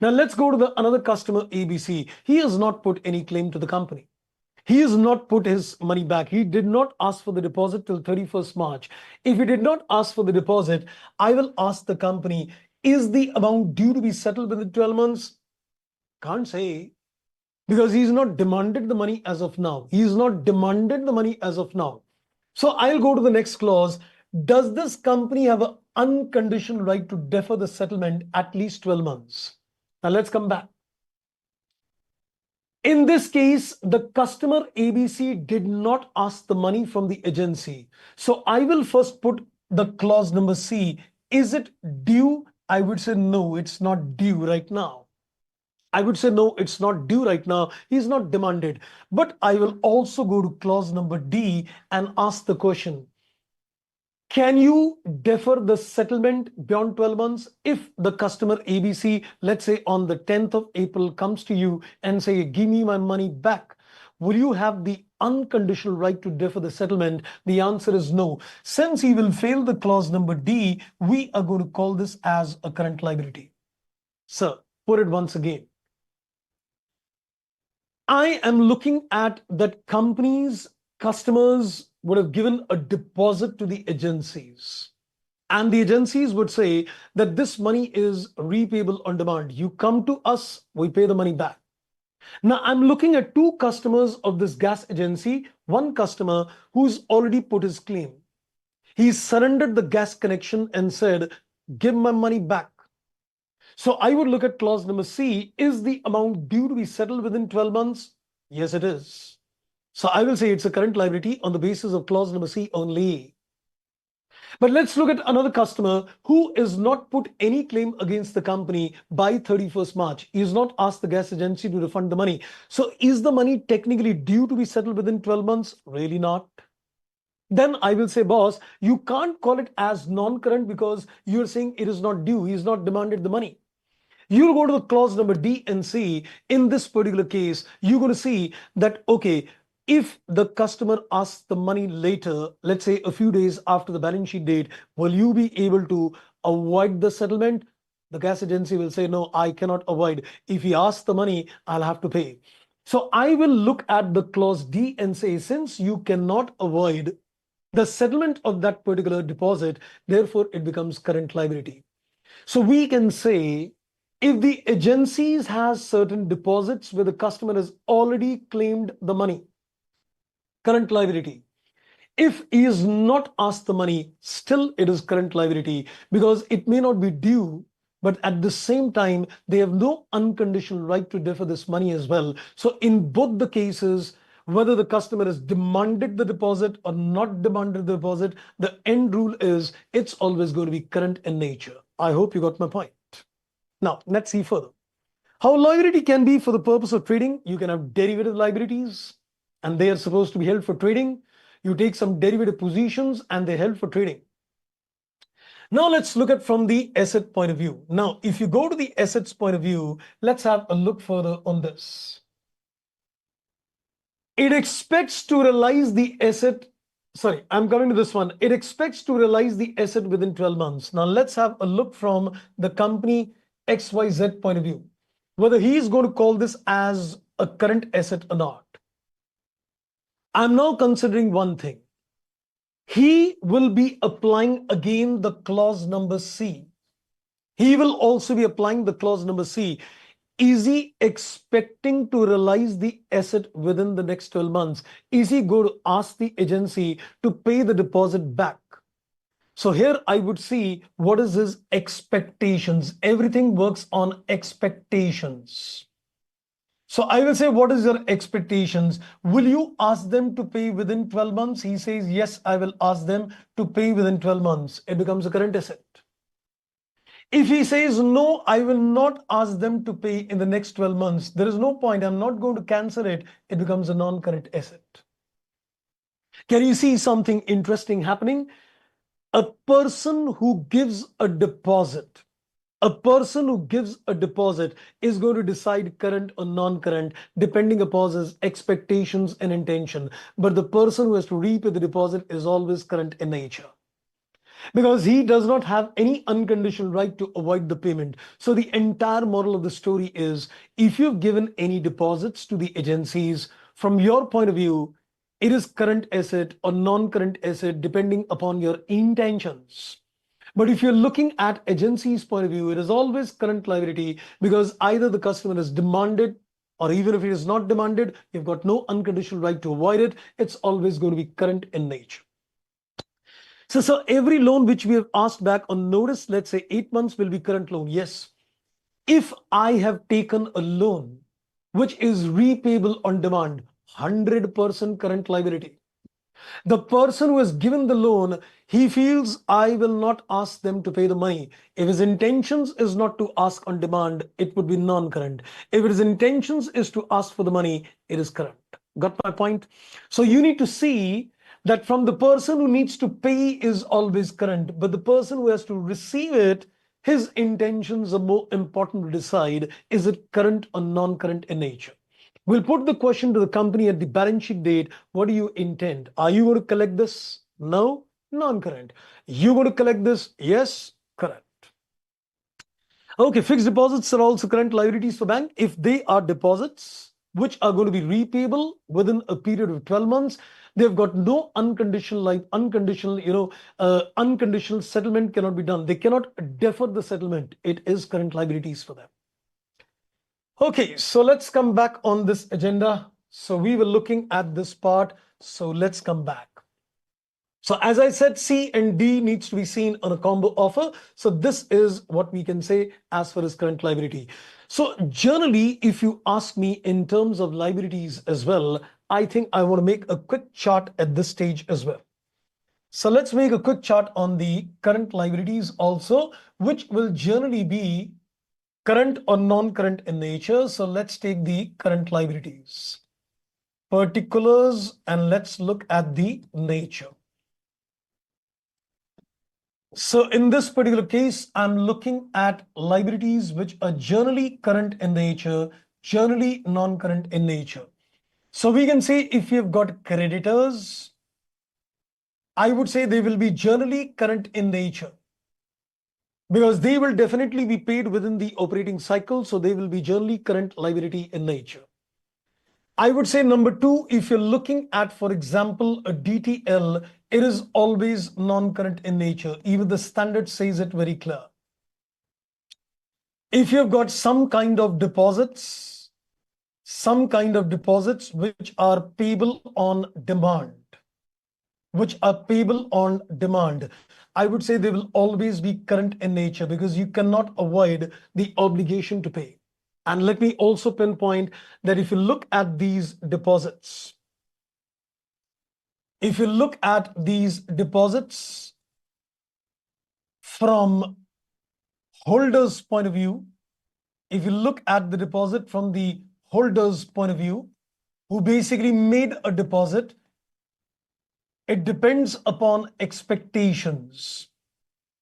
Now let's go to another customer ABC. He has not put any claim to the company. He has not put his money back. He did not ask for the deposit till 31st March. If he did not ask for the deposit, I will ask the company, is the amount due to be settled within 12 months? Can't say, because he's not demanded the money as of now. He's not demanded the money as of now. So I'll go to the next clause. Does this company have an unconditional right to defer the settlement at least 12 months? Now let's come back. In this case, the customer ABC did not ask the money from the agency. So I will first put the clause number C. Is it due? I would say no, it's not due right now. I would say no, it's not due right now. He's not demanded. But I will also go to clause number D and ask the question. Can you defer the settlement beyond 12 months? If the customer ABC, let's say on the 10th of April, comes to you and say, give me my money back, will you have the unconditional right to defer the settlement? The answer is no. Since he will fail the clause number D, we are going to call this as a current liability. So, put it once again. I am looking at that companies, customers would have given a deposit to the agencies. And the agencies would say that this money is repayable on demand. You come to us, we pay the money back. Now I'm looking at two customers of this gas agency. One customer who's already put his claim. He surrendered the gas connection and said, give my money back. So I would look at clause number C. Is the amount due to be settled within 12 months? Yes, it is. So I will say it's a current liability on the basis of clause number C only. But let's look at another customer who is not put any claim against the company by 31st March. He has not asked the gas agency to refund the money. So is the money technically due to be settled within 12 months? Really not. Then I will say, boss, you can't call it as non-current because you're saying it is not due. He's not demanded the money. You'll go to the clause number D and C. In this particular case, you're going to see that, okay, if the customer asks the money later, let's say a few days after the balance sheet date, will you be able to avoid the settlement? The gas agency will say, no, I cannot avoid. If he asks the money, I'll have to pay. So I will look at the clause D and say, since you cannot avoid the settlement of that particular deposit, therefore it becomes current liability. So we can say, if the agencies has certain deposits where the customer has already claimed the money, current liability. If he is not asked the money, still it is current liability because it may not be due, but at the same time, they have no unconditional right to defer this money as well. So in both the cases, whether the customer has demanded the deposit or not demanded the deposit, the end rule is it's always going to be current in nature. I hope you got my point. Now, let's see further. How liability can be for the purpose of trading. You can have derivative liabilities, and they are supposed to be held for trading. You take some derivative positions and they're held for trading. Now let's look at from the asset point of view. Now, if you go to the assets point of view, let's have a look further on this. It expects to realize the asset. Sorry, I'm coming to this one. It expects to realize the asset within 12 months. Now let's have a look from the company XYZ point of view, whether he is going to call this as a current asset or not. I'm now considering one thing. He will be applying again the clause number C. He will also be applying the clause number C. Is he expecting to realize the asset within the next 12 months? Is he going to ask the agency to pay the deposit back? So here I would see what is his expectations. Everything works on expectations. So I will say, what is your expectations? Will you ask them to pay within 12 months? He says, yes, I will ask them to pay within 12 months. It becomes a current asset. If he says, no, I will not ask them to pay in the next 12 months, there is no point. I'm not going to cancel it. It becomes a non-current asset. Can you see something interesting happening? A person who gives a deposit is going to decide current or non-current depending upon his expectations and intention. But the person who has to repay the deposit is always current in nature, because he does not have any unconditional right to avoid the payment. So the entire moral of the story is, if you've given any deposits to the agencies, from your point of view, it is current asset or non-current asset depending upon your intentions. But if you're looking at agency's point of view, it is always current liability, because either the customer is demanded, or even if it is not demanded, you've got no unconditional right to avoid it. It's always going to be current in nature. So every loan which we have asked back on notice, let's say 8 months, will be current loan. Yes. If I have taken a loan which is repayable on demand, 100% current liability. The person who has given the loan, he feels, I will not ask them to pay the money. If his intentions is not to ask on demand, it would be non-current. If his intentions is to ask for the money, it is current. Got my point? So you need to see that from the person who needs to pay is always current, but the person who has to receive it, his intentions are more important to decide, is it current or non-current in nature. We'll put the question to the company at the balance sheet date. What do you intend? Are you going to collect this? No, non-current. You going to collect this? Yes, current. Okay, fixed deposits are also current liabilities for bank. If they are deposits which are going to be repayable within a period of 12 months, they've got no unconditional unconditional settlement cannot be done. They cannot defer the settlement. It is current liabilities for them. Okay, so let's come back on this agenda. So we were looking at this part. So let's come back. So as I said, C and D needs to be seen on a combo offer. So this is what we can say as far as current liability. So generally, if you ask me in terms of liabilities as well, I think I want to make a quick chart at this stage as well. So let's make a quick chart on the current liabilities also, which will generally be current or non-current in nature. So let's take the current liabilities, particulars, and let's look at the nature. So in this particular case, I'm looking at liabilities which are generally current in nature, generally non-current in nature. So we can say if you've got creditors, I would say they will be generally current in nature, because they will definitely be paid within the operating cycle. So they will be generally current liability in nature. I would say number 2, if you're looking at, for example, a DTL, it is always non-current in nature. Even the standard says it very clear. If you've got some kind of deposits, some kind of deposits which are payable on demand, I would say they will always be current in nature because you cannot avoid the obligation to pay. And let me also pinpoint that if you look at these deposits, from holders' point of view, if you look at the deposit from the holder's point of view, who basically made a deposit, it depends upon expectations.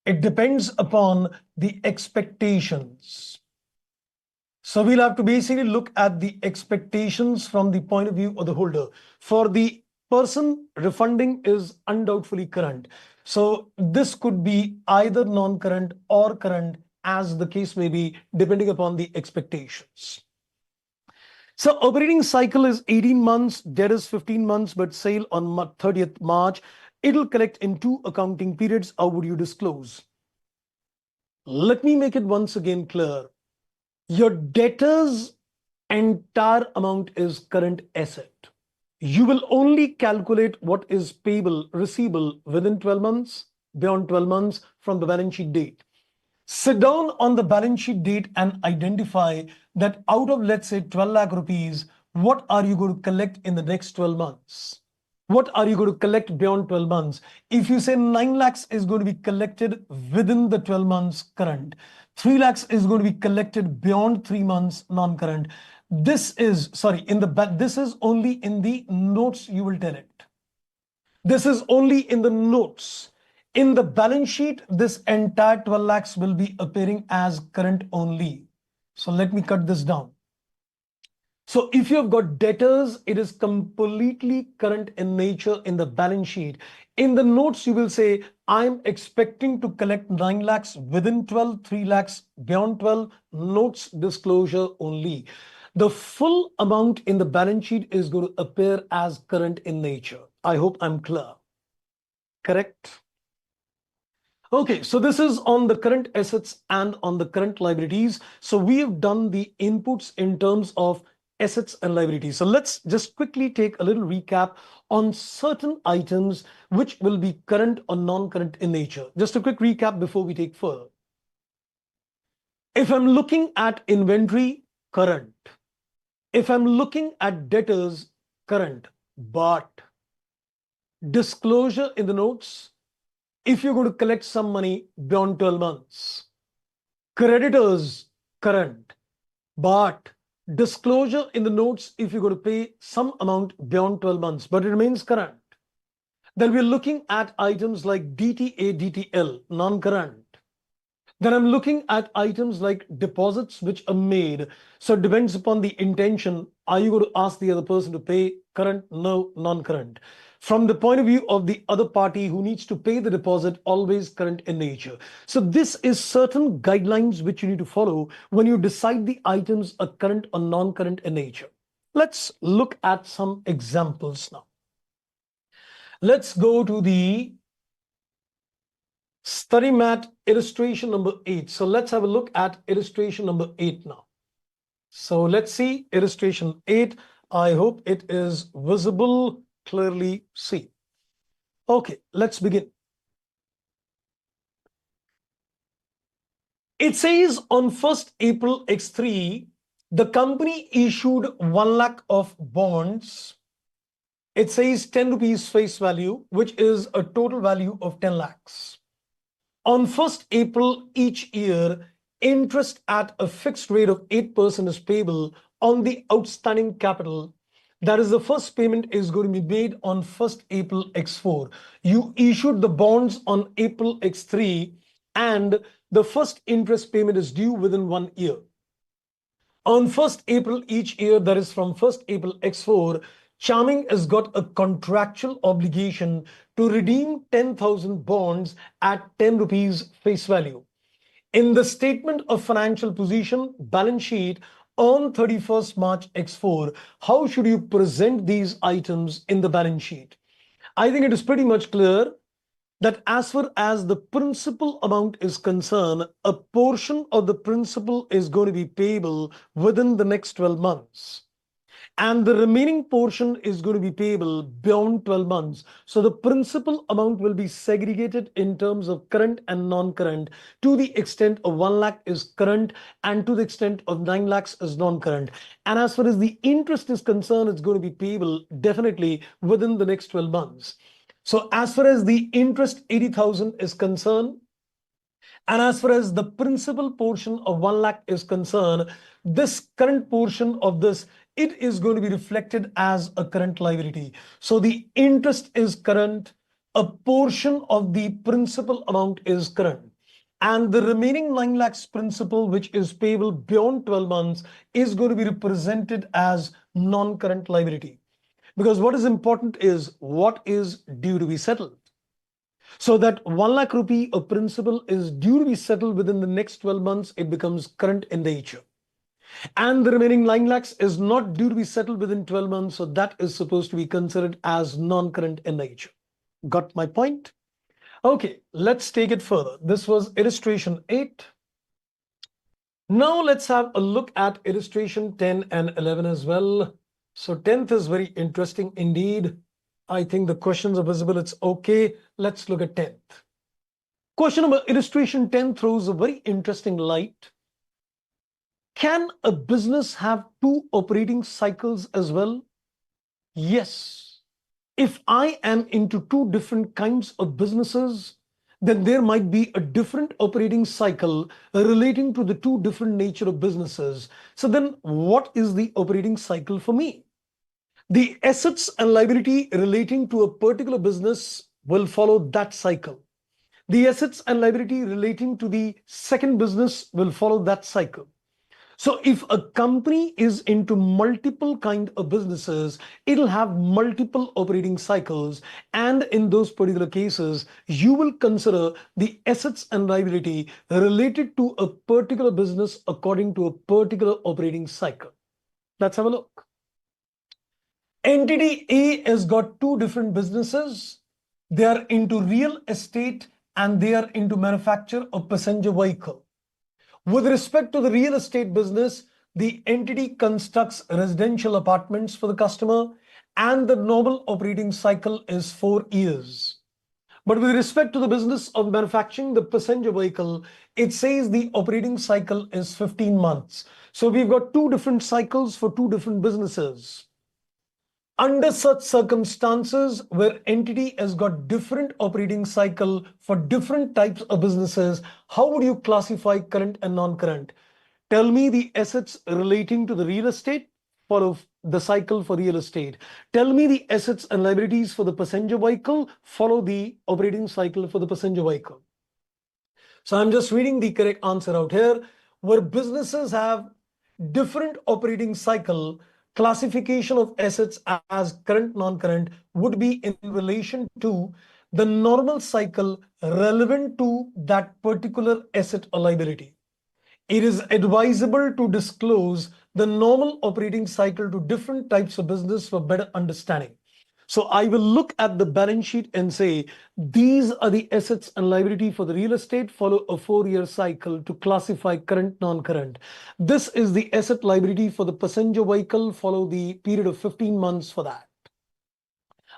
It depends upon the expectations. So we'll have to basically look at the expectations from the point of view of the holder. For the person refunding is undoubtedly current. So this could be either non-current or current as the case may be, depending upon the expectations. So operating cycle is 18 months, debt is 15 months, but sale on 30th March. It'll collect in 2 accounting periods. How would you disclose? Let me make it once again clear. Your debtor's entire amount is current asset. You will only calculate what is payable, receivable within 12 months, beyond 12 months from the balance sheet date. Sit down on the balance sheet date and identify that out of, let's say, 12 lakh rupees, what are you going to collect in the next 12 months? What are you going to collect beyond 12 months? If you say 9 lakhs is going to be collected within the 12 months current, 3 lakhs is going to be collected beyond 3 months non-current. This is only in the notes you will tell it. This is only in the notes. In the balance sheet, this entire 12 lakhs will be appearing as current only. So let me cut this down. So if you have got debtors, it is completely current in nature in the balance sheet. In the notes, you will say, I'm expecting to collect 9 lakhs within 12, 3 lakhs beyond 12, notes disclosure only. The full amount in the balance sheet is going to appear as current in nature. I hope I'm clear. Correct? Okay, so this is on the current assets and on the current liabilities. So we have done the inputs in terms of assets and liabilities. So let's just quickly take a little recap on certain items which will be current or non-current in nature. Just a quick recap before we take further. If I'm looking at inventory, current. If I'm looking at debtors, current. But disclosure in the notes, if you're going to collect some money beyond 12 months. Creditors, current. But disclosure in the notes if you're going to pay some amount beyond 12 months, but it remains current. Then we're looking at items like DTA, DTL, non-current. Then I'm looking at items like deposits which are made. So it depends upon the intention. Are you going to ask the other person to pay current? No, non-current. From the point of view of the other party who needs to pay the deposit, always current in nature. So this is certain guidelines which you need to follow when you decide the items are current or non-current in nature. Let's look at some examples now. Let's go to the study mat illustration number 8. So let's have a look at illustration number 8 now. So let's see illustration 8. I hope it is visible, clearly see. Okay, let's begin. It says on 1st April X3, the company issued 1 lakh of bonds. It says 10 rupees face value, which is a total value of 10 lakhs. On 1st April each year, interest at a fixed rate of 8% is payable on the outstanding capital. That is, the first payment is going to be made on 1st April X4. You issued the bonds on April X3 and the first interest payment is due within 1 year. On 1st April each year, that is from 1st April X4, Charming has got a contractual obligation to redeem 10,000 bonds at 10 rupees face value. In the statement of financial position, balance sheet on 31st March X4, how should you present these items in the balance sheet? I think it is pretty much clear that as far as the principal amount is concerned, a portion of the principal is going to be payable within the next 12 months. and the remaining portion is going to be payable beyond 12 months. So the principal amount will be segregated in terms of current and non-current to the extent of 1 lakh is current and to the extent of 9 lakhs is non-current. And as far as the interest is concerned, it's going to be payable definitely within the next 12 months. So as far as the interest 80,000 is concerned, and as far as the principal portion of 1 lakh is concerned, this current portion of this, it is going to be reflected as a current liability. So the interest is current, a portion of the principal amount is current. And the remaining 9 lakhs principal, which is payable beyond 12 months, is going to be represented as non-current liability. Because what is important is what is due to be settled. So that 1 lakh rupee of principal is due to be settled within the next 12 months, it becomes current in nature. And the remaining 9 lakhs is not due to be settled within 12 months, so that is supposed to be considered as non-current in nature. Got my point? Okay, let's take it further. This was illustration 8. Now let's have a look at illustration 10 and 11 as well. So 10th is very interesting indeed. I think the questions are visible. It's okay. Let's look at 10th. Question number illustration 10 throws a very interesting light. Can a business have two operating cycles as well? Yes. If I am into two different kinds of businesses, then there might be a different operating cycle relating to the two different nature of businesses. So then what is the operating cycle for me? The assets and liability relating to a particular business will follow that cycle. The assets and liability relating to the second business will follow that cycle. So if a company is into multiple kind of businesses, it'll have multiple operating cycles. And in those particular cases, you will consider the assets and liability related to a particular business according to a particular operating cycle. Let's have a look. Entity A has got two different businesses. They are into real estate and they are into manufacture of passenger vehicle. With respect to the real estate business, the entity constructs residential apartments for the customer and the normal operating cycle is 4 years. But with respect to the business of manufacturing the passenger vehicle, it says the operating cycle is 15 months. So we've got two different cycles for two different businesses. Under such circumstances where entity has got different operating cycle for different types of businesses, how would you classify current and non-current? Tell me the assets relating to the real estate, follow the cycle for real estate. Tell me the assets and liabilities for the passenger vehicle, follow the operating cycle for the passenger vehicle. So I'm just reading the correct answer out here. Where businesses have different operating cycle, classification of assets as current, non-current would be in relation to the normal cycle relevant to that particular asset or liability. It is advisable to disclose the normal operating cycle to different types of business for better understanding. So I will look at the balance sheet and say, these are the assets and liability for the real estate, follow a 4-year cycle to classify current, non-current. This is the asset liability for the passenger vehicle, follow the period of 15 months for that.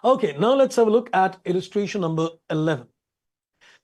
Okay, now let's have a look at illustration number 11.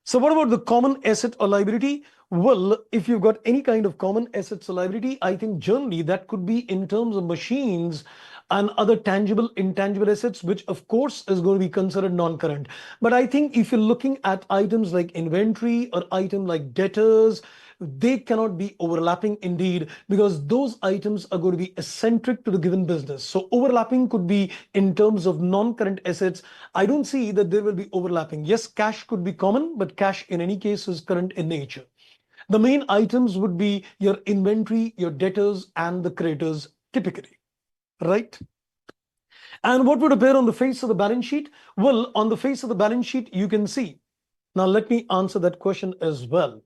So what about the common asset or liability? Well, if you've got any kind of common assets or liability, I think generally that could be in terms of machines and other tangible, intangible assets, which of course is going to be considered non-current. But I think if you're looking at items like inventory or item like debtors, they cannot be overlapping indeed, because those items are going to be eccentric to the given business. So overlapping could be in terms of non-current assets. I don't see that there will be overlapping. Yes, cash could be common, but cash in any case is current in nature. The main items would be your inventory, your debtors, and the creditors typically, right? And what would appear on the face of the balance sheet? Well, on the face of the balance sheet, you can see. Now, let me answer that question as well.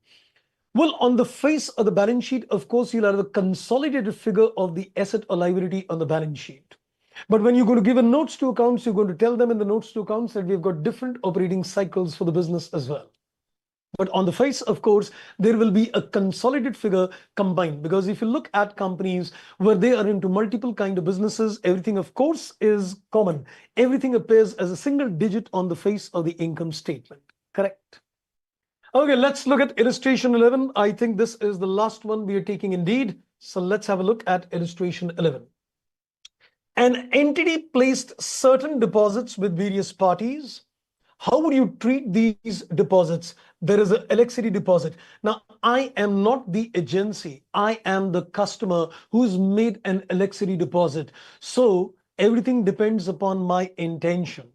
Well, on the face of the balance sheet, of course, you'll have a consolidated figure of the asset or liability on the balance sheet. But when you're going to give a notes to accounts, you're going to tell them in the notes to accounts that we've got different operating cycles for the business as well. But on the face, of course, there will be a consolidated figure combined, because if you look at companies where they are into multiple kind of businesses, everything, of course, is common. Everything appears as a single digit on the face of the income statement. Correct. Okay, let's look at illustration 11. I think this is the last one we are taking indeed. So let's have a look at illustration 11. An entity placed certain deposits with various parties. How would you treat these deposits? There is an electricity deposit. Now, I am not the agency. I am the customer who's made an electricity deposit. So everything depends upon my intention.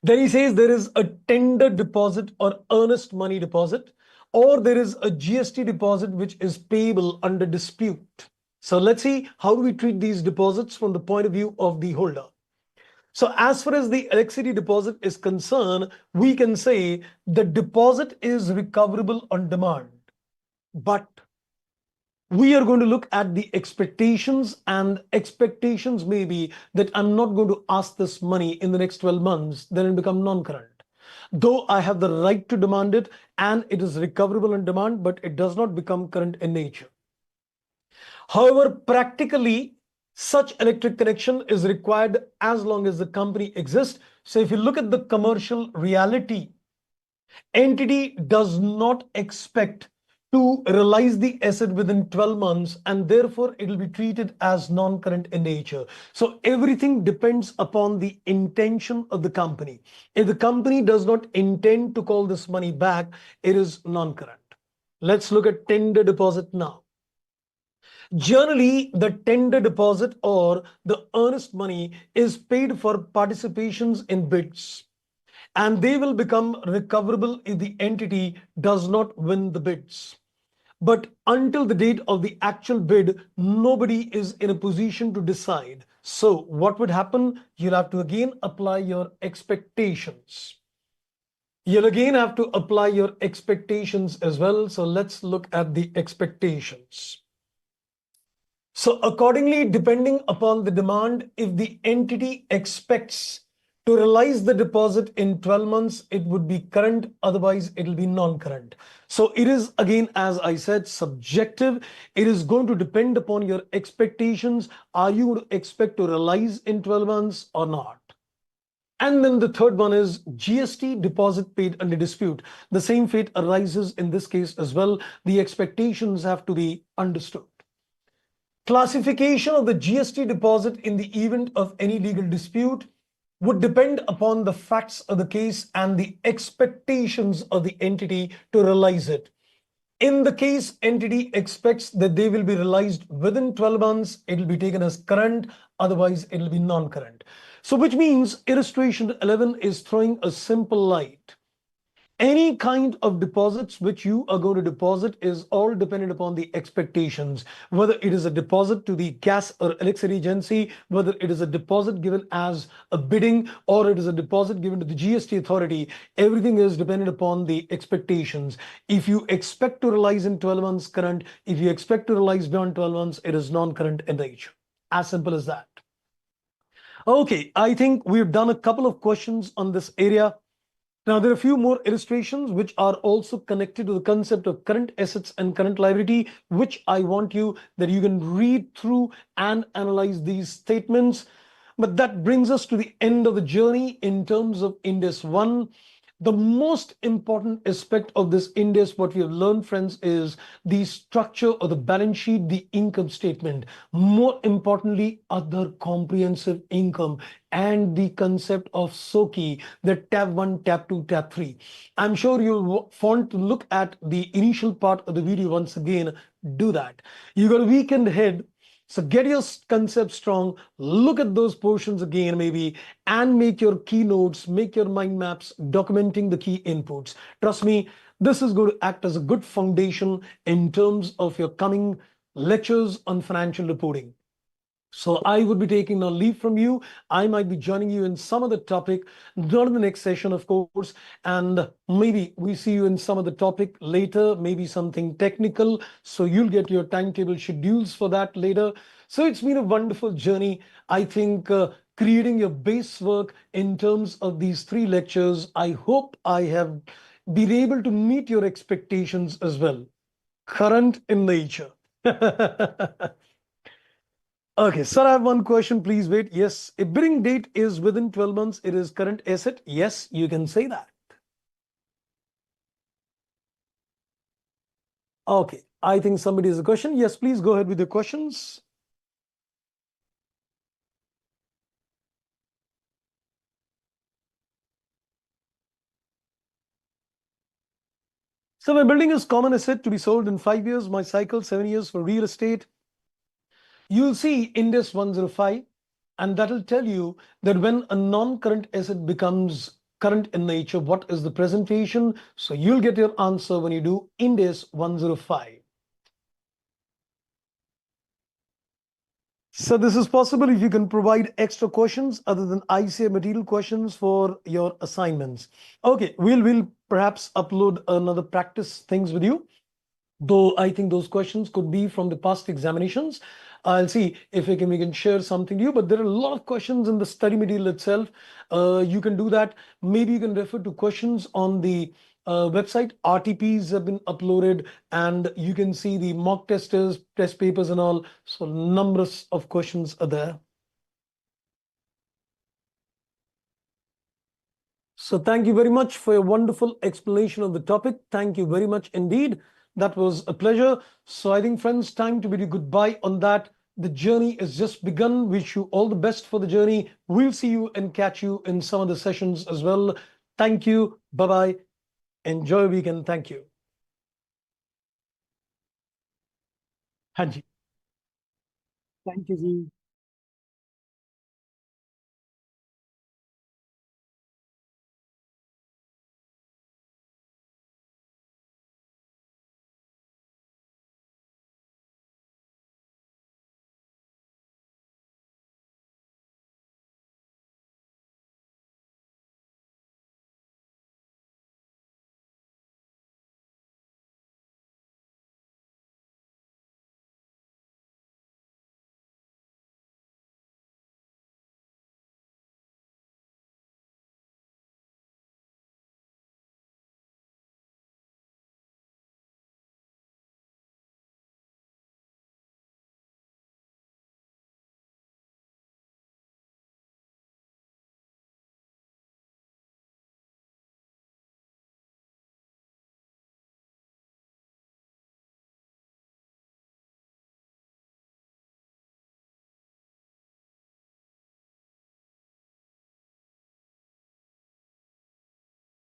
Then he says there is a tender deposit or earnest money deposit, or there is a GST deposit which is payable under dispute. So let's see how do we treat these deposits from the point of view of the holder. So as far as the electricity deposit is concerned, we can say the deposit is recoverable on demand. But we are going to look at the expectations, and expectations may be that I'm not going to ask this money in the next 12 months, then it become non-current. Though I have the right to demand it and it is recoverable on demand, but it does not become current in nature. However, practically, such electric connection is required as long as the company exists. So if you look at the commercial reality, entity does not expect to realize the asset within 12 months, and therefore it will be treated as non-current in nature. So everything depends upon the intention of the company. If the company does not intend to call this money back, it is non-current. Let's look at tender deposit now. Generally, the tender deposit or the earnest money is paid for participations in bids, and they will become recoverable if the entity does not win the bids. But until the date of the actual bid, nobody is in a position to decide. So what would happen? You'll have to again apply your expectations. You'll again have to apply your expectations as well. So let's look at the expectations. So accordingly, depending upon the demand, if the entity expects to realize the deposit in 12 months, it would be current, otherwise it will be non-current. So it is, again, as I said, subjective. It is going to depend upon your expectations. Are you going to expect to realize in 12 months or not? And then the third one is GST deposit paid under dispute. The same fate arises in this case as well. The expectations have to be understood. Classification of the GST deposit in the event of any legal dispute would depend upon the facts of the case and the expectations of the entity to realize it. In the case entity expects that they will be realized within 12 months, it will be taken as current, otherwise it will be non-current. So which means illustration 11 is throwing a simple light. Any kind of deposits which you are going to deposit is all dependent upon the expectations, whether it is a deposit to the gas or electricity agency, whether it is a deposit given as a bidding, or it is a deposit given to the GST authority. Everything is dependent upon the expectations. If you expect to realize in 12 months, current. If you expect to realize beyond 12 months, it is non-current in nature. As simple as that. Okay, I think we've done a couple of questions on this area. Now, there are a few more illustrations which are also connected to the concept of current assets and current liability, which I want you that you can read through and analyze these statements. But that brings us to the end of the journey in terms of Index 1. The most important aspect of this index, what we have learned, friends, is the structure of the balance sheet, the income statement. More importantly, other comprehensive income and the concept of SOCI, the tab 1, tab 2, tab 3. I'm sure you want to look at the initial part of the video once again. Do that. You got a weekend ahead. So get your concept strong, look at those portions again maybe, and make your keynotes, make your mind maps, documenting the key inputs. Trust me, this is going to act as a good foundation in terms of your coming lectures on financial reporting. So I would be taking a leave from you. I might be joining you in some other topic, not in the next session, of course. And maybe we see you in some other topic later, maybe something technical. So you'll get your timetable schedules for that later. So it's been a wonderful journey. I think creating your base work in terms of these 3 lectures, I hope I have be able to meet your expectations as well. Current in nature. Okay, sir, I have one question. Please wait. Yes, if billing date is within 12 months, it is current asset. Yes, you can say that. Okay, I think somebody has a question. Yes, please go ahead with your questions. So my building is common asset to be sold in 5 years. My cycle 7 years for real estate. You'll see Index 105, and that will tell you that when a non-current asset becomes current in nature, what is the presentation? So you'll get your answer when you do Index 105. So this is possible if you can provide extra questions other than ICAI material questions for your assignments. Okay, we'll perhaps upload another practice things with you. Though I think those questions could be from the past examinations. I'll see if we can share something to you, but there are a lot of questions in the study material itself. You can do that. Maybe you can refer to questions on the website. RTPs have been uploaded, and you can see the mock testers, test papers and all. So numbers of questions are there. So thank you very much for your wonderful explanation of the topic. Thank you very much indeed. That was a pleasure. So I think, friends, time to bid you goodbye on that. The journey has just begun. Wish you all the best for the journey. We'll see you and catch you in some of the sessions as well. Thank you. Bye-bye. Enjoy your weekend. Thank you. हाँ जी. Thank you ji.